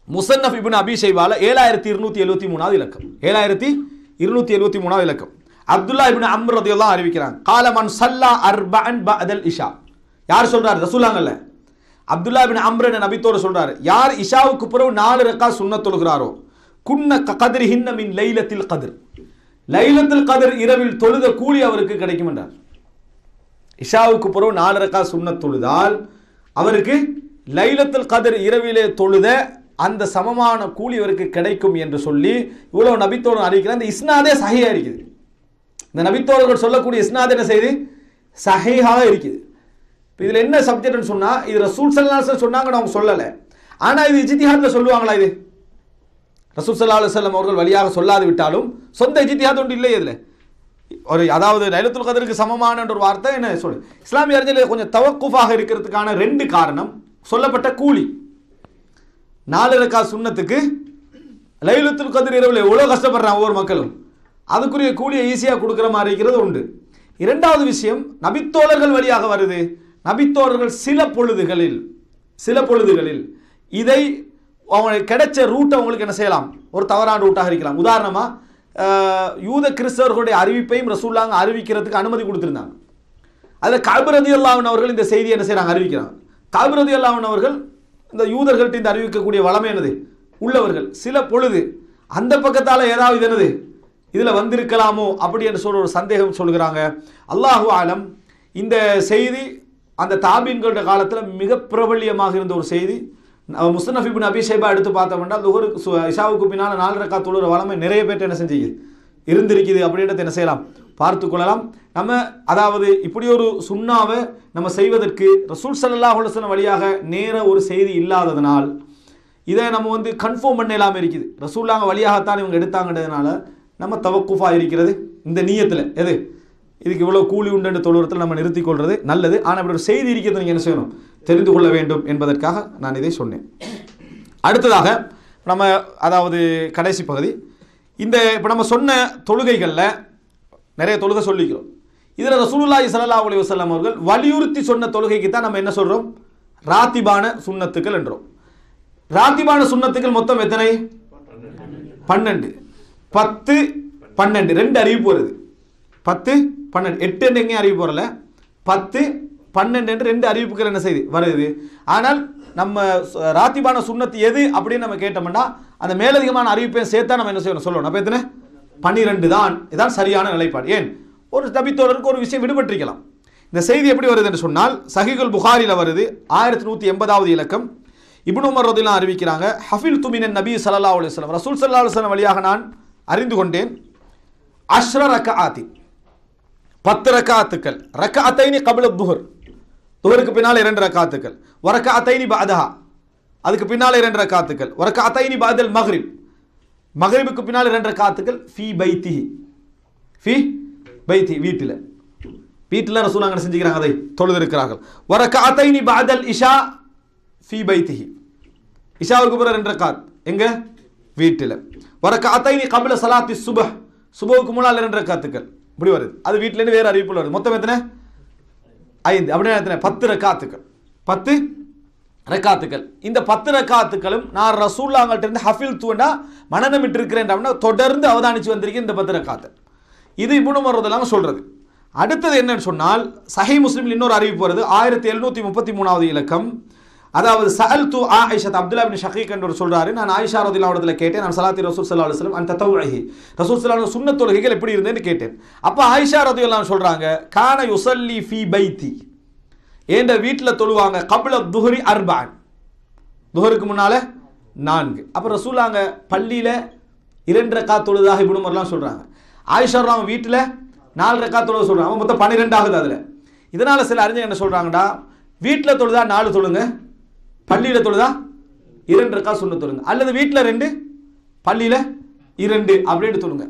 முஸன்னஃப் இப்னு அபீ ஷைபால 7273வது இலக்கம், 7273வது இலக்கம். அப்துல்லா இப்னு அம்ர் ரலியல்லாஹு அன்ஹு அறிவிக்கிறாங்க, கால மன் ஸல்லா அர்பஅன் பஅதல் இஷா. யார் சொல்றாரு, ரசூலுல்லாஹ் அல்ல, அப்துல்லா இப்னு அம்ர் என்ற நபித்தோர் சொல்றாரு, யார் இஷாவுக்கு பிறகு 4 ரக்காத் சுன்னத் தொழுகிறாரோ குன்ன கத்ரிஹின்ன மின் லைலத்தில் கத்ர், லைலத்துல் கத்ர் இரவில் தொழுத கூலி அவருக்கு கிடைக்கும் என்றார். இஷாவுக்கு பிறகு 4 ரக்காத் சுன்னத் தொழுதால் அவருக்கு லைலத்துல் கத்ர் இரவிலே தொழுத அந்த சமமான கூலி அவருக்கு கிடைக்கும் என்று சொல்லி இவ்வளவு நபித்தோழர் அறிவிக்கிறார். இந்த இஸ்னாதே சஹீஹா இருக்குது. இந்த நபித்தோழர்கள் சொல்லக்கூடிய இஸ்னாத் என்ன செய்து சஹீஹாக இருக்குது. இதில் என்ன சப்ஜெக்ட்னு சொன்னால், இது ரசூல் ஸல்லல்லாஹு அலைஹி வஸல்லம் சொன்னாங்கன்னு அவங்க சொல்லலை. ஆனால் இது இஜ்திஹாத்ல சொல்லுவாங்களா, இது ரசூல் ஸல்லல்லாஹு அலைஹி வஸல்லம் அவர்கள் வழியாக சொல்லாது விட்டாலும் சொந்த இஜ்திஹாத் ஒன்று இல்லை இதில். ஒரு அதாவது லைலத்துல் கத்ருக்கு சமமான ஒரு வார்த்தை என்ன சொல்லு. இஸ்லாமிய அறிஞர்கள் கொஞ்சம் தவக்குஃபாக இருக்கிறதுக்கான 2 காரணம், சொல்லப்பட்ட கூலி 4 ரக்காத் சுன்னத்துக்கு லைலத்துல் கத்ர் இரவில் எவ்வளோ கஷ்டப்படுறாங்க ஒவ்வொரு மக்களும், அதுக்குரிய கூலியை ஈஸியாக கொடுக்குற மாதிரி இருக்கிறது உண்டு. 2வது விஷயம், நபித்தோழர்கள் வழியாக வருது. நபித்தோழர்கள் சில பொழுதுகளில் இதை அவங்களுக்கு கிடைச்ச ரூட்டை அவங்களுக்கு என்ன செய்யலாம், ஒரு தவறான ரூட்டாக இருக்கலாம். உதாரணமாக யூத கிறிஸ்தவர்களுடைய அறிவிப்பையும் ரசூலுல்லாஹ் அறிவிக்கிறதுக்கு அனுமதி கொடுத்துருந்தாங்க. அதில் கஅப் ரலியல்லாஹு அன்ஹு அவர்கள் இந்த செய்தியை என்ன செய்கிறாங்க, அறிவிக்கிறாங்க. கஅப் ரலியல்லாஹு அன்ஹு அவர்கள் இந்த யூதர்கள்ட்ட இந்த அறிவிக்கக்கூடிய வளமை என்னது உள்ளவர்கள், சில பொழுது அந்த பக்கத்தால் ஏதாவது இது என்னது இதில் வந்திருக்கலாமோ அப்படி என்று சொல்ற ஒரு சந்தேகம் சொல்கிறாங்க. அல்லாஹு ஆலம். இந்த செய்தி அந்த தாபீன்களுடைய காலத்தில் மிக பிரபல்யமாக இருந்த ஒரு செய்தி. முஸ்னஃப் இப்னு அபீ ஷைபா எடுத்து பார்த்தோம்னா லுஹர் இஷாவுக்கு பின்னால் 4 ரக்காத் தொழுகிற வளமை நிறைய பேர்ட்ட என்ன செஞ்சு இருந்திருக்குது அப்படின்றத என்ன செய்யலாம், பார்த்து கொள்ளலாம். நம்ம அதாவது இப்படி ஒரு சுன்னாவை நம்ம செய்வதற்கு ரசூல் ஸல்லல்லாஹு அலைஹி வஸல்லம் வழியாக நேர ஒரு செய்தி இல்லாததுனால் இதை நம்ம கன்ஃபார்ம் பண்ண இல்லாமல் இருக்குது. ரசூலுல்லாஹ் வழியாகத்தான் இவங்க எடுத்தாங்கன்றதுனால நம்ம தவக்குஃபாக இருக்கிறது இந்த நியத்தில் எது இதுக்கு இவ்வளோ கூலி உண்டு தொழுவத்தில் நம்ம நிறுத்திக் கொள்வது நல்லது. ஆனால் இப்படி ஒரு செய்தி இருக்கிறது நீங்கள் என்ன செய்யணும், தெரிந்து கொள்ள வேண்டும் என்பதற்காக நான் இதை சொன்னேன். அடுத்ததாக நம்ம அதாவது கடைசி பகுதி, இந்த இப்போ நம்ம சொன்ன தொழுகைகளில் நிறைய தொழுகை சொல்லிக்கிறோம். இதில் ரசூலுல்லாஹி ஸல்லல்லாஹு அலைஹி வஸல்லம் அவர்கள் வலியுறுத்தி சொன்ன தொழுகைக்கு தான் நம்ம என்ன சொல்கிறோம், ராத்திபான சுன்னத்துக்கள் என்றோம். ராத்திபான சுன்னத்துக்கள் மொத்தம் எத்தனை, 12. 10, 12 2 அறிவிப்பு வருது. 10, 12 8 என்று எங்கேயும் அறிவிப்பு வரல, 10, 12 என்று 2 அறிவிப்புகள் என்ன செய்து வருது. ஆனால் நம்ம ராத்திபான சுன்னத்து எது அப்படின்னு நம்ம கேட்டோம்னா அந்த மேலதிகமான அறிவிப்பையும் சேர்த்தா நம்ம என்ன செய்யணும் சொல்லணும். அப்போ எத்தனை, 12 தான். இதுதான் சரியான நிலைப்பாடு. ஏன், ஒரு நபித்தோழருக்கு ஒரு விஷயம் விடுபட்டிருக்கலாம். இந்த செய்தி எப்படி வருது என்று சொன்னால் சஹீஹுல் புகாரியில் வருது, 1180வது இலக்கம். இப்னு உமர் ரலியல்லாஹு அறிவிக்கிறாங்க, ஹஃபில்து மினன் நபி ஸல்லல்லாஹு அலைஹி வஸல்லம், ரசூல் ஸல்லல்லாஹு அலைஹி வஸல்லம் வழியாக நான் அறிந்து கொண்டேன், 10 ரக்அத் 10 ரக்அத்துக்கள், ரக்அத்தைனி கப்ல துஹர், துஹருக்கு பின்னால் 2 ரக்அத்துக்கள், வரக்அத்தைனி பஅதஹா, அதுக்கு பின்னால் 2 ரக்அத்துக்கள், வரக்அத்தைனி பஅதல் மக்ரிப், மக்ரிபுக்கு பின்னால் 2 ரக்அத்துக்கள், ஃபீ பைத்திஹி, ஃபீ பைத்தி வீட்டில். வீட்டில் ரசூலுல்லாஹ் என்ன செஞ்சுக்கிறாங்க, அதை தொழுதிருக்கிறார்கள். வரகஅத்தைனி பஅதல் இஷா ஃபீ பைத்திஹி, இஷாவுக்கு பிறகு 2 ரக்காத் எங்க வீட்டில். வரகஅத்தைனி கப்ல ஸலாத்தி சுப்ஹ், சுபஹுக்கு முன்னால் 2 ரக்காத்துக்கள் இப்படி வருது. அது வீட்டிலேருந்து வேறு அறிவிப்புல வருது. மொத்தம் எத்தனை? 5. அப்படின்னா எத்தனை? 10 ரக்காத்துக்கள். 10 ரக்காத்துக்கள். இந்த 10 ரக்காத்துக்களும் நான் ரசூலுல்லாஹ்கிட்ட இருந்து ஹஃபில் தூண்டா மனநமிட்டு இருக்கிறேன் அப்படின்னா தொடர்ந்து அவதானிச்சு வந்திருக்கேன் இந்த 10 ரக்காத்து. இது இப்னு உமர் ரலியல்லாஹு சொல்றது. அடுத்தது என்னன்னு சொன்னால் சஹீஹ் முஸ்லிமில் இன்னொரு அறிவிப்பு வருது, 1733வது இலக்கம். அதாவது சஅல்து ஆயிஷா, அப்துல்லா இப்னு ஷகீக் என்று சொல்றாரு, நான் ஆயிஷா ரலியல்லாஹு அன்ஹா கேட்டேன், நான் ஸலாத்தி ரசூல் ஸல்லல்லாஹு அலைஹி வஸல்லம் அன் ததவ்வுஹி, ரசூல் ஸல்லல்லாஹு அலைஹி வஸல்லம் சுன்னத் தொழுகைகள் எப்படி இருந்ததுன்னு கேட்டேன். அப்ப ஆயிஷா ரலியல்லாஹு அன்ஹா சொல்றாங்க, கான யுஸல்லி ஃபீ பைத்தி, ஏண்ட வீட்டில் தொழுவாங்க, கப்ல துஹ்ரி அர்பஅன், துஹருக்கு முன்னால 4. அப்ப ரசூலுல்லாஹ் பள்ளியில 2 ரக்காத் தொழுதாக இப்னு உமர்லாம் சொல்றாங்க. ஆயிஷா ரலியல்லாஹு வீட்டில் 4 ரக்காத் தொழுக சொல்றாங்க. மொத்தம் 12 ஆகுது அதுல. இதனால சில அறிஞர் என்ன சொல்றாங்கடா, வீட்டில் தொழுதா 4 தொழுங்க, பள்ளியில தொழுதா 2 ரக்காத் சுன்னத் தொழுங்க, அல்லது வீட்டில் 2 பள்ளியில 2 அப்படின்னு தொழுங்க.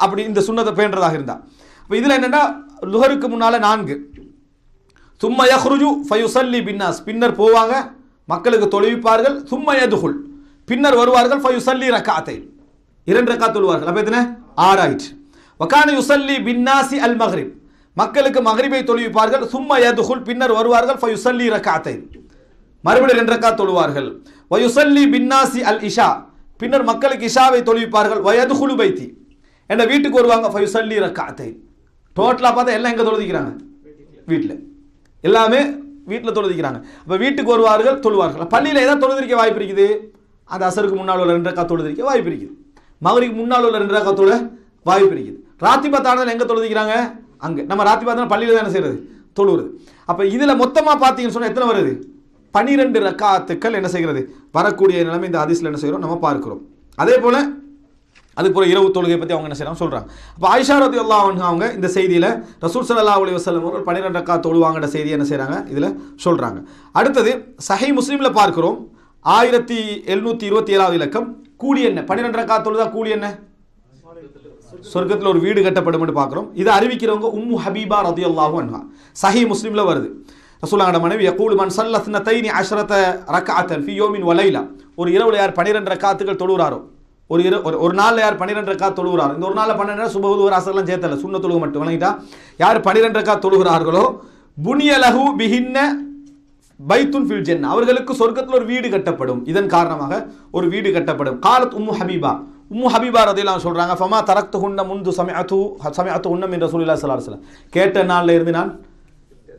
அப்படி இந்த சுன்னத்தை பேன்றதாக இருந்தா. அப்ப இதுல என்னன்னா லுஹருக்கு முன்னால 4, சும்ம யஹ்ருஜு ஃபயுஸல்லி பின்னாஸ், பின்னர் போவாங்க மக்களுக்கு தொழுவிப்பார்கள், சும்ம யதுகுல், பின்னர் வருவார்கள், ஃபயுஸல்லி ரக்காத்தை, 2 ரக்காத் தொழுவார்கள். அப்ப எத்தனை? 6 ஆயிற்று. வகான யுஸல்லி பின்னாசி அல் மக்ரிப், மக்களுக்கு மக்ரிபை தொழுவிப்பார்கள், சும்ம யதுகுல், பின்னர் வருவார்கள், ஃபயுஸல்லி ரக்காத்தை, மறுபடியும் 2 ரக்காத் தொழுவார்கள். வயுஸல்லி பின்னாசி அல் இஷா, பின்னர் மக்களுக்கு இஷாவை தொழுவிப்பார்கள், வயதுகுலு பைத்தி, என்ற வீட்டுக்கு வருவாங்க, ஃபயுஸல்லி ரக்காத்தை. டோட்டலா பார்த்தா எல்லாம் எங்க தொழுதிக்கிறாங்க? வீட்டில். எல்லாமே வீட்டில் தொழுதிக்கிறாங்க. அப்போ வீட்டுக்கு வருவார்கள், தொழுவார்கள். பள்ளியில் ஏதாவது தொழுதிருக்க வாய்ப்பு இருக்குது, அந்த அசருக்கு முன்னால் உள்ள 2 ரக்காத் தொழுதிருக்க வாய்ப்பு இருக்குது, மகரிக்கு முன்னால் உள்ள 2 ரக்காத் தொழ வாய்ப்பு இருக்குது. ராத்திபாத்தானது எங்க தொழுதிக்கிறாங்க? அங்கே. நம்ம ராத்திபாத்தான பள்ளியில் தான் என்ன செய்யறது? தொழுவுறது. அப்போ இதுல மொத்தமா பார்த்தீங்கன்னு சொன்னா எத்தனை வருது? 12 ரக்காத்துக்கள் என்ன செய்கிறது வரக்கூடிய நிலைமை இந்த ஹதீஸ்ல என்ன செய்கிறோம் நம்ம பார்க்கிறோம். அதே போல அதுக்கு போல இரவு தொழுகை பற்றி அவங்க என்ன செய்யறாங்க சொல்றாங்க. அப்போ ஆயிஷா ரலியல்லாஹு அன்ஹா அவங்க இந்த செய்தியில ரசூல் ஸல்லல்லாஹு அலைஹி வஸல்லம் அவர்கள் 12 ரக்காத் தொழுவாங்கன்ற செய்தி என்ன செய்றாங்க இதுல சொல்றாங்க. அடுத்தது சஹீஹ் முஸ்லிம்ல பார்க்கிறோம் 1727வது இலக்கம், கூலி என்ன? 12 ரக்காத் தொழுதா கூலி என்ன? சொர்க்கத்தில் ஒரு வீடு கட்டப்படும் என்று பார்க்கிறோம். இதை அறிவிக்கிறவங்க உம்மு ஹபீபா ரலியல்லாஹு அன்ஹா, சஹீஹ் முஸ்லிம்ல வருது. ரசூலுல்லாஹ்வோட மனைவி யகூலு மன் ஸல்ல 12 ரக்அத்தன் ஃபீ யௌமின் வ லைலா, ஒரு இரவுல யார் 12 ரக்காத்துகள் தொழுகிறாரோ, ஒரு நாள்ல யார் 12 ரக்காத் தொழுகிறாரோ, இந்த ஒரு நாள்ல 12 சுபஹ் லுஹர் அஸ்ர்லாம் சேர்த்தல, சுன்னத் தொழுகை மட்டும் வணங்கிட்டா, யார் 12 ரக்காத் தொழுகிறார்களோ புனிய லஹு பிஹின்ன பைத்துன் ஃபில் ஜன்னah, அவர்களுக்கு சொர்க்கத்தில் ஒரு வீடு கட்டப்படும், இதன் காரணமாக ஒரு வீடு கட்டப்படும். காலத் உம்மு ஹபீபா, உம்மு ஹபீபா ரலியல்லாஹு அன்ஹா சொல்றாங்க, ஃபமா தரக்துஹுன்ன முந்து சமிஅத்துஹுன்ன மின் ரசூலில்லாஹி ஸல்லல்லாஹு அலைஹி வஸல்லம், கேட்ட நாள்ல இருந்து நான்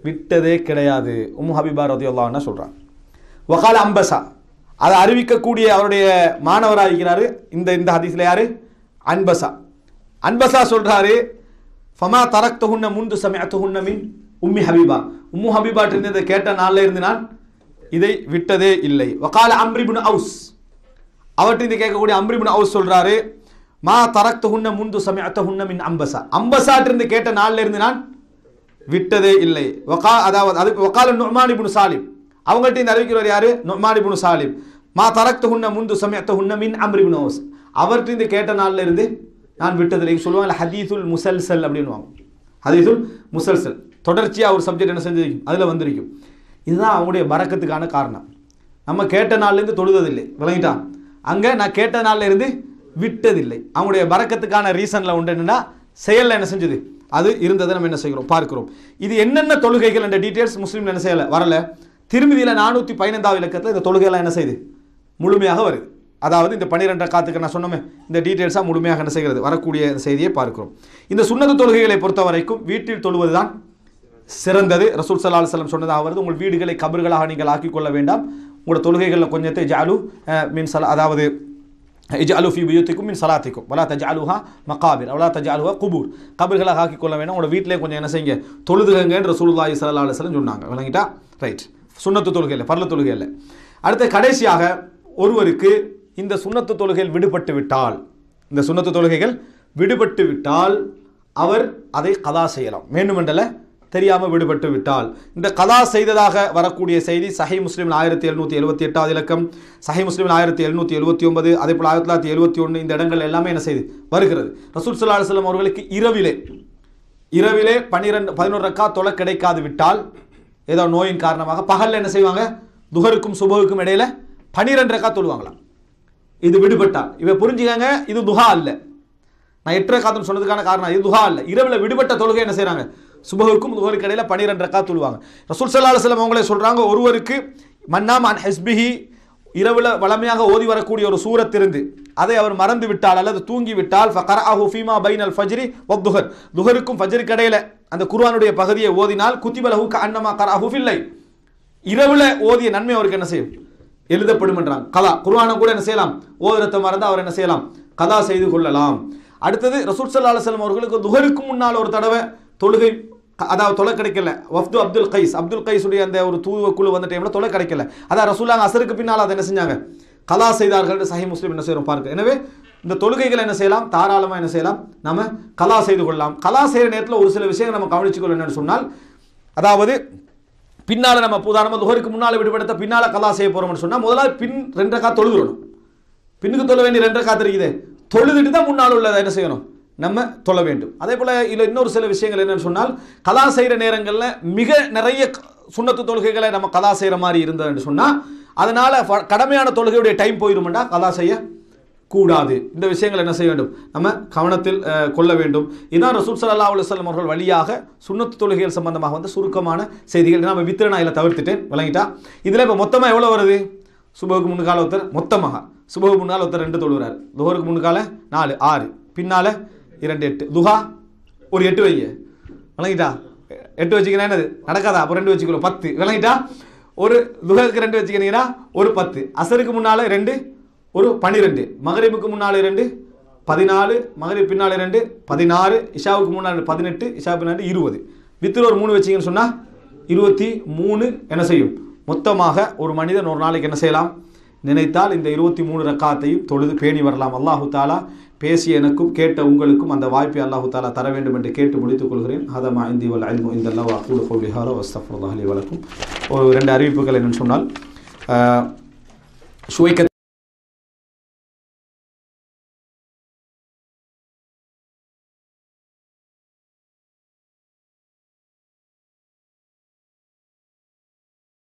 விட்டதே கிடையாது, உம்மு ஹபீபா ரலியல்லாஹு அன்ஹா சொல்றாங்க. வகால அம்பஸா, அதை அறிவிக்கக்கூடிய அவருடைய மாணவராக இருக்கிறாரு இந்த ஹதீஸ்ல யாரு? அன்பஸா. அன்பஸா சொல்றாரு, ஃபமா தரக்துஹுன்ன முந்து சமிஅத்துஹுன்ன மின் உம்மி ஹபீபா, உம்மு ஹபீபா இருந்து கேட்ட நாள்ல இருந்து நான் இதை விட்டதே இல்லை. வகால அம்ர் இப்னு அவுஸ், அவர்கிட்ட கேட்கக்கூடிய அம்ர் இப்னு அவுஸ் சொல்றாரு, மா தரக்துஹுன்ன முந்து சமிஅத்துஹுன்ன மின் அம்பஸா, அம்பஸா இருந்து கேட்ட நாள்ல இருந்து நான் விட்டதே இல்லை. அதாவது அதுக்கு வகால நுஅமான் இப்னு சாலிம், அவங்கள்ட்ட இந்த அறிவிக்கிறவர் யாரு? நுஅமான் இப்னு சாலிம். மா தரக்துஹுன்ன முந்து சமிஅத்துஹுன்ன மின் அம்ர் இப்னு அவுஸ், அவர்கிட்ட இந்த கேட்ட நாள்ல இருந்து நான் விட்டதில்லை. சொல்லுவாங்க ஹதீசுல் முசல்சல் அப்படின்னுவாங்க. ஹதீசுல் முசல்சல், தொடர்ச்சியா ஒரு சப்ஜெக்ட் என்ன செஞ்சிருக்கும் அதுல வந்திருக்கும். இதுதான் அவங்களுடைய பரக்கத்துக்கான காரணம். நம்ம கேட்ட நாள்ல இருந்து தொழுததில்லை, விளங்கிட்டா? அங்க நான் கேட்ட நாள்ல இருந்து விட்டதில்லை. அவங்களுடைய பரக்கத்துக்கான ரீசன்ல உண்டு என்னன்னா செயல்ல என்ன செஞ்சது அது இருந்ததை நம்ம என்ன செய்கிறோம் பார்க்கிறோம். இது என்னென்ன தொழுகைகள் என்ற டீடைல்ஸ் முஸ்லீம்ல என்ன செய்யல வரல. திருமதியில 415வது இலக்கத்தில் இந்த தொழுகைலாம் என்ன செய்யுது முழுமையாக வருது. அதாவது இந்த 12 ரக்காத்துக்கு நான் சொன்னோமே இந்த டீடைல்ஸாக முழுமையாக என்ன செய்கிறது வரக்கூடிய செய்தியை பார்க்கிறோம். இந்த சுன்னத்து தொழுகைகளை பொறுத்த வரைக்கும் வீட்டில் தொழுவது தான் சிறந்தது. ரசூல் ஸல்லல்லாஹு அலைஹி வஸல்லம் சொன்னதாக வருது, உங்கள் வீடுகளை கபர்களாக நீங்கள் ஆக்கிக் கொள்ள வேண்டாம், உங்களோட தொழுகைகளில் கொஞ்சத்தை ஜஅலு மின் சலா, அதாவது இஜஅலு ஃபீ புயூத்திக்கும் மின் ஸலாத்திக்கும் வலா தஜஅலுஹா மகாபிர் வலா தஜஅலுஹா குபூர், கபர்களாக ஆக்கிக் கொள்ள வேண்டாம், உங்களோட வீட்டிலே கொஞ்சம் என்ன செய்யுங்க தொழுதுகங்க என்று ரசூலுல்லாஹி ஸல்லல்லாஹு அலைஹி வஸல்லம் சொன்னாங்க. விளங்கிட்டா? ரைட். சுன்னத்து தொழுகையில் பர்ல தொழுகையில். அடுத்து கடைசியாக ஒருவருக்கு இந்த சுன்னத்து தொழுகைகள் விடுபட்டு விட்டால், இந்த சுன்னத்து தொழுகைகள் விடுபட்டு விட்டால் அவர் அதை கதா செய்யலாம். வேண்டுமென்றல தெரியாமல் விடுபட்டு விட்டால் இந்த கதா செய்ததாக வரக்கூடிய செய்தி சஹீஹ் முஸ்லிம் 1778வது இலக்கம், சஹீஹ் முஸ்லிம் 1779, அதே போல் 1971 இந்த இடங்கள் எல்லாமே என்ன செய்து வருகிறது. ரசூல் ஸல்லல்லாஹு அலைஹி வஸல்லம் அவர்களுக்கு இரவிலே இரவிலே 11 ரக்காத் தொலை கிடைக்காது விட்டால் ஏதோ நோயின் காரணமாக பகலில் என்ன செய்வாங்க, துஹருக்கும் சுபஹுக்கும் இடையில 12 ரக்காத் தொழுவாங்களாம். இது விடுபட்டா இவ புரிஞ்சுக்காங்க, இது துஹா அல்ல. நான் 8 ரக்காத்துன்னு சொன்னதுக்கான காரணம் இது துஹா அல்ல. இரவில் விடுபட்ட தொழுகை என்ன செய்கிறாங்க, சுபஹுக்கும் துஹருக்கு இடையில 12 ரக்காத் தொழுவாங்க. ரசூல் ஸல்லல்லாஹு அலைஹி வஸல்லம் அவங்களே சொல்கிறாங்க, ஒருவருக்கு மன்னாம் அன் ஹிஸ்பிஹி இரவில் வளமையாக ஓதி வரக்கூடிய ஒரு சூரத் இருந்து அதை அவர் மறந்து விட்டால் அல்லது தூங்கி விட்டால் ஃபகரஅஹு ஃபீமா பைனல் ஃபஜ்ரி வத்துஹர், துஹருக்கும் ஃபஜ்ருக்கு இடையில அந்த குர்ஆனுடைய பகுதியை ஓதினால் குத்திப லஹு கஅன்னமா கரஅஹு ஃபில் லைல், இரவில் ஓதிய நன்மை அவருக்கு என்ன செய்யும், எழுதப்படும் என்றாங்க. கலா குர்ஆனை கூட என்ன செய்யலாம், ஓதுறத மறந்து அவர் என்ன செய்யலாம், கலா செய்து கொள்ளலாம். அடுத்தது ரசூல் ஸல்லல்லாஹு அலைஹி வஸல்லம் அவர்களுக்கு துஹருக்கு முன்னால் ஒரு தடவை தொழுகை அதாவது தொலை கிடைக்கல. வஃப்து அப்துல் கைஸ் உடைய அந்த ஒரு தூதுவ குழு வந்த டைம்ல தொலை கிடைக்கல. அதான் ரசூலுல்லாஹ் அஸ்ருக்கு பின்னால் அதை என்ன செஞ்சாங்க, கலா செய்தார்கள். சஹீஹ் முஸ்லிம் என்ன செய்யறோம் பாருங்க. எனவே இந்த தொழுகைகளை என்ன செய்யலாம், தாராளமாக என்ன செய்யலாம், நம்ம கலா செய்து கொள்ளலாம். கலா செய்கிற நேரத்தில் ஒரு சில விஷயங்கள் நம்ம கவனிச்சுக்கொள்ள என்னன்னு சொன்னால், அதாவது பின்னால நம்ம உதாரணமாக துஹருக்கு முன்னால் விடுபடுத்த பின்னால கலா செய்ய போறோம்னு சொன்னால் முதலாவது பின் 2 ரக்காத் தொழுகிறோம். பின்னுக்கு தொழ வேண்டிய 2 ரக்காத் இருக்குது, தொழுதுட்டு தான் முன்னால் உள்ளதை என்ன செய்யணும், நம்ம தொழ வேண்டும். அதே போல இதில் இன்னொரு சில விஷயங்கள் என்னன்னு சொன்னால், கலா செய்கிற நேரங்களில் மிக நிறைய சுன்னத்து தொழுகைகளை நம்ம கலா செய்கிற மாதிரி இருந்ததுன்னு சொன்னால் அதனால கடமையான தொழுகையுடைய டைம் போயிருமெண்டா கலா செய்ய கூடாது. இந்த விஷயங்கள் என்ன செய்ய வேண்டும், நம்ம கவனத்தில் கொள்ள வேண்டும். இதான் ரசூல் ஸல்லல்லாஹு அலைஹி வஸல்லம் அவர்கள் வழியாக சுன்னத்து தொழுகைகள் சம்பந்தமாக வந்து சுருக்கமான செய்திகள். நம்ம வித்திர நான் இதில் தவிர்த்துட்டேன், விளங்கிட்டா. இதில் இப்போ மொத்தமாக எவ்வளோ வருது, சுபஹுக்கு முன்னுக்கால ஒருத்தர் மொத்தமாக சுபஹுக்கு முன்னால் ஒருத்தர் 2 தொழுகிறார், துஹருக்கு முன்னுக்கால 4 6 பின்னால 2 8 துஹா ஒரு 8 வைங்க, விளங்கிட்டா. 8 வச்சுக்கினா என்னது நடக்காதா, அப்போ 2 வச்சுக்கணும் 10, விளங்கிட்டா. ஒரு துஹருக்கு 2 வச்சுக்கினீங்கன்னா ஒரு 10, அசருக்கு முன்னால் 2 ஒரு 12, மகரிபுக்கு முன்னால் 2 14, மகரிப் பின்னால் 2 16, இஷாவுக்கு முன்னால் 18, இஷா பின்னால் 20, வித்திர ஒரு 3 வச்சிங்கன்னு சொன்னால் 23 என்ன செய்யும். மொத்தமாக ஒரு மனிதன் ஒரு நாளைக்கு என்ன செய்யலாம், நினைத்தால் இந்த 23 ரக்காத்தையும் தொழுது பேணி வரலாம். அல்லாஹு தாலா பேசிய எனக்கும் கேட்ட உங்களுக்கும் அந்த வாய்ப்பை அல்லாஹு தாலா தர வேண்டும் என்று கேட்டு முடித்துக் கொள்கிறேன். ஹதமா இந்தி வல் இல்மு இந்தல்லாஹ் அகூலு கௌலி ஹாதா வஸ்தக்ஃபிருல்லாஹ் லி வலக்கும். ஒரு 2 அறிவிப்புகள் என்னன்னு சொன்னால்,